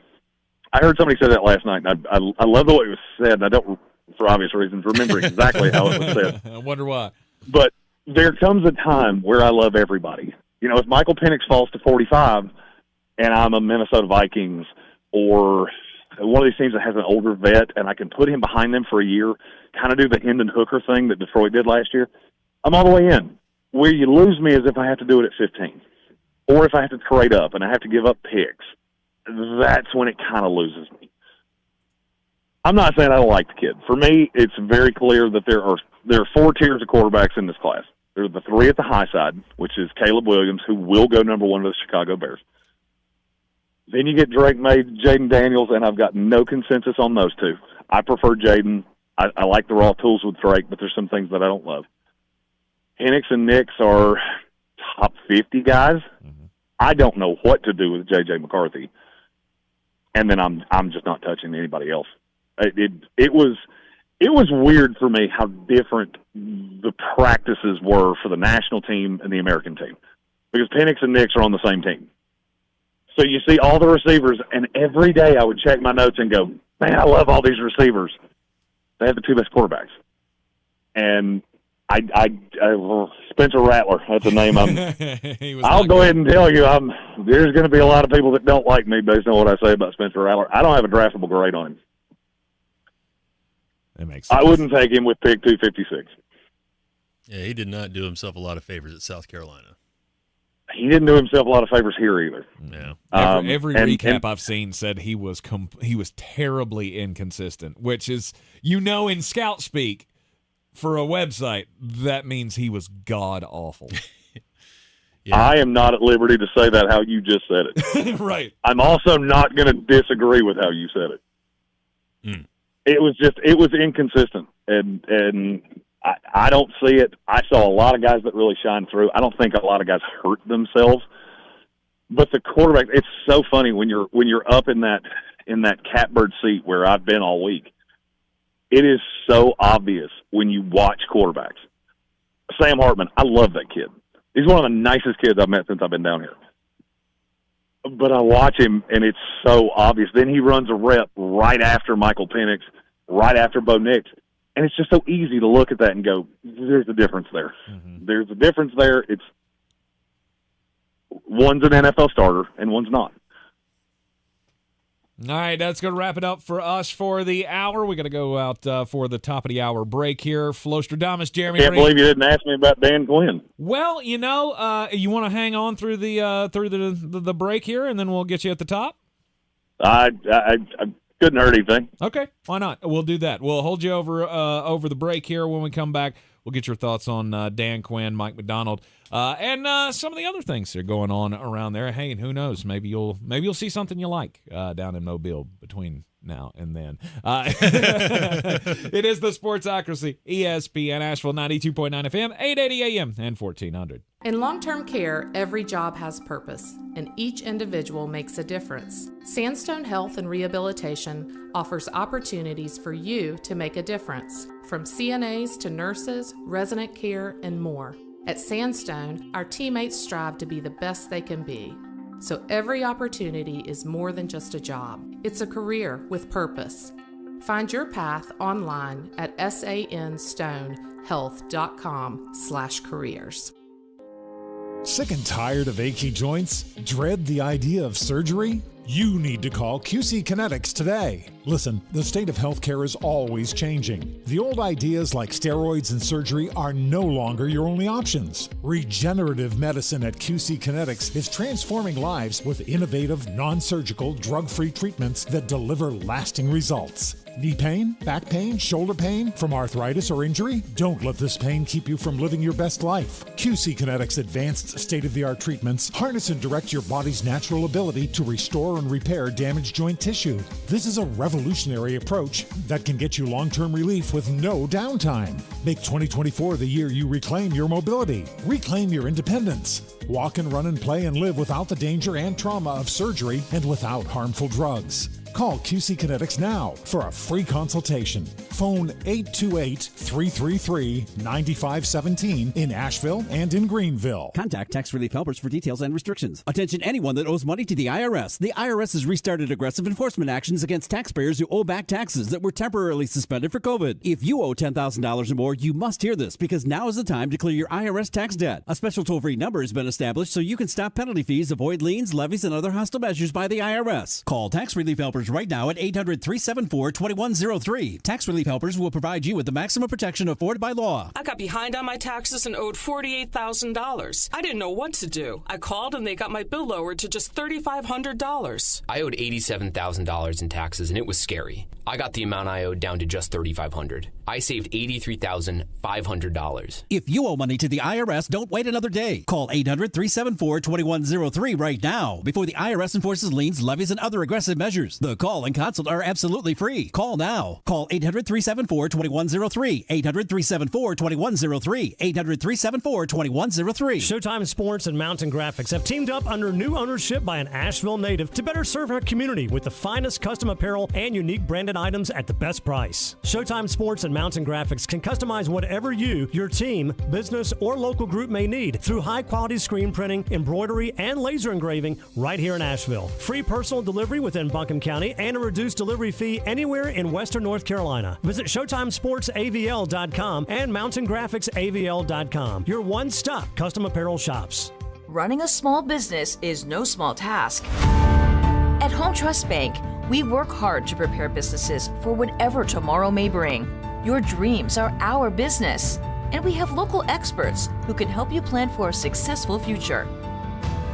I heard somebody say that last night, and I love the way it was said, and I don't, for obvious reasons, remember exactly how it was said. I wonder why. But there comes a time where I love everybody. You know, if Michael Penix falls to 45 and I'm a Minnesota Vikings or one of these teams that has an older vet and I can put him behind them for a year, kind of do the Hendon Hooker thing that Detroit did last year, I'm all the way in. Where you lose me is if I have to do it at 15 or if I have to trade up and I have to give up picks. That's when it kind of loses me. I'm not saying I don't like the kid. For me, it's very clear that there are 4 tiers of quarterbacks in this class. There's the 3 at the high side, which is Caleb Williams, who will go number 1 to the Chicago Bears. Then you get Drake May, Jaden Daniels, and I've got no consensus on those 2. I prefer Jaden. I like the raw tools with Drake, but there's some things that I don't love. Penix and Nix are top 50 guys. Mm-hmm. I don't know what to do with J.J. McCarthy. And then I'm just not touching anybody else. It was weird for me how different the practices were for the national team and the American team, because Penix and Nix are on the same team. So you see all the receivers, and every day I would check my notes and go, man, I love all these receivers. They have the 2 best quarterbacks. And Spencer Rattler, that's a name I'll go ahead and tell you, there's going to be a lot of people that don't like me based on what I say about Spencer Rattler. I don't have a draftable grade on him. That makes sense. I wouldn't take him with pick 256. Yeah, he did not do himself a lot of favors at South Carolina. He didn't do himself a lot of favors here either. Yeah. Every recap I've seen said he was terribly inconsistent, which is, in scout speak, for a website, that means he was god-awful. Yeah. I am not at liberty to say that how you just said it. Right. I'm also not going to disagree with how you said it. It was inconsistent, and I don't see it. I saw a lot of guys that really shine through. I don't think a lot of guys hurt themselves. But the quarterback, it's so funny when you're up in that catbird seat where I've been all week. It is so obvious when you watch quarterbacks. Sam Hartman, I love that kid. He's one of the nicest kids I've met since I've been down here. But I watch him, and it's so obvious. Then he runs a rep right after Michael Penix, right after Bo Nix. And it's just so easy to look at that and go, there's a difference there. Mm-hmm. There's a difference there. It's one's an NFL starter and one's not. All right, that's going to wrap it up for us for the hour. We got to go out for the top of the hour break here. Flostradamus, Jeremy. Can't believe you didn't ask me about Dan Quinn. Well, you want to hang on through the break here, and then we'll get you at the top. I couldn't hurt anything. Okay, why not? We'll do that. We'll hold you over the break here. When we come back, we'll get your thoughts on Dan Quinn, Mike MacDonald, and some of the other things that are going on around there. Hey, and who knows? Maybe you'll see something you like down in Mobile between now and then. It is the Sportsocracy, ESPN Asheville, 92.9 FM, 880 AM, and 1400. In long-term care, every job has purpose, and each individual makes a difference. Sandstone Health and Rehabilitation offers opportunities for you to make a difference, from CNAs to nurses, resident care, and more. At Sandstone, our teammates strive to be the best they can be. So every opportunity is more than just a job. It's a career with purpose. Find your path online at sanstonehealth.com/careers. Sick and tired of achy joints? Dread the idea of surgery? You need to call QC Kinetics today. Listen, the state of healthcare is always changing. The old ideas like steroids and surgery are no longer your only options. Regenerative medicine at QC Kinetics is transforming lives with innovative, non-surgical, drug-free treatments that deliver lasting results. Knee pain, back pain, shoulder pain from arthritis or injury? Don't let this pain keep you from living your best life. QC Kinetics advanced state-of-the-art treatments harness and direct your body's natural ability to restore and repair damaged joint tissue. This is a revolutionary approach that can get you long-term relief with no downtime. Make 2024 the year you reclaim your mobility, reclaim your independence. Walk and run and play and live without the danger and trauma of surgery and without harmful drugs. Call QC Kinetics now for a free consultation. Phone 828-333-9517 in Asheville and in Greenville. Contact Tax Relief Helpers for details and restrictions. Attention anyone that owes money to the IRS. The IRS has restarted aggressive enforcement actions against taxpayers who owe back taxes that were temporarily suspended for COVID. If you owe $10,000 or more, you must hear this because now is the time to clear your IRS tax debt. A special toll-free number has been established so you can stop penalty fees, avoid liens, levies, and other hostile measures by the IRS. Call Tax Relief Helpers right now at 800-374-2103. Tax Relief Helpers will provide you with the maximum protection afforded by law. I got behind on my taxes and owed $48,000. I didn't know what to do. I called and they got my bill lowered to just $3,500. I owed $87,000 in taxes and it was scary. I got the amount I owed down to just $3,500. I saved $83,500. If you owe money to the IRS, don't wait another day. Call 800-374-2103 right now before the IRS enforces liens, levies, and other aggressive measures. The call and consult are absolutely free. Call now. Call 800-374-2103. 800-374-2103. 800-374-2103. Showtime Sports and Mountain Graphics have teamed up under new ownership by an Asheville native to better serve our community with the finest custom apparel and unique branded items at the best price. Showtime Sports and Mountain Graphics can customize whatever you, your team, business, or local group may need through high-quality screen printing, embroidery, and laser engraving right here in Asheville. Free personal delivery within Buncombe County and a reduced delivery fee anywhere in Western North Carolina. Visit ShowtimeSportsAVL.com and MountainGraphicsAVL.com, your one-stop custom apparel shops. Running a small business is no small task. At Home Trust Bank, we work hard to prepare businesses for whatever tomorrow may bring. Your dreams are our business, and we have local experts who can help you plan for a successful future.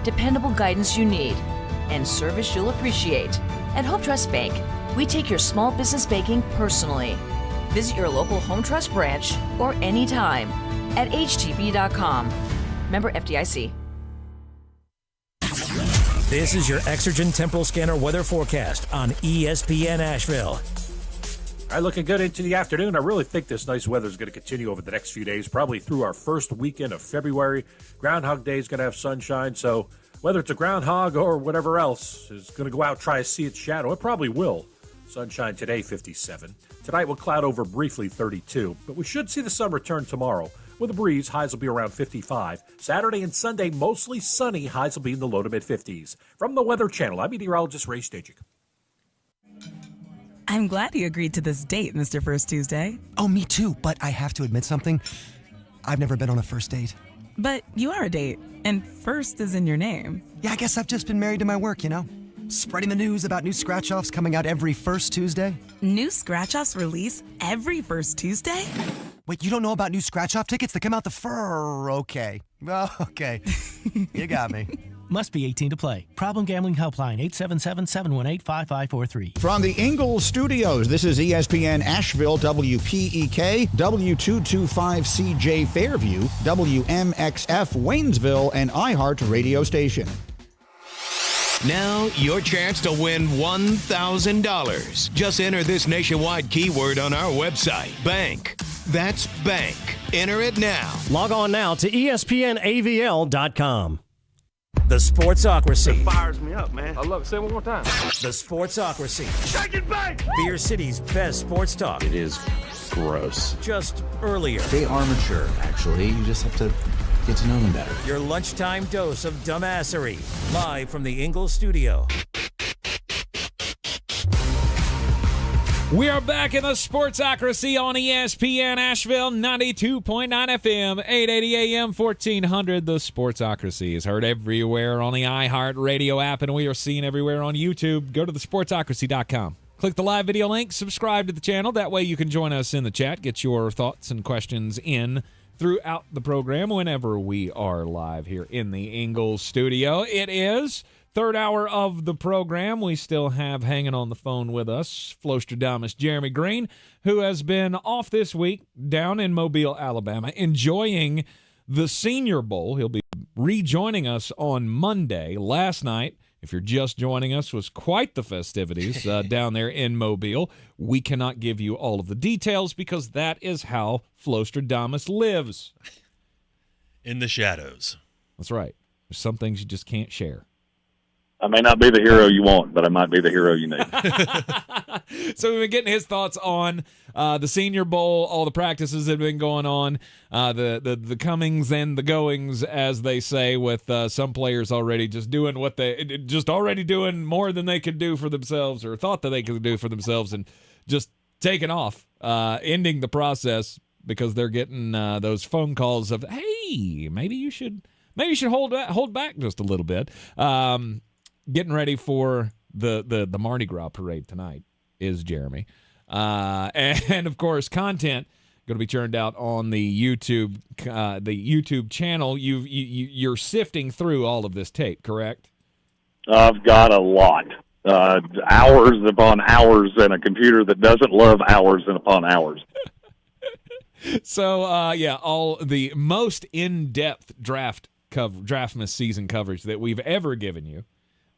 Dependable guidance you need and service you'll appreciate. At Home Trust Bank, we take your small business banking personally. Visit your local Home Trust branch or anytime at htb.com. Member FDIC. This is your Exergen Temporal Scanner weather forecast on ESPN Asheville. All right, looking good into the afternoon. I really think this nice weather is going to continue over the next few days, probably through our first weekend of February. Groundhog Day is going to have sunshine, so whether it's a groundhog or whatever else is going to go out and try to see its shadow, it probably will. Sunshine today, 57. Tonight will cloud over briefly, 32. But we should see the sun return tomorrow. With a breeze, highs will be around 55. Saturday and Sunday, mostly sunny. Highs will be in the low to mid-50s. From the Weather Channel, I'm meteorologist Ray Stajic. I'm glad you agreed to this date, Mr. First Tuesday. Oh, me too, but I have to admit something. I've never been on a first date. But you are a date, and first is in your name. Yeah, I guess I've just been married to my work, you know? Spreading the news about new scratch-offs coming out every first Tuesday. New scratch-offs release every first Tuesday? Wait, you don't know about new scratch-off tickets that come out the Okay. Well, okay. You got me. Must be 18 to play. Problem Gambling Helpline, 877-718-5543. From the Ingles Studios, this is ESPN Asheville, WPEK, W225CJ Fairview, WMXF Waynesville, and iHeart radio station. Now, your chance to win $1,000. Just enter this nationwide keyword on our website, bank. That's bank. Enter it now. Log on now to ESPNAVL.com. The Sportsocracy. It fires me up, man. I love it. Say it one more time. The Sportsocracy. Shake it back! Beer City's best sports talk. It is gross. Just earlier. They are mature, actually. You just have to get to know them better. Your lunchtime dose of dumbassery. Live from the Ingles Studio. We are back in the Sportsocracy on ESPN Asheville, 92.9 FM, 880 AM, 1400. The Sportsocracy is heard everywhere on the iHeart Radio app, and we are seen everywhere on YouTube. Go to thesportsocracy.com. Click the live video link, subscribe to the channel. That way you can join us in the chat, get your thoughts and questions in throughout the program whenever we are live here in the Ingles Studio. It is third hour of the program. We still have hanging on the phone with us Flostradamus Jeremy Greene, who has been off this week down in Mobile, Alabama, enjoying the Senior Bowl. He'll be rejoining us on Monday. Last night, if you're just joining us, was quite the festivities down there in Mobile. We cannot give you all of the details because that is how Flostradamus lives. In the shadows. That's right. There's some things you just can't share. I may not be the hero you want, but I might be the hero you need. So we've been getting his thoughts on the Senior Bowl, all the practices that have been going on, the comings and the goings, as they say, with some players already just doing doing more than they could do for themselves or thought that they could do for themselves, and just taking off, ending the process because they're getting those phone calls of, hey, maybe you should hold back just a little bit. Getting ready for the Mardi Gras parade tonight is Jeremy. And of course, content going to be churned out on the YouTube channel. You're sifting through all of this tape, correct? I've got a lot. Hours upon hours and a computer that doesn't love hours and upon hours. So, all the most in-depth Draftmas season coverage that we've ever given you.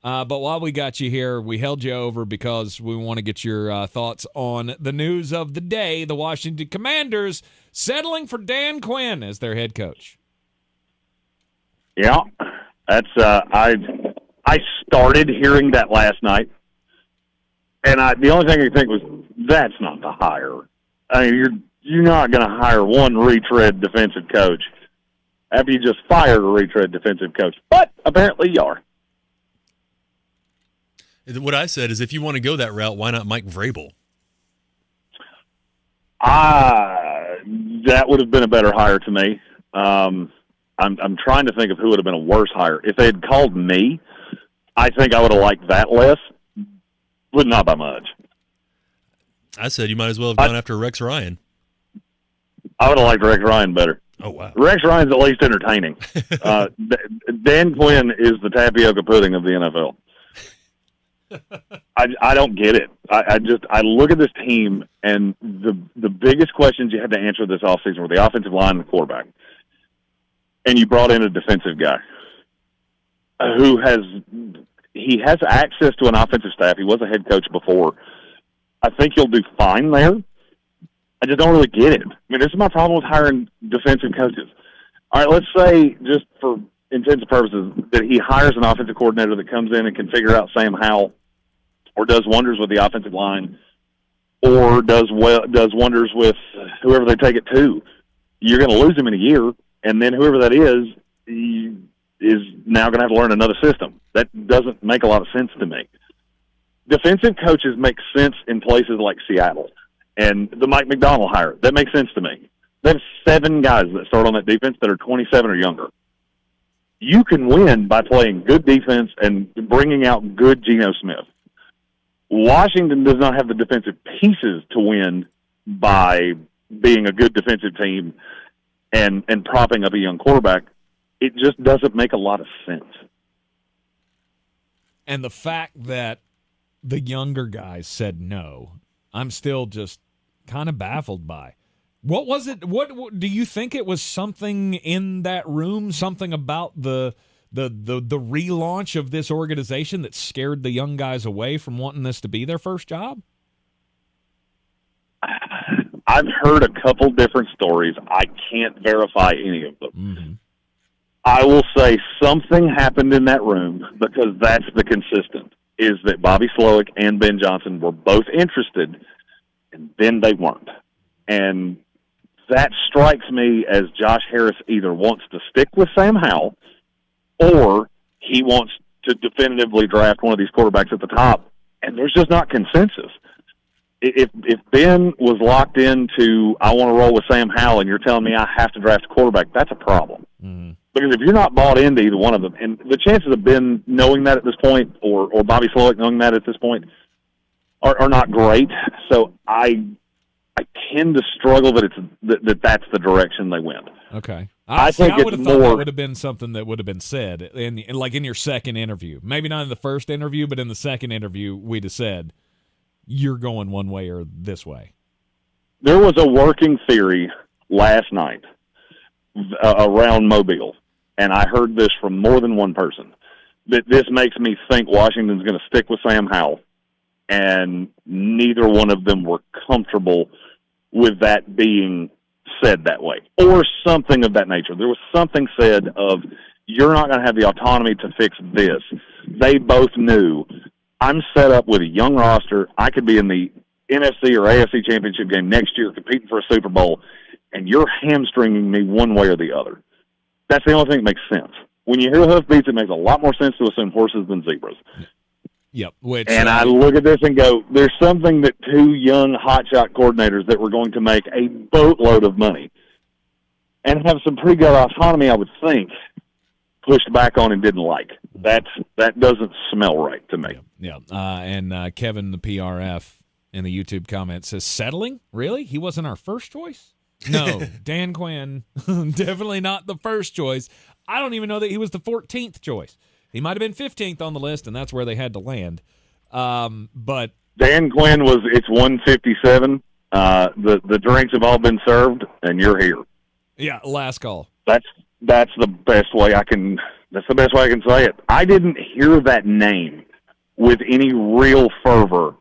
But while we got you here, we held you over because we want to get your thoughts on the news of the day. The Washington Commanders settling for Dan Quinn as their head coach. Yeah, that's I started hearing that last night, and the only thing I could think was that's not the hire. I mean, you're not going to hire one retread defensive coach after you just fired a retread defensive coach, but apparently you are. What I said is, if you want to go that route, why not Mike Vrabel? That would have been a better hire to me. I'm trying to think of who would have been a worse hire. If they had called me, I think I would have liked that less, but not by much. I said you might as well have gone after Rex Ryan. I would have liked Rex Ryan better. Oh, wow. Rex Ryan's at least entertaining. Dan Quinn is the tapioca pudding of the NFL. I don't get it. I look at this team, and the biggest questions you had to answer this offseason were the offensive line and the quarterback. And you brought in a defensive guy who has access to an offensive staff. He was a head coach before. I think you'll do fine there. I just don't really get it. I mean, this is my problem with hiring defensive coaches. All right, let's say, just for intents and purposes, that he hires an offensive coordinator that comes in and can figure out Sam Howell, or does wonders with the offensive line, or does wonders with whoever they take it to. You're going to lose him in a year, and then whoever that is now going to have to learn another system. That doesn't make a lot of sense to me. Defensive coaches make sense in places like Seattle and the Mike MacDonald hire. That makes sense to me. They have 7 guys that start on that defense that are 27 or younger. You can win by playing good defense and bringing out good Geno Smith. Washington does not have the defensive pieces to win by being a good defensive team and propping up a young quarterback. It just doesn't make a lot of sense. And the fact that the younger guys said no, I'm still just kind of baffled by. What was it? What do you think it was? Something in that room, something about the relaunch of this organization that scared the young guys away from wanting this to be their first job? I've heard a couple different stories. I can't verify any of them. Mm-hmm. I will say something happened in that room, because that's the consistent, is that Bobby Slowick and Ben Johnson were both interested, and then they weren't. And that strikes me as Josh Harris either wants to stick with Sam Howell, or he wants to definitively draft one of these quarterbacks at the top, and there's just not consensus. If Ben was locked into, I want to roll with Sam Howell, and you're telling me I have to draft a quarterback, that's a problem. Mm-hmm. Because if you're not bought into either one of them, and the chances of Ben knowing that at this point, or Bobby Slowick knowing that at this point, are not great. So I tend to struggle that that's the direction they went. Okay. I think I would it's have thought more, that would have been something that would have been said, like in your second interview. Maybe not in the first interview, but in the second interview, we'd have said, you're going one way or this way. There was a working theory last night around Mobile, and I heard this from more than one person, that this makes me think Washington's going to stick with Sam Howell, and neither one of them were comfortable with that being said that way, or something of that nature. There was something said of, you're not going to have the autonomy to fix this. They both knew, I'm set up with a young roster. I could be in the NFC or AFC championship game next year competing for a Super Bowl, and you're hamstringing me one way or the other. That's the only thing that makes sense. When you hear hoofbeats, it makes a lot more sense to assume horses than zebras. Yep. I look at this and go, there's something that 2 young hotshot coordinators that were going to make a boatload of money and have some pretty good autonomy, I would think, pushed back on and didn't like. That doesn't smell right to me. Yeah. And Kevin, the PRF, in the YouTube comments says, settling? Really? He wasn't our first choice? No, Dan Quinn, definitely not the first choice. I don't even know that he was the 14th choice. He might have been 15th on the list, and that's where they had to land. But Dan Quinn it's 1:57. The drinks have all been served, and you're here. Yeah, last call. That's the best way I can. That's the best way I can say it. I didn't hear that name with any real fervor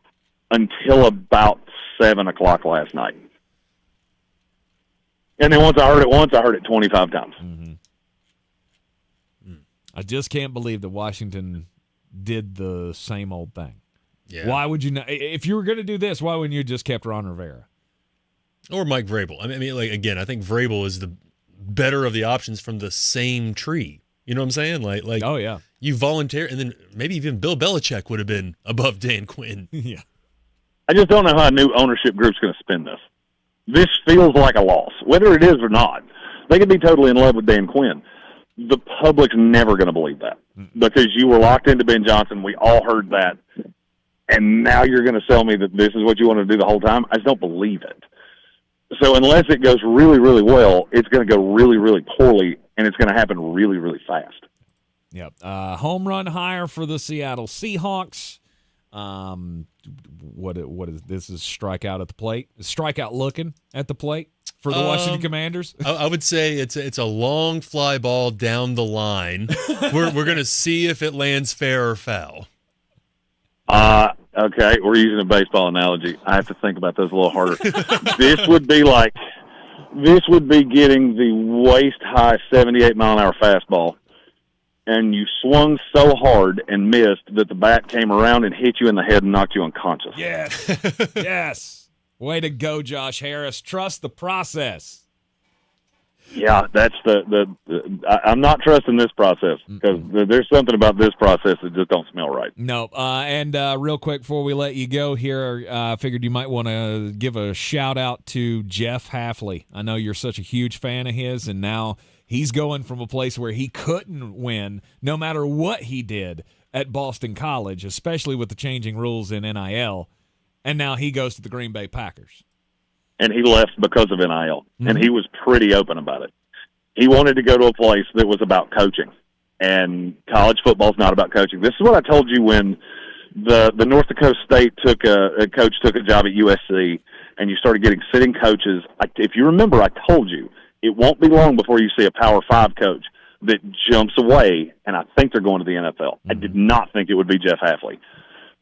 until about 7:00 last night. And then once I heard it 25 times. Mm-hmm. I just can't believe that Washington did the same old thing. Yeah. Why would you not? If you were going to do this, why wouldn't you just kept Ron Rivera? Or Mike Vrabel. I mean, again, I think Vrabel is the better of the options from the same tree. You know what I'm saying? Like oh, yeah. You volunteer, and then maybe even Bill Belichick would have been above Dan Quinn. Yeah. I just don't know how a new ownership group's going to spin this. This feels like a loss, whether it is or not. They could be totally in love with Dan Quinn. The public's never going to believe that because you were locked into Ben Johnson. We all heard that. And now you're going to tell me that this is what you want to do the whole time? I just don't believe it. So unless it goes really, really well, it's going to go really, really poorly, and it's going to happen really, really fast. Yep. Home run hire for the Seattle Seahawks. What is this? Is strikeout at the plate? Is strikeout looking at the plate for the Washington Commanders? I would say it's a long fly ball down the line. We're going to see if it lands fair or foul. Okay, we're using a baseball analogy. I have to think about this a little harder. This would be getting the waist-high 78-mile-an-hour fastball, and you swung so hard and missed that the bat came around and hit you in the head and knocked you unconscious. Yes. Yes. Way to go, Josh Harris. Trust the process. Yeah, that's I'm not trusting this process because there's something about this process that just don't smell right. No, and real quick before we let you go here, I figured you might want to give a shout-out to Jeff Hafley. I know you're such a huge fan of his, and now he's going from a place where he couldn't win no matter what he did at Boston College, especially with the changing rules in NIL, and now he goes to the Green Bay Packers. And he left because of NIL, and he was pretty open about it. He wanted to go to a place that was about coaching, and college football is not about coaching. This is what I told you when the North Dakota State coach took a job at USC, and you started getting sitting coaches. If you remember, I told you it won't be long before you see a Power 5 coach that jumps away, and I think they're going to the NFL. I did not think it would be Jeff Hafley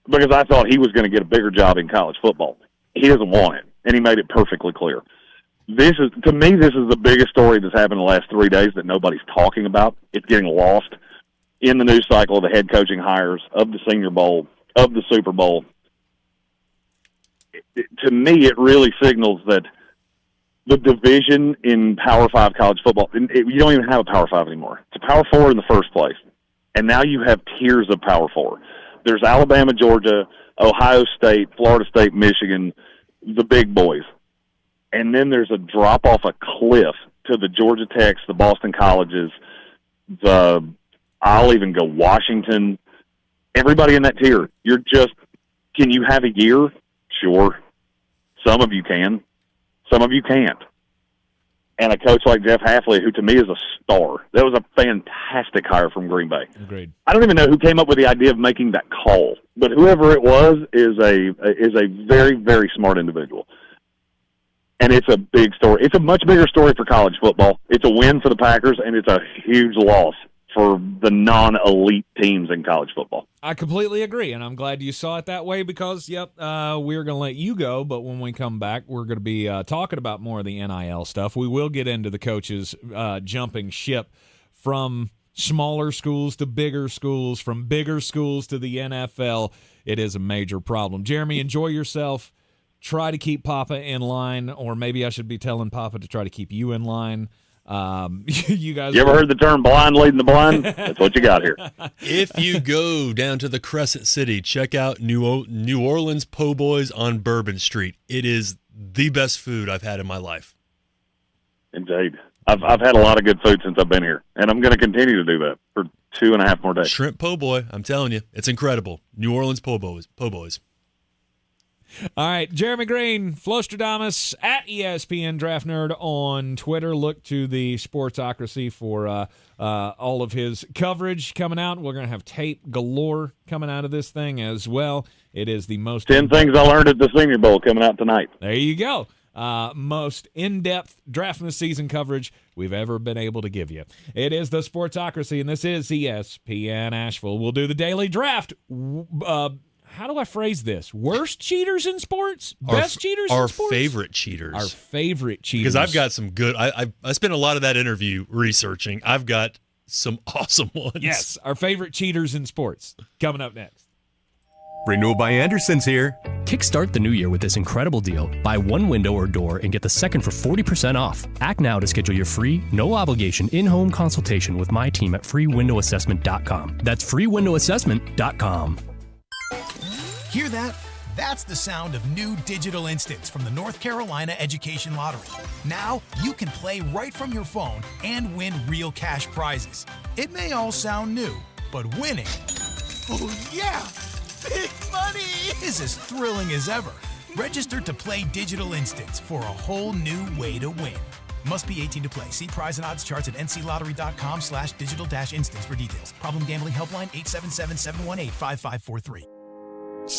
because I thought he was going to get a bigger job in college football. He doesn't want it. And he made it perfectly clear. To me, this is the biggest story that's happened in the last 3 days that nobody's talking about. It's getting lost in the news cycle of the head coaching hires, of the Senior Bowl, of the Super Bowl. To me, it really signals that the division in Power 5 college football, you don't even have a Power 5 anymore. It's a Power 4 in the first place. And now you have tiers of Power 4. There's Alabama, Georgia, Ohio State, Florida State, Michigan, the big boys. And then there's a drop off a cliff to the Georgia Techs, the Boston Colleges, I'll even go Washington, everybody in that tier. Can you have a year? Sure. Some of you can. Some of you can't. And a coach like Jeff Hafley, who to me is a star, that was a fantastic hire from Green Bay. Agreed. I don't even know who came up with the idea of making that call, but whoever it was is a very, very smart individual. And it's a big story. It's a much bigger story for college football. It's a win for the Packers, and it's a huge loss for the non-elite teams in college football. I completely agree, and I'm glad you saw it that way because, we're going to let you go, but when we come back, we're going to be talking about more of the NIL stuff. We will get into the coaches jumping ship from smaller schools to bigger schools, from bigger schools to the NFL. It is a major problem. Jeremy, enjoy yourself. Try to keep Papa in line, or maybe I should be telling Papa to try to keep you in line. You guys. You ever heard the term blind leading the blind? That's what you got here. If you go down to the Crescent City, check out New Orleans Po' Boys on Bourbon Street. It is the best food I've had in my life. Indeed. I've had a lot of good food since I've been here, and I'm going to continue to do that for 2.5 more days. Shrimp po' boy, I'm telling you, it's incredible. New Orleans Po' Boys. All right, Jeremy Greene, Flostradamus at ESPN Draft Nerd on Twitter. Look to the Sportsocracy for all of his coverage coming out. We're going to have tape galore coming out of this thing as well. It is the most 10 things I learned at the Senior Bowl coming out tonight. There you go. Most in-depth draft season coverage we've ever been able to give you. It is the Sportsocracy, and this is ESPN Asheville. We'll do the daily draft. How do I phrase this? Worst cheaters in sports? Best cheaters in sports? Our favorite cheaters. Our favorite cheaters. Because I've got some good... I spent a lot of that interview researching. I've got some awesome ones. Yes, our favorite cheaters in sports. Coming up next. Renewal by Anderson's here. Kickstart the new year with this incredible deal. Buy one window or door and get the second for 40% off. Act now to schedule your free, no-obligation, in-home consultation with my team at freewindowassessment.com. That's freewindowassessment.com. Hear that? That's the sound of new digital instants from the North Carolina Education Lottery. Now you can play right from your phone and win real cash prizes. It may all sound new, but winning, oh yeah, big money, is as thrilling as ever. Register to play digital instants for a whole new way to win. Must be 18 to play. See prize and odds charts at nclottery.com/digital-instants for details. Problem gambling helpline 877-718-5543.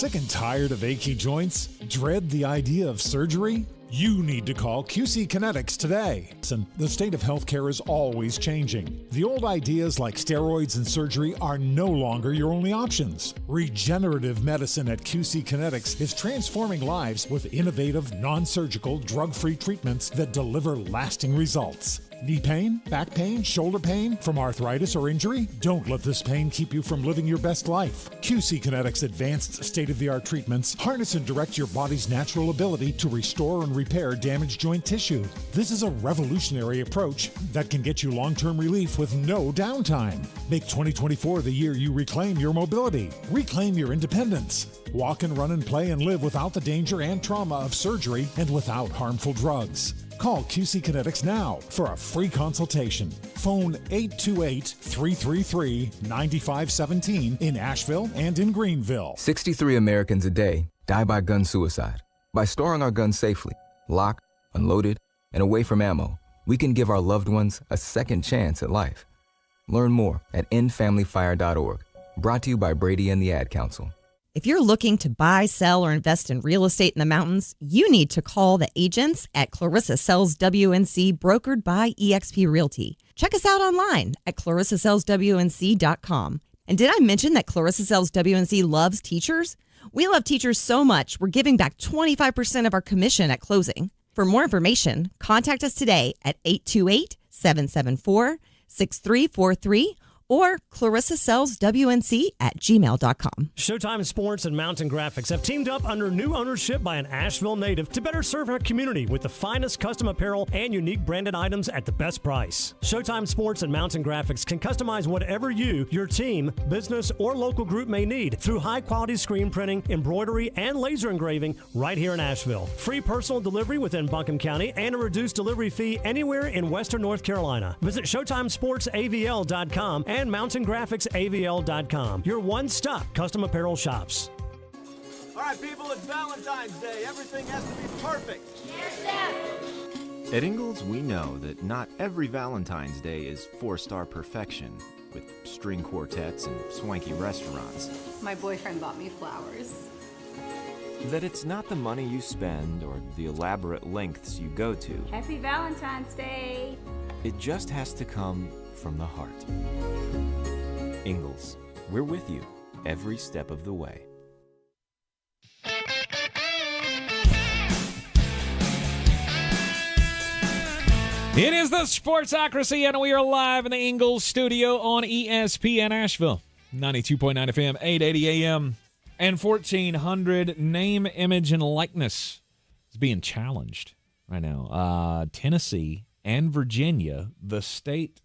Sick and tired of achy joints? Dread the idea of surgery? You need to call QC Kinetics today. Listen, the state of healthcare is always changing. The old ideas like steroids and surgery are no longer your only options. Regenerative medicine at QC Kinetics is transforming lives with innovative, non-surgical, drug-free treatments that deliver lasting results. Knee pain, back pain, shoulder pain from arthritis or injury? Don't let this pain keep you from living your best life. QC Kinetics advanced state-of-the-art treatments harness and direct your body's natural ability to restore and repair damaged joint tissue. This is a revolutionary approach that can get you long-term relief with no downtime. Make 2024 the year you reclaim your mobility, reclaim your independence. Walk and run and play and live without the danger and trauma of surgery and without harmful drugs. Call QC Kinetics now for a free consultation. Phone 828-333-9517 in Asheville and in Greenville. 63 Americans a day die by gun suicide. By storing our guns safely, locked, unloaded, and away from ammo, we can give our loved ones a second chance at life. Learn more at endfamilyfire.org. Brought to you by Brady and the Ad Council. If you're looking to buy, sell, or invest in real estate in the mountains, you need to call the agents at Clarissa Sells WNC, brokered by eXp Realty. Check us out online at clarissasellswnc.com. And did I mention that Clarissa Sells WNC loves teachers? We love teachers so much, we're giving back 25% of our commission at closing. For more information, contact us today at 828-774-6343 or clarissasellswnc@gmail.com. Showtime Sports and Mountain Graphics have teamed up under new ownership by an Asheville native to better serve our community with the finest custom apparel and unique branded items at the best price. Showtime Sports and Mountain Graphics can customize whatever you, your team, business, or local group may need through high-quality screen printing, embroidery, and laser engraving right here in Asheville. Free personal delivery within Buncombe County and a reduced delivery fee anywhere in Western North Carolina. Visit ShowtimeSportsAVL.com and MountainGraphicsAVL.com. Your one-stop custom apparel shops. All right, people, it's Valentine's Day. Everything has to be perfect. At Ingles, we know that not every Valentine's Day is four-star perfection, with string quartets and swanky restaurants. My boyfriend bought me flowers. That it's not the money you spend or the elaborate lengths you go to. Happy Valentine's Day. It just has to come from the heart. Ingles, we're with you every step of the way. It is the Sportsocracy, and we are live in the Ingles Studio on ESPN Asheville. 92.9 FM, 880 AM, and 1400. Name, image, and likeness is being challenged right now. Tennessee and Virginia, the state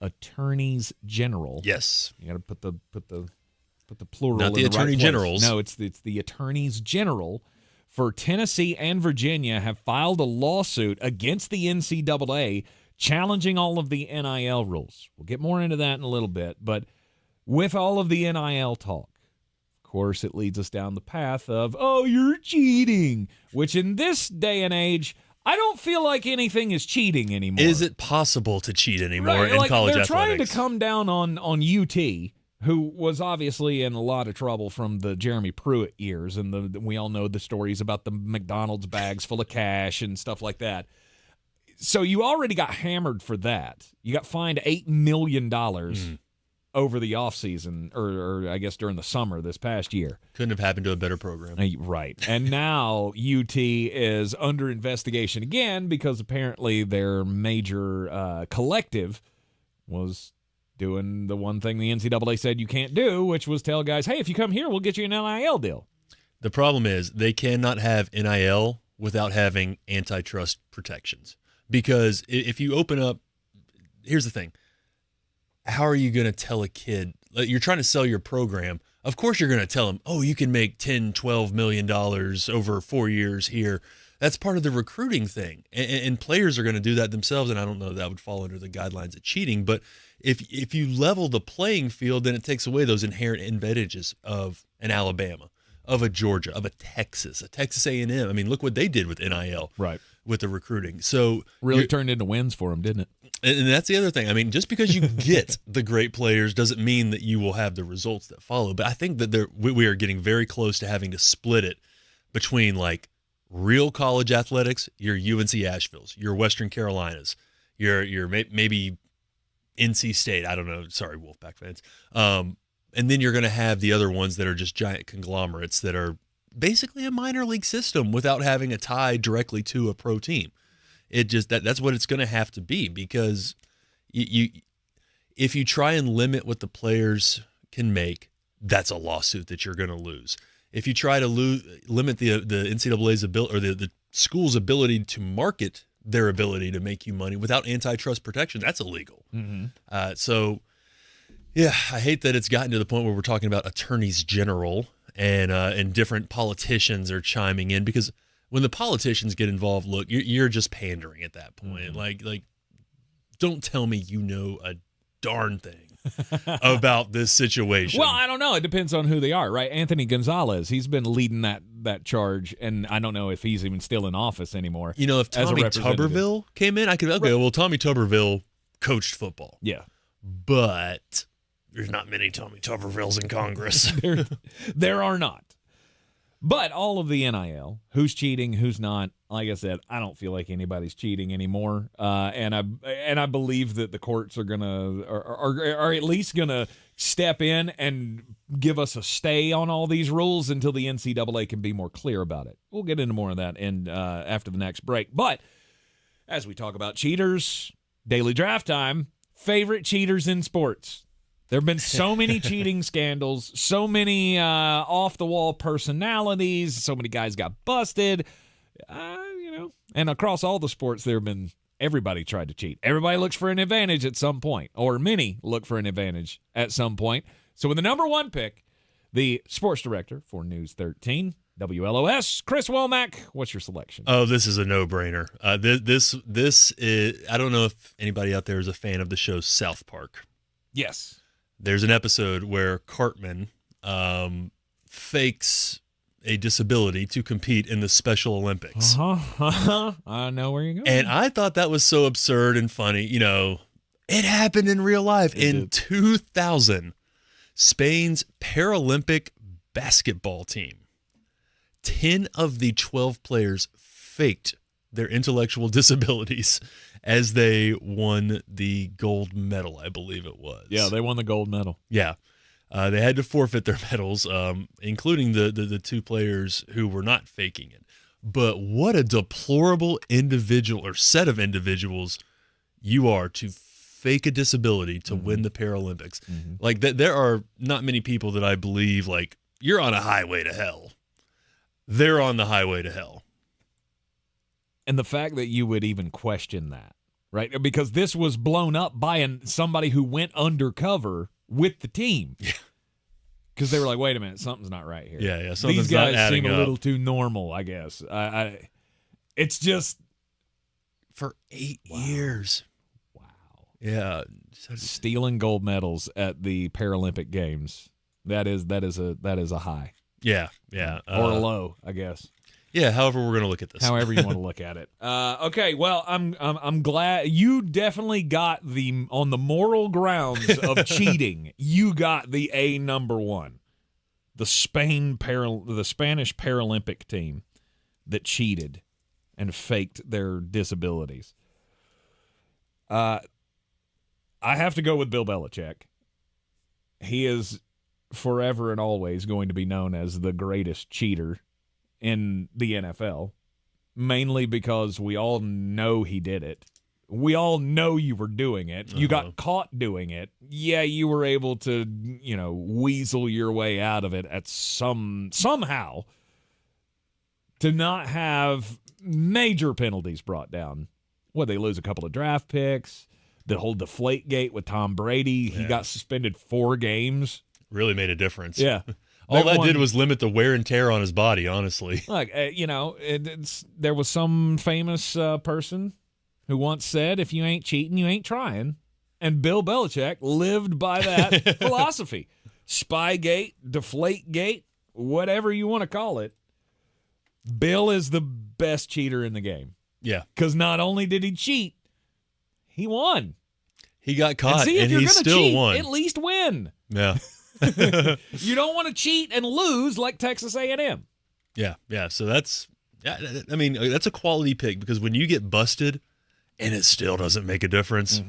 attorneys general. Yes, you got to put the plural. Not the in attorney right generals. No, it's the attorneys general for Tennessee and Virginia have filed a lawsuit against the NCAA challenging all of the NIL rules. We'll get more into that in a little bit, but with all of the NIL talk, of course, it leads us down the path of, oh, you're cheating, which in this day and age, I don't feel like anything is cheating anymore. Is it possible to cheat anymore in college they're athletics? Trying to come down on UT, who was obviously in a lot of trouble from the Jeremy Pruitt years, and we all know the stories about the McDonald's bags full of cash and stuff like that. So you already got hammered for that. You got fined $8 million over the offseason, or I guess during the summer this past year. Couldn't have happened to a better program. Right. And now UT is under investigation again because apparently their major collective was doing the one thing the NCAA said you can't do, which was tell guys, hey, if you come here, we'll get you an NIL deal. The problem is they cannot have NIL without having antitrust protections. Because if you open up, here's the thing. How are you going to tell a kid, you're trying to sell your program, of course you're going to tell them, oh, you can make $10, $12 million over 4 years here. That's part of the recruiting thing. And players are going to do that themselves, and I don't know that would fall under the guidelines of cheating, but if you level the playing field, then it takes away those inherent advantages of an Alabama, of a Georgia, of a Texas A&M. I mean, look what they did with NIL. Right. with the recruiting. So really turned into wins for them, didn't it? And that's the other thing. I mean, just because you get the great players doesn't mean that you will have the results that follow. But I think that we are getting very close to having to split it between like real college athletics, your UNC Asheville's, your Western Carolinas, your maybe NC State. I don't know. Sorry, Wolfpack fans. And then you're going to have the other ones that are just giant conglomerates that are basically a minor league system without having a tie directly to a pro team. It just that's what it's going to have to be, because if you try and limit what the players can make, that's a lawsuit that you're going to lose. If you try to limit the NCAA's ability, or the school's ability to market their ability to make you money without antitrust protection, that's illegal. Mm-hmm. So, yeah, I hate that it's gotten to the point where we're talking about attorneys general and different politicians are chiming in, because when the politicians get involved, look, you're just pandering at that point. Mm-hmm. Like, don't tell me you know a darn thing about this situation. Well, I don't know. It depends on who they are, right? Anthony Gonzalez, he's been leading that charge, and I don't know if he's even still in office anymore. You know, if Tommy Tuberville came in, I could, okay, well, Tommy Tuberville coached football. Yeah. But there's not many Tommy Tubervilles in Congress. There are not. But all of the NIL, who's cheating, who's not, like I said, I don't feel like anybody's cheating anymore. And I believe that the courts are gonna are at least gonna step in and give us a stay on all these rules until the NCAA can be more clear about it. We'll get into more of that after the next break. But as we talk about cheaters, daily draft time, favorite cheaters in sports. There have been so many cheating scandals, so many off-the-wall personalities, so many guys got busted, and across all the sports, everybody tried to cheat. Everybody looks for an advantage at some point, or many look for an advantage at some point. So with the number one pick, the sports director for News 13, WLOS, Chris Womack, what's your selection? Oh, this is a no-brainer. This is, I don't know if anybody out there is a fan of the show South Park. Yes. There's an episode where Cartman fakes a disability to compete in the Special Olympics. I know where you're going. And I thought that was so absurd and funny. You know, it happened in real life. In 2000, Spain's Paralympic basketball team, 10 of the 12 players faked their intellectual disabilities as they won the gold medal, I believe it was. Yeah, they won the gold medal. Yeah. They had to forfeit their medals, including the two players who were not faking it. But what a deplorable individual or set of individuals you are to fake a disability to win the Paralympics. Mm-hmm. Like, there are not many people that I believe, like, you're on a highway to hell. They're on the highway to hell. And the fact that you would even question that, right? Because this was blown up by somebody who went undercover with the team. Yeah. Because they were like, wait a minute, something's not right here. Yeah. These guys seem a little too normal, I guess. It's just. For 8 years. Wow. Yeah. Stealing gold medals at the Paralympic Games. That is a high. Yeah. Or a low, I guess. Yeah, however we're going to look at this. However you want to look at it. Okay, well, I'm glad you definitely got on the moral grounds of cheating. You got the A number one, the Spanish Paralympic team that cheated and faked their disabilities. I have to go with Bill Belichick. He is forever and always going to be known as the greatest cheater in the NFL, mainly because we all know he did it. We all know you were doing it. You got caught doing it. Yeah, you were able to, weasel your way out of it at somehow to not have major penalties brought down. They lose a couple of draft picks. The whole Deflategate with Tom Brady, he got suspended 4 games. Really made a difference. Yeah. All that did was limit the wear and tear on his body, honestly. Look, there was some famous person who once said, if you ain't cheating, you ain't trying. And Bill Belichick lived by that philosophy. Spygate, Deflategate, whatever you want to call it. Bill is the best cheater in the game. Yeah. Because not only did he cheat, he won. He got caught, and he still cheat, won. At least win. Yeah. You don't want to cheat and lose like Texas A&M. Yeah. So that's a quality pick, because when you get busted and it still doesn't make a difference,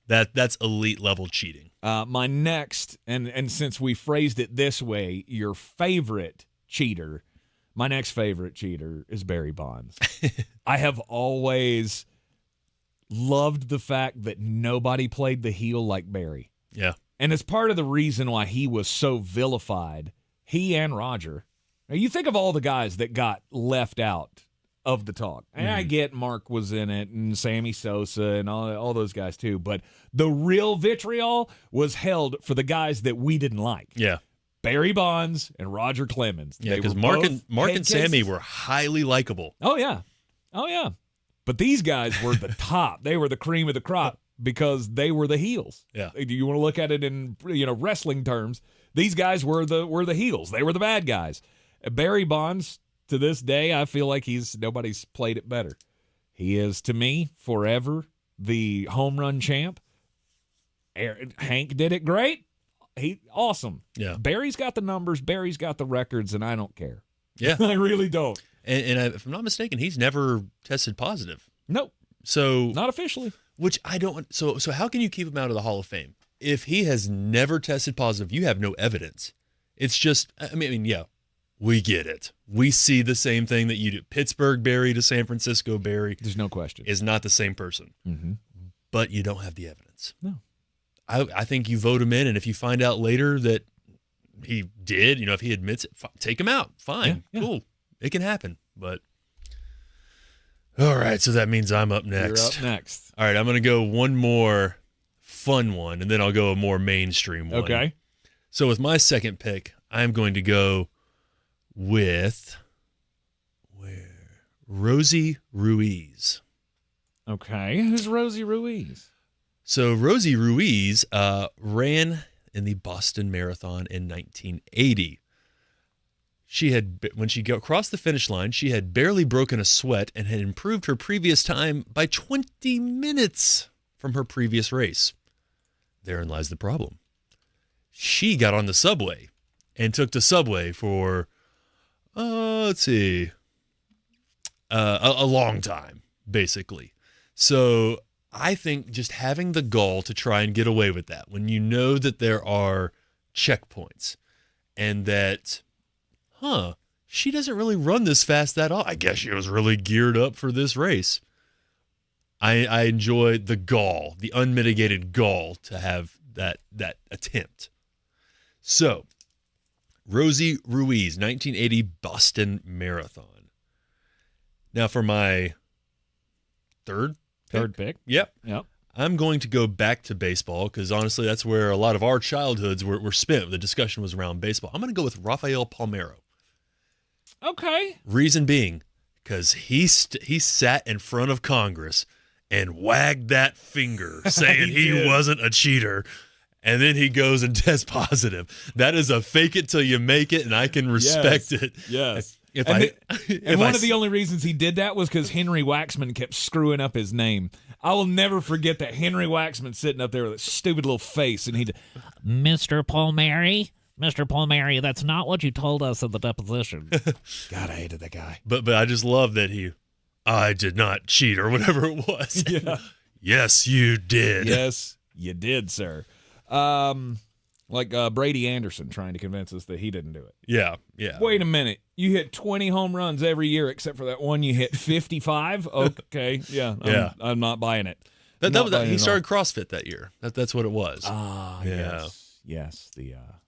that's elite level cheating. My next, and since we phrased it this way, your favorite cheater, my next favorite cheater is Barry Bonds. I have always loved the fact that nobody played the heel like Barry. Yeah. And it's part of the reason why he was so vilified, he and Roger. Now, you think of all the guys that got left out of the talk. And I get Mark was in it, and Sammy Sosa, and all those guys too. But the real vitriol was held for the guys that we didn't like. Yeah. Barry Bonds and Roger Clemens. Yeah, because Mark and Sammy were highly likable. Oh, yeah. But these guys were the top. They were the cream of the crop because they were the heels. Yeah. Do you want to look at it in wrestling terms? These guys were the heels. They were the bad guys. Barry Bonds, to this day, I feel like nobody's played it better. He is, to me, forever the home run champ. Hank did it great. Awesome. Yeah. Barry's got the numbers. Barry's got the records, and I don't care. Yeah. I really don't. And if I'm not mistaken, he's never tested positive. Nope. So not officially. Which I don't. So how can you keep him out of the Hall of Fame if he has never tested positive? You have no evidence. It's just. I mean, yeah, we get it. We see the same thing that you do. Pittsburgh Barry to San Francisco Barry. There's no question. Is not the same person. Mm-hmm. But you don't have the evidence. No. I think you vote him in, and if you find out later that he did, if he admits it, take him out. Fine. Yeah. Cool. It can happen. But all right, so that means I'm up next. You're up next. All right, I'm going to go one more fun one, and then I'll go a more mainstream one. Okay. So with my second pick, I'm going to go with Rosie Ruiz. Okay. Who's Rosie Ruiz? So Rosie Ruiz ran in the Boston Marathon in 1980. When she crossed the finish line, she had barely broken a sweat and had improved her previous time by 20 minutes from her previous race. Therein lies the problem. She got on the subway and took the subway for, a long time, basically. So I think just having the gall to try and get away with that, when you know that there are checkpoints and that, she doesn't really run this fast that often. I guess she was really geared up for this race. I enjoy the gall, the unmitigated gall to have that attempt. So, Rosie Ruiz, 1980 Boston Marathon. Now for my third pick. Yep. I'm going to go back to baseball because honestly, that's where a lot of our childhoods were spent. The discussion was around baseball. I'm going to go with Rafael Palmeiro. Okay. Reason being, because he sat in front of Congress and wagged that finger saying he wasn't a cheater, and then he goes and tests positive. That is a fake it till you make it, and I can respect it. Yes. One of the only reasons he did that was because Henry Waxman kept screwing up his name. I will never forget that Henry Waxman sitting up there with a stupid little face, and he'd, Mr. Palmieri, that's not what you told us in the deposition. God, I hated that guy. But I just love that I did not cheat or whatever it was. Yeah. Yes, you did. Yes, you did, sir. Like Brady Anderson trying to convince us that he didn't do it. Yeah. Wait a minute. You hit 20 home runs every year except for that one you hit 55? Okay, yeah. I'm not buying it. He started CrossFit that year. That's what it was. Yes,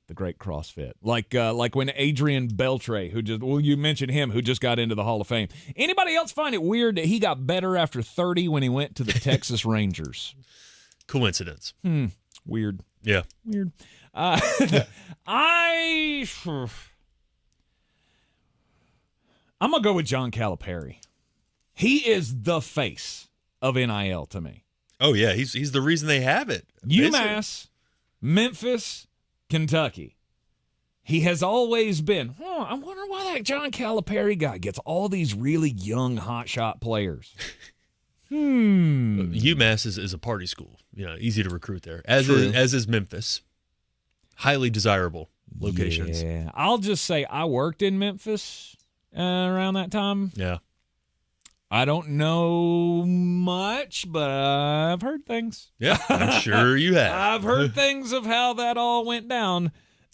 the great CrossFit. Like when Adrian Beltre, you mentioned him, who just got into the Hall of Fame. Anybody else find it weird that he got better after 30 when he went to the Texas Rangers? Coincidence. Weird. Yeah. Weird. I'm going to go with John Calipari. He is the face of NIL to me. Oh, yeah. He's the reason they have it. UMass, Memphis, Kentucky. He has always been, I wonder why that John Calipari guy gets all these really young hotshot players. UMass is a party school. Easy to recruit there, as is Memphis. Highly desirable locations. Yeah. I'll just say I worked in Memphis around that time. Yeah. I don't know much, but I've heard things. Yeah, I'm sure you have. I've heard things of how that all went down.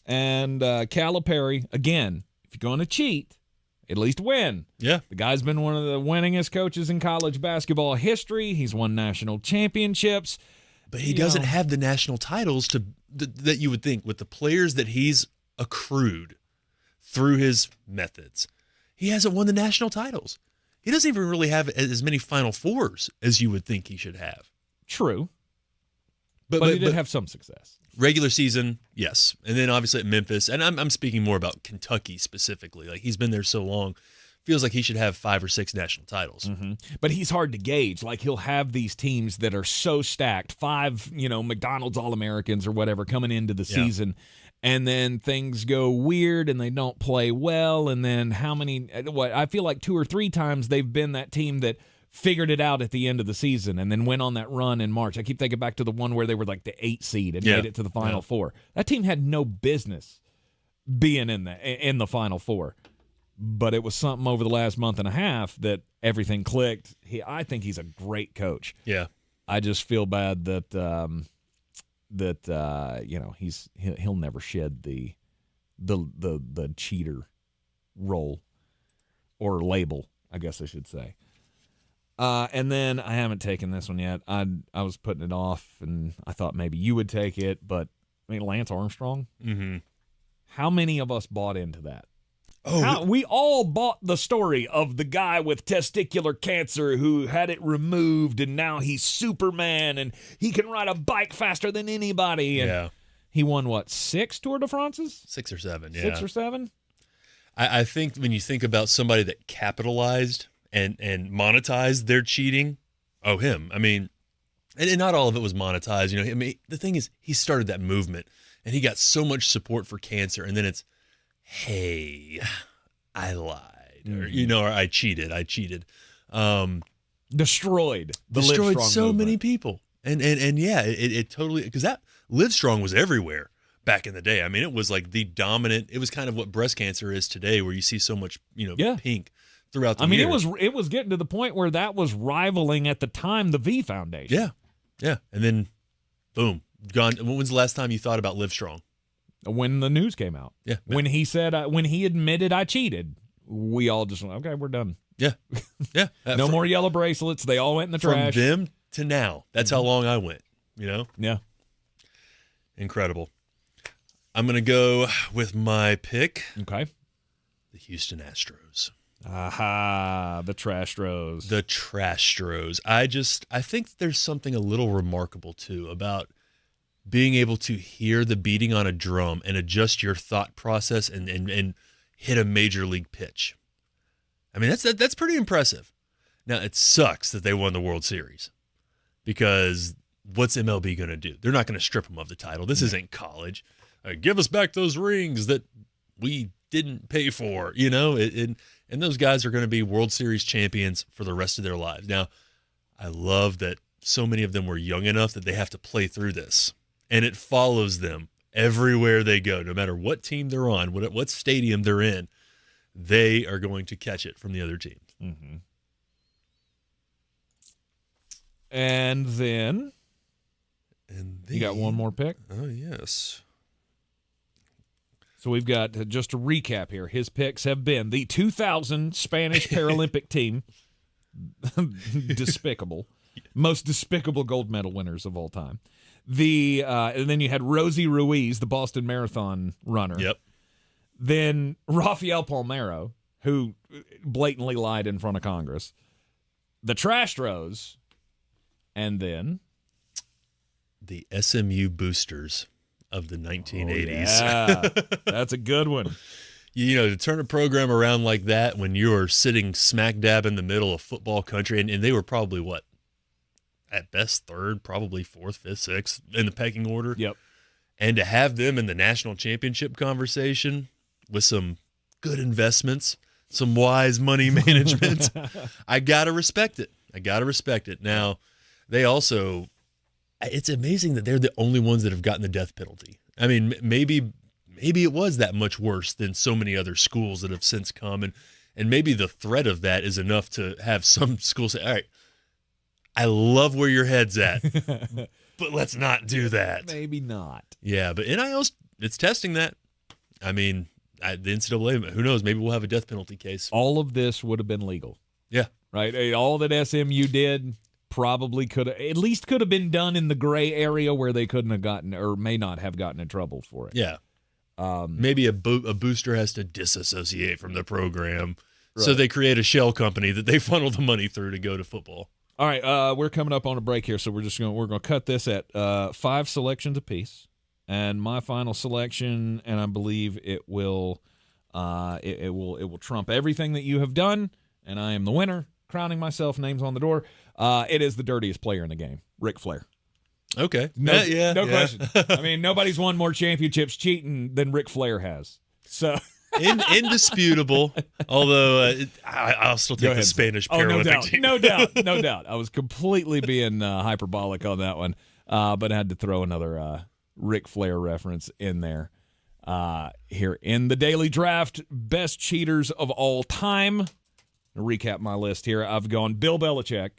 And Calipari, again, if you're going to cheat, at least win. Yeah. The guy's been one of the winningest coaches in college basketball history. He's won national championships. But he doesn't have the national titles that you would think with the players that he's accrued through his methods. He hasn't won the national titles. He doesn't even really have as many Final Fours as you would think he should have. True. But he did have some success. Regular season, yes. And then obviously at Memphis, and I'm speaking more about Kentucky specifically. Like, he's been there so long, feels like he should have 5 or 6 national titles. Mm-hmm. But he's hard to gauge. Like, he'll have these teams that are so stacked, 5, McDonald's All-Americans or whatever coming into the season, and then things go weird and they don't play well, and then I feel like 2 or 3 times they've been that team that figured it out at the end of the season and then went on that run in March. I keep thinking back to the one where they were like the 8 seed and made it to the Final Four. That team had no business being in the Final Four. But it was something over the last month and a half that everything clicked. I think he's a great coach. Yeah. I just feel bad that he'll never shed the cheater role or label, I guess I should say. And then I haven't taken this one yet. I was putting it off, and I thought maybe you would take it, but Lance Armstrong. Mm-hmm. How many of us bought into that? Oh, we all bought the story of the guy with testicular cancer who had it removed, and now he's Superman, and he can ride a bike faster than anybody. And he won, 6 Tour de France's? 6 or 7, yeah. 6 or 7? I think when you think about somebody that capitalized and monetized their cheating, him. And not all of it was monetized. The thing is, he started that movement, and he got so much support for cancer, and then it's, hey, I lied, or I cheated. Destroyed so movement. many people, and it totally, because that Livestrong was everywhere back in the day. It was like the dominant. It was kind of what breast cancer is today, where you see so much pink throughout the year. It was getting to the point where that was rivaling at the time the V Foundation. Yeah, and then boom, gone. When was the last time you thought about Livestrong? When the news came out. Yeah. When he said, when he admitted I cheated, we all just went, okay, we're done. Yeah. Yeah. No more yellow bracelets. They all went in the trash. From them to now. That's how long I went, Yeah. Incredible. I'm going to go with my pick. Okay. The Houston Astros. Aha, the Trastros. The Trastros. I think there's something a little remarkable, too, about being able to hear the beating on a drum and adjust your thought process and hit a major league pitch. That's pretty impressive. Now, it sucks that they won the World Series, because what's MLB going to do? They're not going to strip them of the title. This isn't college. Give us back those rings that we didn't pay for, and those guys are going to be World Series champions for the rest of their lives. Now, I love that so many of them were young enough that they have to play through this. And it follows them everywhere they go, no matter what team they're on, what stadium they're in, they are going to catch it from the other teams. Mm-hmm. And then you got one more pick? Oh, yes. So we've got, just to recap here, his picks have been the 2000 Spanish Paralympic team. Despicable. Most despicable gold medal winners of all time. And then you had Rosie Ruiz, the Boston Marathon runner. Yep. Then Rafael Palmeiro, who blatantly lied in front of Congress. The Trastros. And then the SMU Boosters of the 1980s. Yeah, that's a good one. To turn a program around like that when you're sitting smack dab in the middle of football country, and they were probably at best third, probably fourth, fifth, sixth in the pecking order. Yep. And to have them in the national championship conversation with some good investments, some wise money management, I got to respect it. Now, they also, it's amazing that they're the only ones that have gotten the death penalty. I mean, maybe it was that much worse than so many other schools that have since come. And maybe the threat of that is enough to have some schools say, all right, I love where your head's at, but let's not do that. Maybe not. Yeah, but NIL, it's testing that. I mean, the NCAA, who knows, maybe we'll have a death penalty case. All of this would have been legal. Yeah. Right? All that SMU did probably could have been done in the gray area where they couldn't have gotten or may not have gotten in trouble for it. Yeah. Maybe a booster has to disassociate from the program, right. So they create a shell company that they funnel the money through to go to football. All right, we're coming up on a break here, so we're going to cut this at 5 selections apiece, and my final selection, and I believe it will trump everything that you have done, and I am the winner, crowning myself. Names on the door. It is the dirtiest player in the game, Ric Flair. Okay, no question. I mean, nobody's won more championships cheating than Ric Flair has. So. Indisputable, although I'll still take the Spanish Paralympic team. No doubt. I was completely being hyperbolic on that one, but I had to throw another Ric Flair reference in there. Here in the Daily Draft, best cheaters of all time. To recap my list here, I've gone Bill Belichick,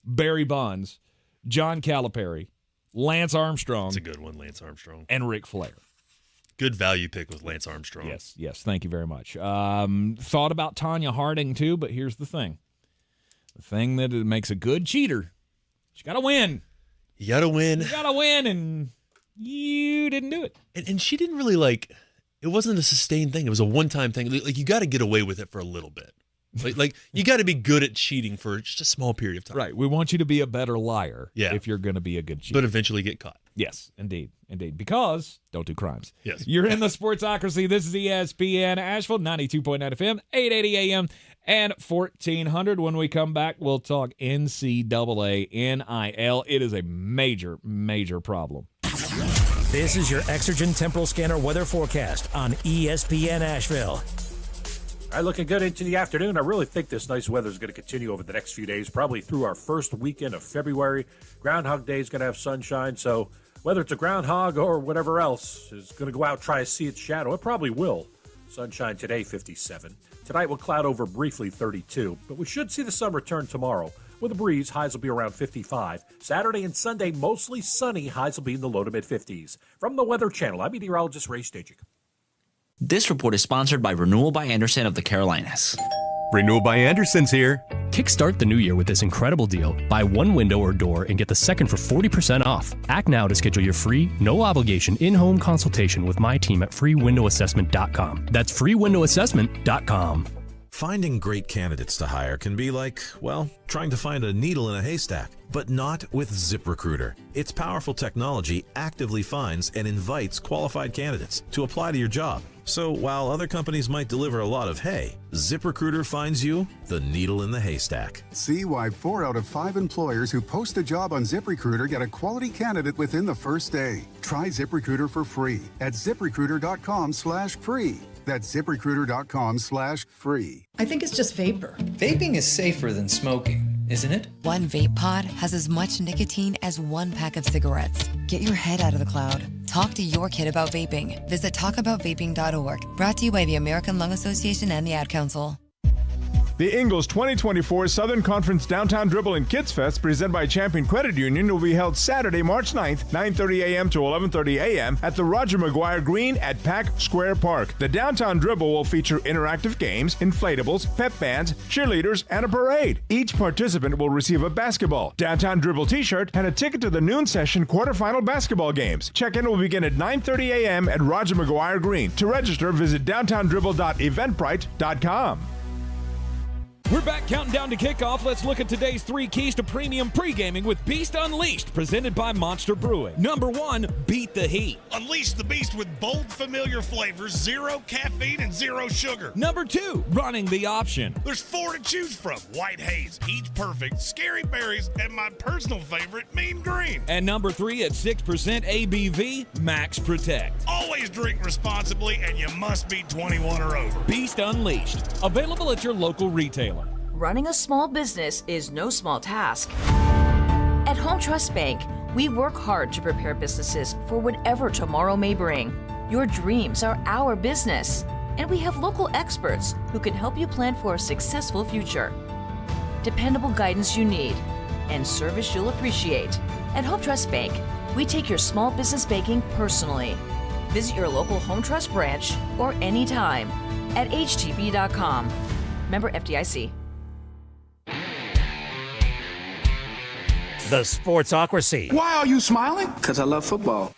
Barry Bonds, John Calipari, Lance Armstrong. That's a good one, Lance Armstrong. And Ric Flair. Good value pick with Lance Armstrong. Yes. Thank you very much. Thought about Tanya Harding, too, but here's the thing. The thing that makes a good cheater, you got to win. You got to win, and you didn't do it. And she didn't really, it wasn't a sustained thing. It was a one-time thing. You got to get away with it for a little bit. Like you got to be good at cheating for just a small period of time. Right. We want you to be a better liar if you're going to be a good cheater. But eventually get caught. Yes, indeed. Because don't do crimes. Yes. You're in the Sportsocracy. This is ESPN Asheville, 92.9 FM, 880 AM, and 1400. When we come back, we'll talk NCAA, NIL. It is a major, major problem. This is your Exergen Temporal Scanner weather forecast on ESPN Asheville. All right, looking good into the afternoon. I really think this nice weather is going to continue over the next few days, probably through our first weekend of February. Groundhog Day is going to have sunshine, so whether it's a groundhog or whatever else is going to go out, try to see its shadow. It probably will. Sunshine today, 57. Tonight will cloud over briefly, 32. But we should see the sun return tomorrow. With a breeze, highs will be around 55. Saturday and Sunday, mostly sunny. Highs will be in the low to mid-50s. From the Weather Channel, I'm meteorologist Ray Stajic. This report is sponsored by Renewal by Andersen of the Carolinas. Renewal by Andersen's here. Kickstart the new year with this incredible deal. Buy one window or door and get the second for 40% off. Act now to schedule your free, no-obligation, in-home consultation with my team at freewindowassessment.com. That's freewindowassessment.com. Finding great candidates to hire can be like, well, trying to find a needle in a haystack, but not with ZipRecruiter. Its powerful technology actively finds and invites qualified candidates to apply to your job. So while other companies might deliver a lot of hay, ZipRecruiter finds you the needle in the haystack. See why 4 out of 5 employers who post a job on ZipRecruiter get a quality candidate within the first day. Try ZipRecruiter for free at ZipRecruiter.com/free. That's ZipRecruiter.com/free. I think it's just vapor. Vaping is safer than smoking, isn't it? One vape pod has as much nicotine as one pack of cigarettes. Get your head out of the cloud. Talk to your kid about vaping. Visit talkaboutvaping.org. Brought to you by the American Lung Association and the Ad Council. The Ingles 2024 Southern Conference Downtown Dribble and Kids Fest, presented by Champion Credit Union, will be held Saturday, March 9th, 9:30 a.m. to 11:30 a.m. at the Roger McGuire Greene at Pack Square Park. The Downtown Dribble will feature interactive games, inflatables, pep bands, cheerleaders, and a parade. Each participant will receive a basketball, Downtown Dribble t-shirt, and a ticket to the noon session quarterfinal basketball games. Check-in will begin at 9:30 a.m. at Roger McGuire Greene. To register, visit downtowndribble.eventbrite.com. We're back counting down to kickoff. Let's look at today's 3 keys to premium pre-gaming with Beast Unleashed, presented by Monster Brewing. Number 1, beat the heat. Unleash the beast with bold, familiar flavors, 0 caffeine and 0 sugar. Number 2, running the option. There's 4 to choose from: White Haze, Peach Perfect, Scary Berries, and my personal favorite, Mean Green. And number 3, at 6% ABV, Max Protect. Always drink responsibly, and you must be 21 or over. Beast Unleashed, available at your local retailer. Running a small business is no small task. At Home Trust Bank, we work hard to prepare businesses for whatever tomorrow may bring. Your dreams are our business, and we have local experts who can help you plan for a successful future. Dependable guidance you need and service you'll appreciate. At Home Trust Bank, we take your small business banking personally. Visit your local Home Trust branch or anytime at htb.com. Member FDIC. The Sportsocracy. Why are you smiling? Because I love football.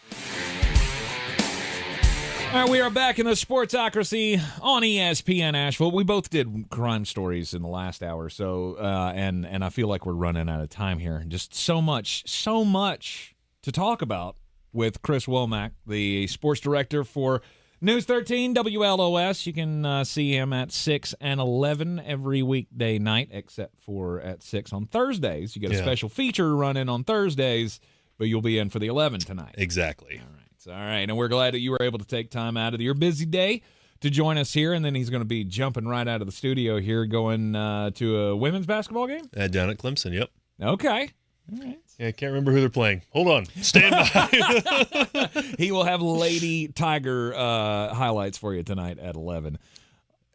All right, we are back in the Sportsocracy on ESPN Asheville. We both did crime stories in the last hour, so and I feel like we're running out of time here. Just so much to talk about with Chris Womack, the sports director for News 13 WLOS. You can see him at 6 and 11 every weekday night, except for at 6 on Thursdays. You get a special feature running on Thursdays, but you'll be in for the 11 tonight. Exactly. All right, and we're glad that you were able to take time out of your busy day to join us here, and then he's going to be jumping right out of the studio here going to a women's basketball game? Down at Clemson, yep. Okay. All right. Yeah, I can't remember who they're playing. Hold on. Stand by. He will have Lady Tiger highlights for you tonight at 11.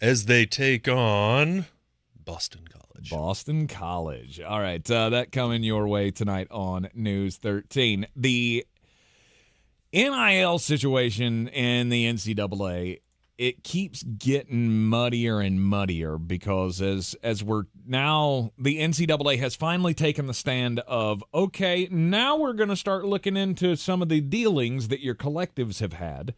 As they take on Boston College. Boston College. All right, that coming your way tonight on News 13. The NIL situation in the NCAA, it keeps getting muddier and muddier because as we're now, the NCAA has finally taken the stand of, okay, now we're going to start looking into some of the dealings that your collectives have had.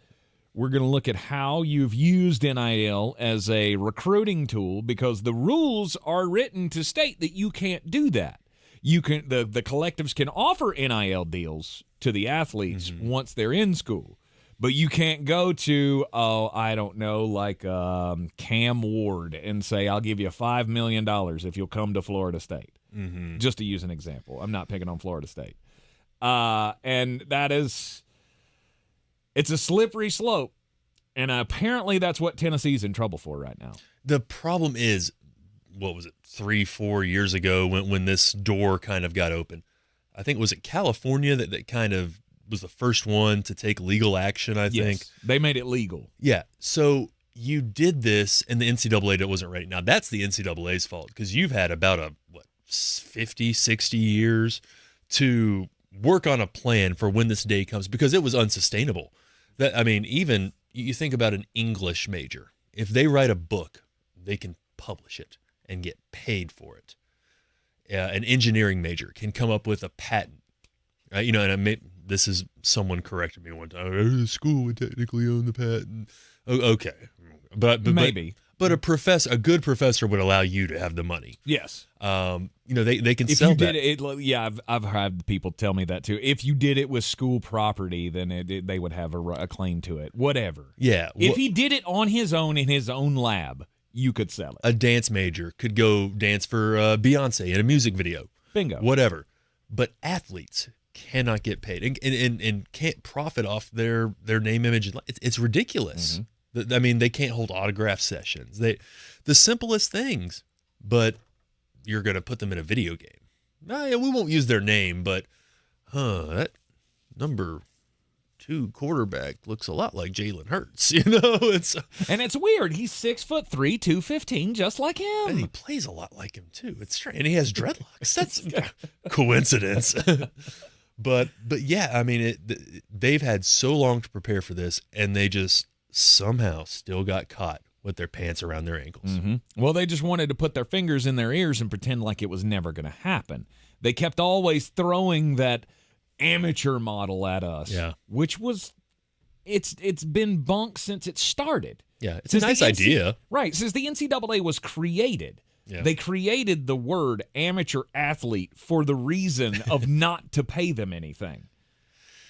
We're going to look at how you've used NIL as a recruiting tool because the rules are written to state that you can't do that. You can the collectives can offer NIL deals to the athletes once they're in school. But you can't go to, like Cam Ward and say, I'll give you $5 million if you'll come to Florida State. Mm-hmm. Just to use an example. I'm not picking on Florida State. And it's a slippery slope. And apparently that's what Tennessee's in trouble for right now. The problem is, what was it, 3-4 years ago when this door kind of got open? I think, was it California that kind of was the first one to take legal action, I think. They made it legal. Yeah. So you did this, and the NCAA wasn't ready. Now, that's the NCAA's fault because you've had about 50, 60 years to work on a plan for when this day comes because it was unsustainable. Even you think about an English major. If they write a book, they can publish it and get paid for it. An engineering major can come up with a patent. Right? This is someone corrected me one time. The school would technically own the patent. Okay, but maybe. But a good professor would allow you to have the money. Yes. They can if sell you that. Did it, I've had people tell me that too. If you did it with school property, then they would have a claim to it. Whatever. Yeah. If he did it on his own in his own lab, you could sell it. A dance major could go dance for Beyonce in a music video. Bingo. Whatever. But athletes cannot get paid and can't profit off their name, image. It's ridiculous. Mm-hmm. They can't hold autograph sessions. The simplest things, but you're going to put them in a video game. We won't use their name, but that number 2 quarterback looks a lot like Jalen Hurts. And it's weird. He's 6'3", 215, just like him. And he plays a lot like him too. It's strange, and he has dreadlocks. That's coincidence. But yeah, they've had so long to prepare for this, and they just somehow still got caught with their pants around their ankles. Mm-hmm. Well, they just wanted to put their fingers in their ears and pretend like it was never going to happen. They kept always throwing that amateur model at us, which was it's been bunk since it started. Yeah, it's a nice idea. Right, since the NCAA was created. Yeah. They created the word amateur athlete for the reason of not to pay them anything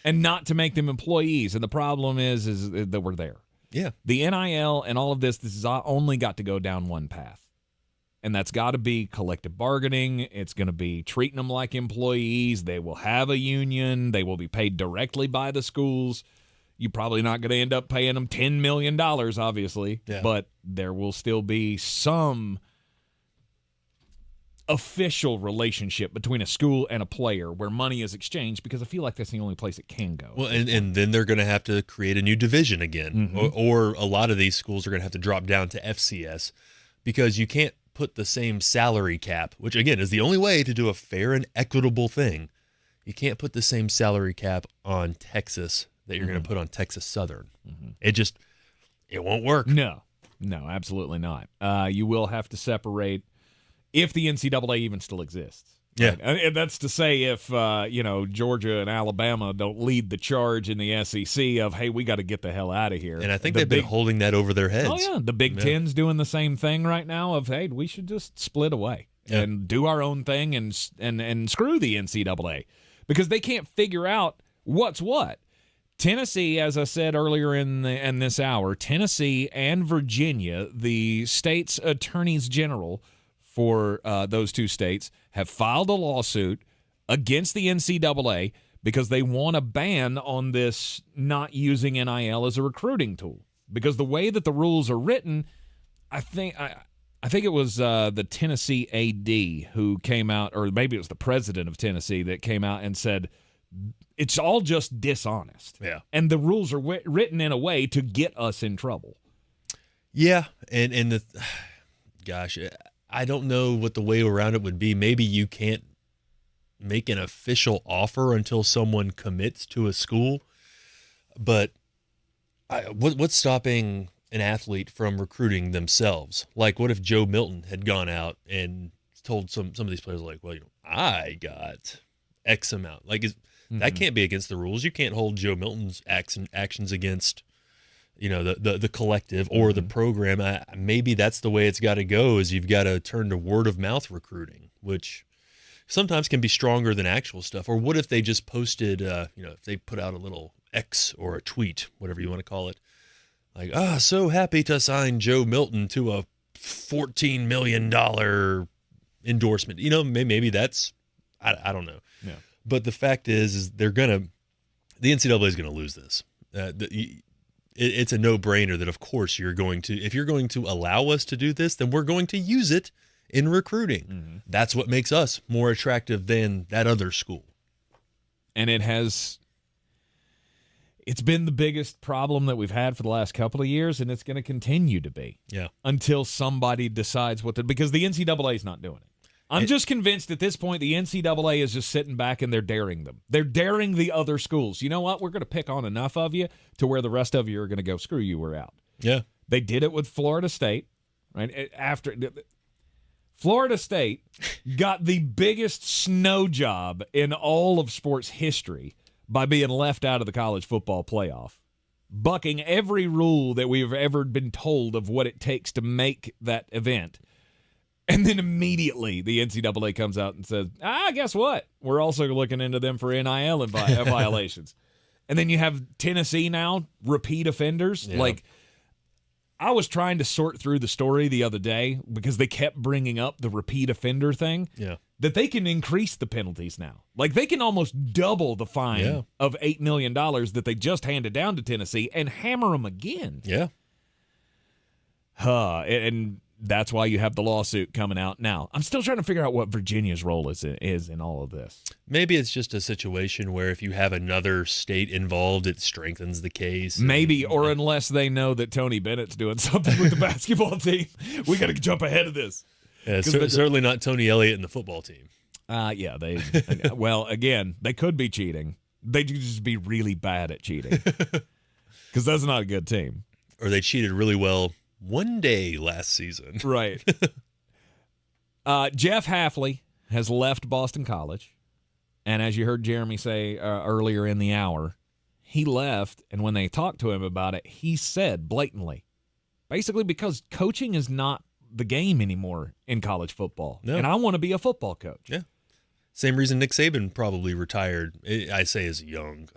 and not to make them employees. And the problem is that we're there. Yeah. The NIL and all of this has only got to go down one path. And that's got to be collective bargaining. It's going to be treating them like employees. They will have a union. They will be paid directly by the schools. You're probably not going to end up paying them $10 million, obviously. Yeah. But there will still be some official relationship between a school and a player where money is exchanged, because I feel like that's the only place it can go. Well, and then they're going to have to create a new division again, or a lot of these schools are going to have to drop down to FCS, because you can't put the same salary cap, which again is the only way to do a fair and equitable thing. You can't put the same salary cap on Texas that you're going to put on Texas Southern. It won't work. No, absolutely not. You will have to separate if the NCAA even still exists. Yeah. Right? And that's to say if, Georgia and Alabama don't lead the charge in the SEC of, hey, we got to get the hell out of here. And I think they've been holding that over their heads. Oh, yeah. The Big Ten's doing the same thing right now of, hey, we should just split away and do our own thing and screw the NCAA, because they can't figure out what's what. Tennessee, as I said earlier in this hour, Tennessee and Virginia, the state's attorneys general for those two states, have filed a lawsuit against the NCAA because they want a ban on this not using NIL as a recruiting tool. Because the way that the rules are written, I think it was the Tennessee AD who came out, or maybe it was the president of Tennessee that came out and said, it's all just dishonest. Yeah. And the rules are written in a way to get us in trouble. Yeah, and gosh, I don't know what the way around it would be. Maybe you can't make an official offer until someone commits to a school. But what's stopping an athlete from recruiting themselves? Like, what if Joe Milton had gone out and told some of these players, like, well, I got X amount. Like, that can't be against the rules. You can't hold Joe Milton's actions against, the collective or the program. Maybe that's the way it's got to go, is you've got to turn to word of mouth recruiting, which sometimes can be stronger than actual stuff. Or what if they just posted, if they put out a little X or a tweet, whatever you want to call it, like, so happy to sign Joe Milton to a $14 million endorsement. Maybe that's, I don't know. Yeah. But the fact is the NCAA is going to lose this. It's a no-brainer that, of course, if you're going to allow us to do this, then we're going to use it in recruiting. Mm-hmm. That's what makes us more attractive than that other school. And it's been the biggest problem that we've had for the last couple of years, and it's going to continue to be. Yeah. Until somebody decides because the NCAA is not doing it. I'm just convinced at this point the NCAA is just sitting back and they're daring them. They're daring the other schools. You know what? We're going to pick on enough of you to where the rest of you are going to go, screw you, we're out. Yeah. They did it with Florida State, right? After Florida State got the biggest snow job in all of sports history by being left out of the college football playoff, bucking every rule that we've ever been told of what it takes to make that event. And then immediately the NCAA comes out and says, guess what? We're also looking into them for NIL violations. And then you have Tennessee now, repeat offenders. Yeah. Like, I was trying to sort through the story the other day because they kept bringing up the repeat offender thing. Yeah. That they can increase the penalties now. Like, they can almost double the fine of $8 million that they just handed down to Tennessee and hammer them again. Yeah. And that's why you have the lawsuit coming out now. I'm still trying to figure out what Virginia's role is in all of this. Maybe it's just a situation where if you have another state involved, it strengthens the case. Maybe, or unless they know that Tony Bennett's doing something with the basketball team. We got to jump ahead of this. Yeah, certainly not Tony Elliott and the football team. Again, they could be cheating. They could just be really bad at cheating. Because that's not a good team. Or they cheated really well one day last season. Right. Jeff Hafley has left Boston College. And as you heard Jeremy say earlier in the hour, he left. And when they talked to him about it, he said blatantly, basically because coaching is not the game anymore in college football. No. And I want to be a football coach. Yeah. Same reason Nick Saban probably retired, I say, as young.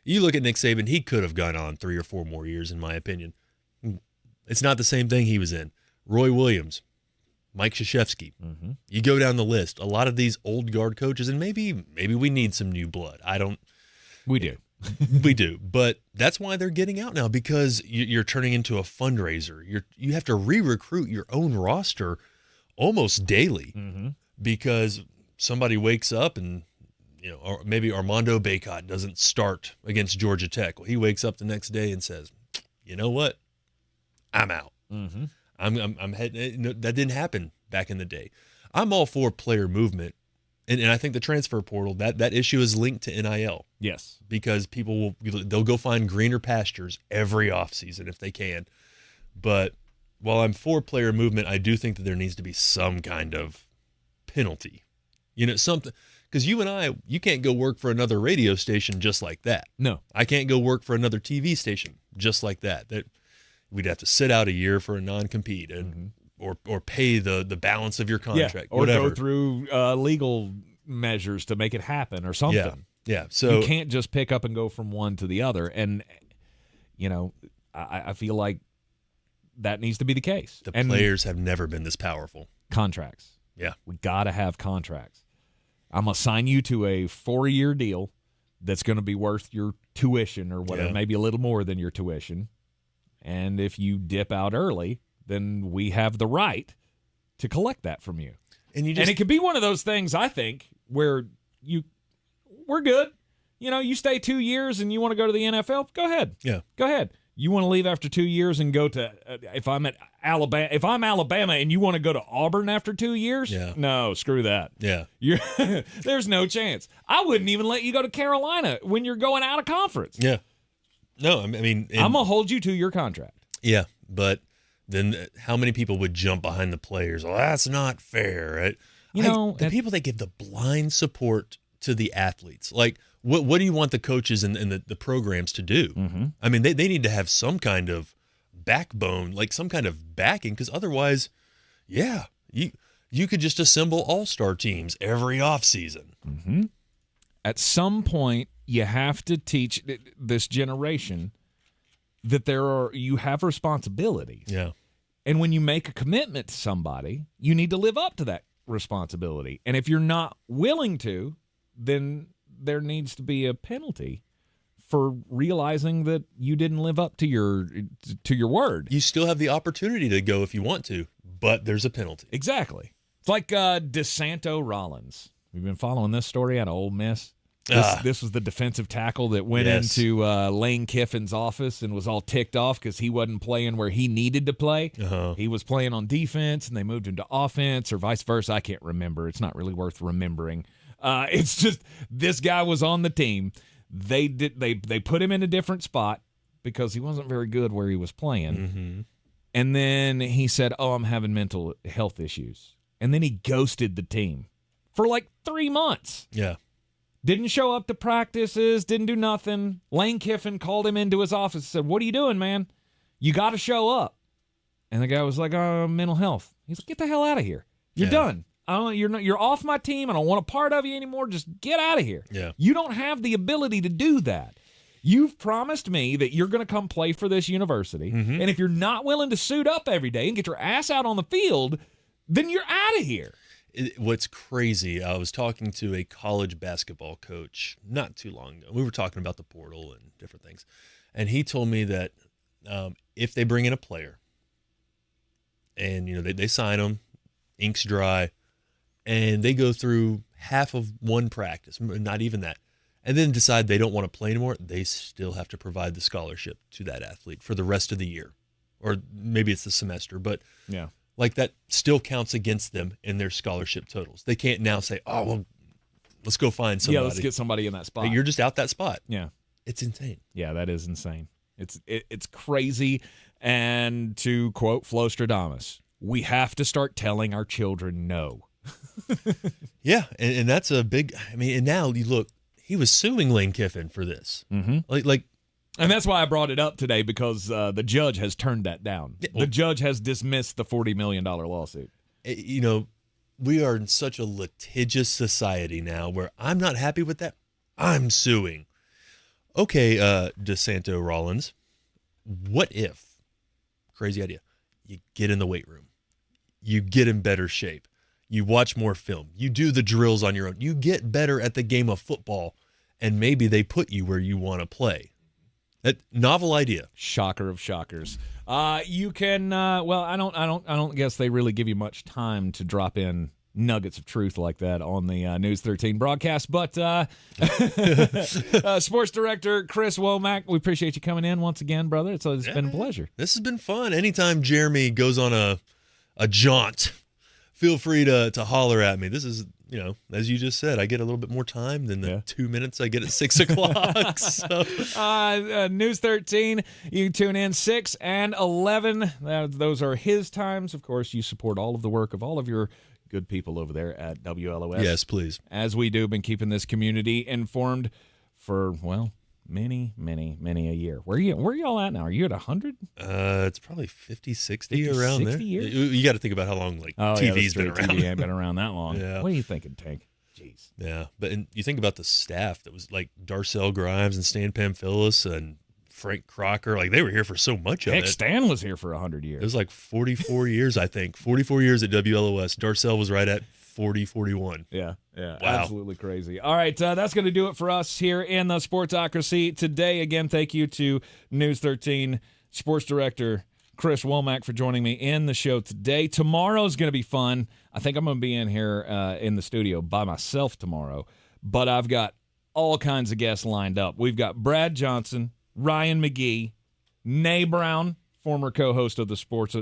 You look at Nick Saban, he could have gone on 3 or 4 more years, in my opinion. It's not the same thing he was in. Roy Williams, Mike Krzyzewski. Mm-hmm. You go down the list. A lot of these old guard coaches, and maybe we need some new blood. We do. We do. But that's why they're getting out now, because you're turning into a fundraiser. You have to re-recruit your own roster almost daily because somebody wakes up and, or maybe Armando Bacot doesn't start against Georgia Tech. Well, he wakes up the next day and says, you know what? I'm out. Mm-hmm. I'm heading. That didn't happen back in the day. I'm all for player movement, and I think the transfer portal, that issue is linked to NIL. Yes, because they'll go find greener pastures every offseason if they can. But while I'm for player movement, I do think that there needs to be some kind of penalty. Something, because you can't go work for another radio station just like that. No, I can't go work for another TV station just like that. That we'd have to sit out a year for a non-compete and or pay the balance of your contract, or whatever. go through legal measures to make it happen or something. Yeah. So you can't just pick up and go from one to the other. And I feel like that needs to be the case. The players have never been this powerful. Contracts. Yeah, we got to have contracts. I'm gonna sign you to a 4-year deal that's going to be worth your tuition or whatever, maybe a little more than your tuition. And if you dip out early, then we have the right to collect that from you. And it could be one of those things, I think, where we're good. You stay 2 years and you want to go to the NFL, go ahead. Yeah. Go ahead. You want to leave after 2 years and go to if I'm Alabama and you want to go to Auburn after 2 years? Yeah. No, screw that. Yeah. There's no chance. I wouldn't even let you go to Carolina when you're going out of conference. Yeah. No, I mean, I'm going to hold you to your contract. Yeah, but then how many people would jump behind the players? Well, that's not fair, right? The people that give the blind support to the athletes, like what do you want the coaches and the programs to do? Mm-hmm. I mean, they need to have some kind of backbone, like some kind of backing, because otherwise, you could just assemble all-star teams every offseason. Mm-hmm. At some point, you have to teach this generation that you have responsibilities. Yeah. And when you make a commitment to somebody, you need to live up to that responsibility. And if you're not willing to, then there needs to be a penalty for realizing that you didn't live up to your word. You still have the opportunity to go if you want to, but there's a penalty. Exactly. It's like DeSanto Rollins. We've been following this story out of Ole Miss. This was the defensive tackle that went into Lane Kiffin's office and was all ticked off because he wasn't playing where he needed to play. Uh-huh. He was playing on defense, and they moved him to offense or vice versa. I can't remember. It's not really worth remembering. It's just this guy was on the team. They put him in a different spot because he wasn't very good where he was playing. Mm-hmm. And then he said, I'm having mental health issues. And then he ghosted the team for like 3 months. Yeah. Didn't show up to practices, didn't do nothing. Lane Kiffin called him into his office and said, what are you doing, man? You got to show up. And the guy was like, mental health. He's like, get the hell out of here. You're done. You're off my team. I don't want a part of you anymore. Just get out of here. Yeah. You don't have the ability to do that. You've promised me that you're going to come play for this university. Mm-hmm. And if you're not willing to suit up every day and get your ass out on the field, then you're out of here. What's crazy, I was talking to a college basketball coach not too long ago. We were talking about the portal and different things. And he told me that if they bring in a player and, they sign them, ink's dry, and they go through half of one practice, not even that, and then decide they don't want to play anymore, they still have to provide the scholarship to that athlete for the rest of the year. Or maybe it's the semester, but yeah. Like that still counts against them in their scholarship totals. They can't now say, oh, well, let's go find somebody. Yeah, let's get somebody in that spot. You're just out that spot. Yeah. It's insane. Yeah, that is insane. It's crazy. And to quote Flostradamus, we have to start telling our children no. Yeah, and that's a big, and now you look, he was suing Lane Kiffin for this. Mm-hmm. Like And that's why I brought it up today, because the judge has turned that down. The judge has dismissed the $40 million lawsuit. You know, we are in such a litigious society now where I'm not happy with that. I'm suing. Okay, DeSanto Rollins, what if, crazy idea, you get in the weight room, you get in better shape, you watch more film, you do the drills on your own, you get better at the game of football, and maybe they put you where you want to play. That novel idea. Shocker of shockers. You can. Well, I don't guess they really give you much time to drop in nuggets of truth like that on the News 13 broadcast. But Sports Director Chris Womack, we appreciate you coming in once again, brother. It's been a pleasure. This has been fun. Anytime Jeremy goes on a jaunt, feel free to holler at me. This is, you know, as you just said, I get a little bit more time than the 2 minutes I get at 6 o'clock. So. News 13, you can tune in 6 and 11. Those are his times. Of course, you support all of the work of all of your good people over there at WLOS. Yes, please. As we do, been keeping this community informed for, well, many a year. Where are y'all at now? Are you at 100? It's probably 50, 60 around 60 there. Years? You got to think about how long TV's been around. TV ain't been around that long. Yeah. What are you thinking, Tank? Jeez. Yeah, but you think about the staff that was like Darcel Grimes and Stan Pamphilis and Frank Crocker. Like, they were here for so much of it. Stan was here for 100 years. It was like 44 years, I think. 44 years at WLOS. Darcel was right at 41. Yeah, wow. Absolutely crazy. All right, that's going to do it for us here in the Sportsocracy today. Again, thank you to News 13 Sports Director Chris Womack for joining me in the show today. Tomorrow's going to be fun. I think I'm going to be in here in the studio by myself tomorrow, but I've got all kinds of guests lined up. We've got Brad Johnson, Ryan McGee, Nay Brown, former co-host of the Sports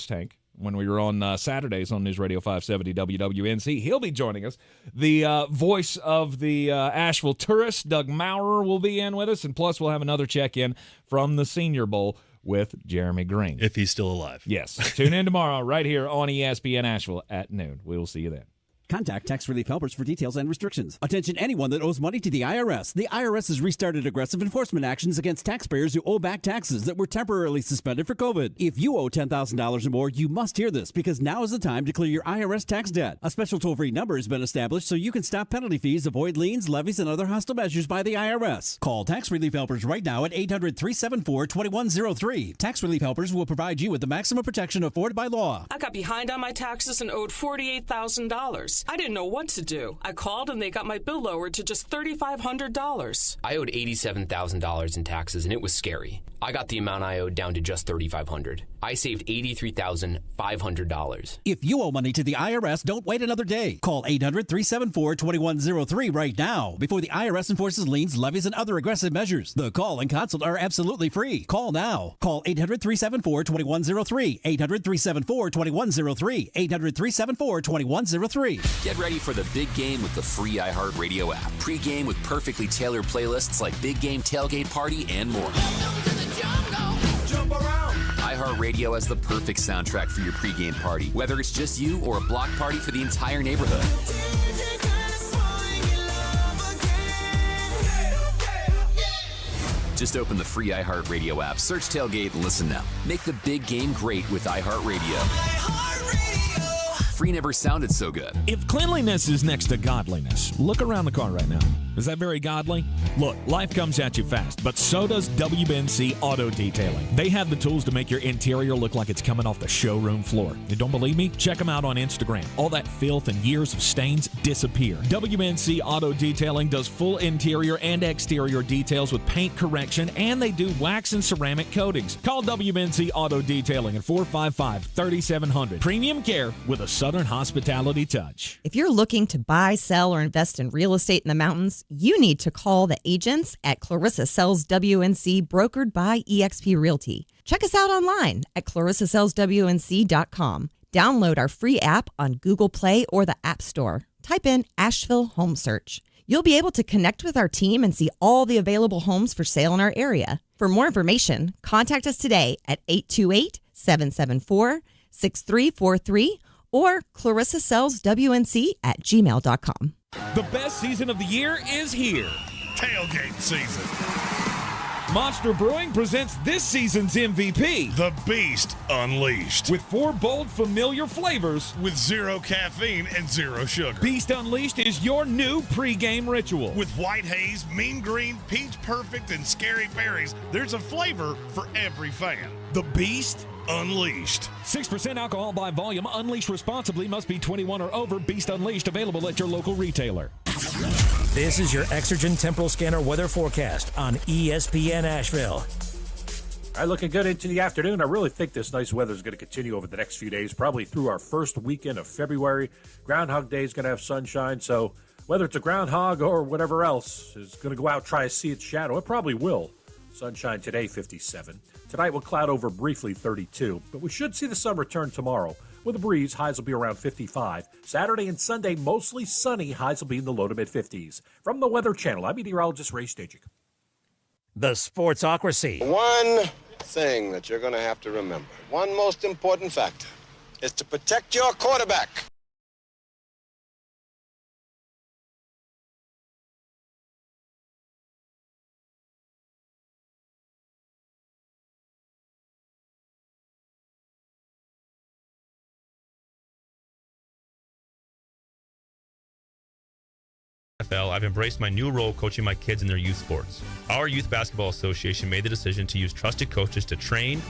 Tank, when we were on Saturdays on News Radio 570 WWNC. He'll be joining us. The voice of the Asheville Tourists, Doug Maurer, will be in with us. And plus, we'll have another check-in from the Senior Bowl with Jeremy Greene. If he's still alive. Yes. Tune in tomorrow right here on ESPN Asheville at noon. We will see you then. Contact Tax Relief Helpers for details and restrictions. Attention anyone that owes money to the IRS. The IRS has restarted aggressive enforcement actions against taxpayers who owe back taxes that were temporarily suspended for COVID. If you owe $10,000 or more, you must hear this, because now is the time to clear your IRS tax debt. A special toll-free number has been established so you can stop penalty fees, avoid liens, levies, and other hostile measures by the IRS. Call Tax Relief Helpers right now at 800-374-2103. Tax Relief Helpers will provide you with the maximum protection afforded by law. I got behind on my taxes and owed $48,000. I didn't know what to do. I called and they got my bill lowered to just $3,500. I owed $87,000 in taxes and it was scary. I got the amount I owed down to just $3,500. I saved $83,500. If you owe money to the IRS, don't wait another day. Call 800-374-2103 right now before the IRS enforces liens, levies, and other aggressive measures. The call and consult are absolutely free. Call now. Call 800-374-2103. 800-374-2103. 800-374-2103. Get ready for the big game with the free iHeartRadio app. Pre-game with perfectly tailored playlists like Big Game Tailgate Party and more. iHeartRadio has the perfect soundtrack for your pregame party, whether it's just you or a block party for the entire neighborhood. Just open the free iHeartRadio app, search Tailgate, and listen now. Make the big game great with iHeartRadio. Free never sounded so good. If cleanliness is next to godliness, look around the car right now. Is that very godly? Look, life comes at you fast, but so does WNC Auto Detailing. They have the tools to make your interior look like it's coming off the showroom floor. You don't believe me? Check them out on Instagram. All that filth and years of stains disappear. WNC Auto Detailing does full interior and exterior details with paint correction, and they do wax and ceramic coatings. Call WNC Auto Detailing at 455-3700. Premium care with a Southern hospitality touch. If you're looking to buy, sell, or invest in real estate in the mountains, you need to call the agents at Clarissa Sells WNC, brokered by eXp Realty. Check us out online at clarissasellswnc.com. Download our free app on Google Play or the App Store. Type in Asheville Home Search. You'll be able to connect with our team and see all the available homes for sale in our area. For more information, contact us today at 828-774-6343 or clarissasellswnc@gmail.com. The best season of the year is here. Tailgate season. Monster Brewing presents this season's MVP, The Beast Unleashed. with 4 bold, familiar flavors. With 0 caffeine and 0 sugar. Beast Unleashed is your new pregame ritual. With white haze, mean green, peach perfect, and scary berries, there's a flavor for every fan. The Beast Unleashed. 6% alcohol by volume. Unleashed responsibly. Must be 21 or over. Beast Unleashed available at your local retailer. This is your Exergen Temporal Scanner weather forecast on ESPN Asheville. All right, looking good into the afternoon. I really think this nice weather is going to continue over the next few days, probably through our first weekend of February. Groundhog Day is going to have sunshine, so whether it's a groundhog or whatever else is going to go out, try to see its shadow. It probably will. Sunshine today, 57. Tonight will cloud over briefly, 32. But we should see the sun return tomorrow. With a breeze, highs will be around 55. Saturday and Sunday, mostly sunny. Highs will be in the low to mid-50s. From the Weather Channel, I'm meteorologist Ray Stajic. The Sportsocracy. One thing that you're going to have to remember, one most important factor, is to protect your quarterback. I've embraced my new role coaching my kids in their youth sports. Our Youth Basketball Association made the decision to use trusted coaches to train,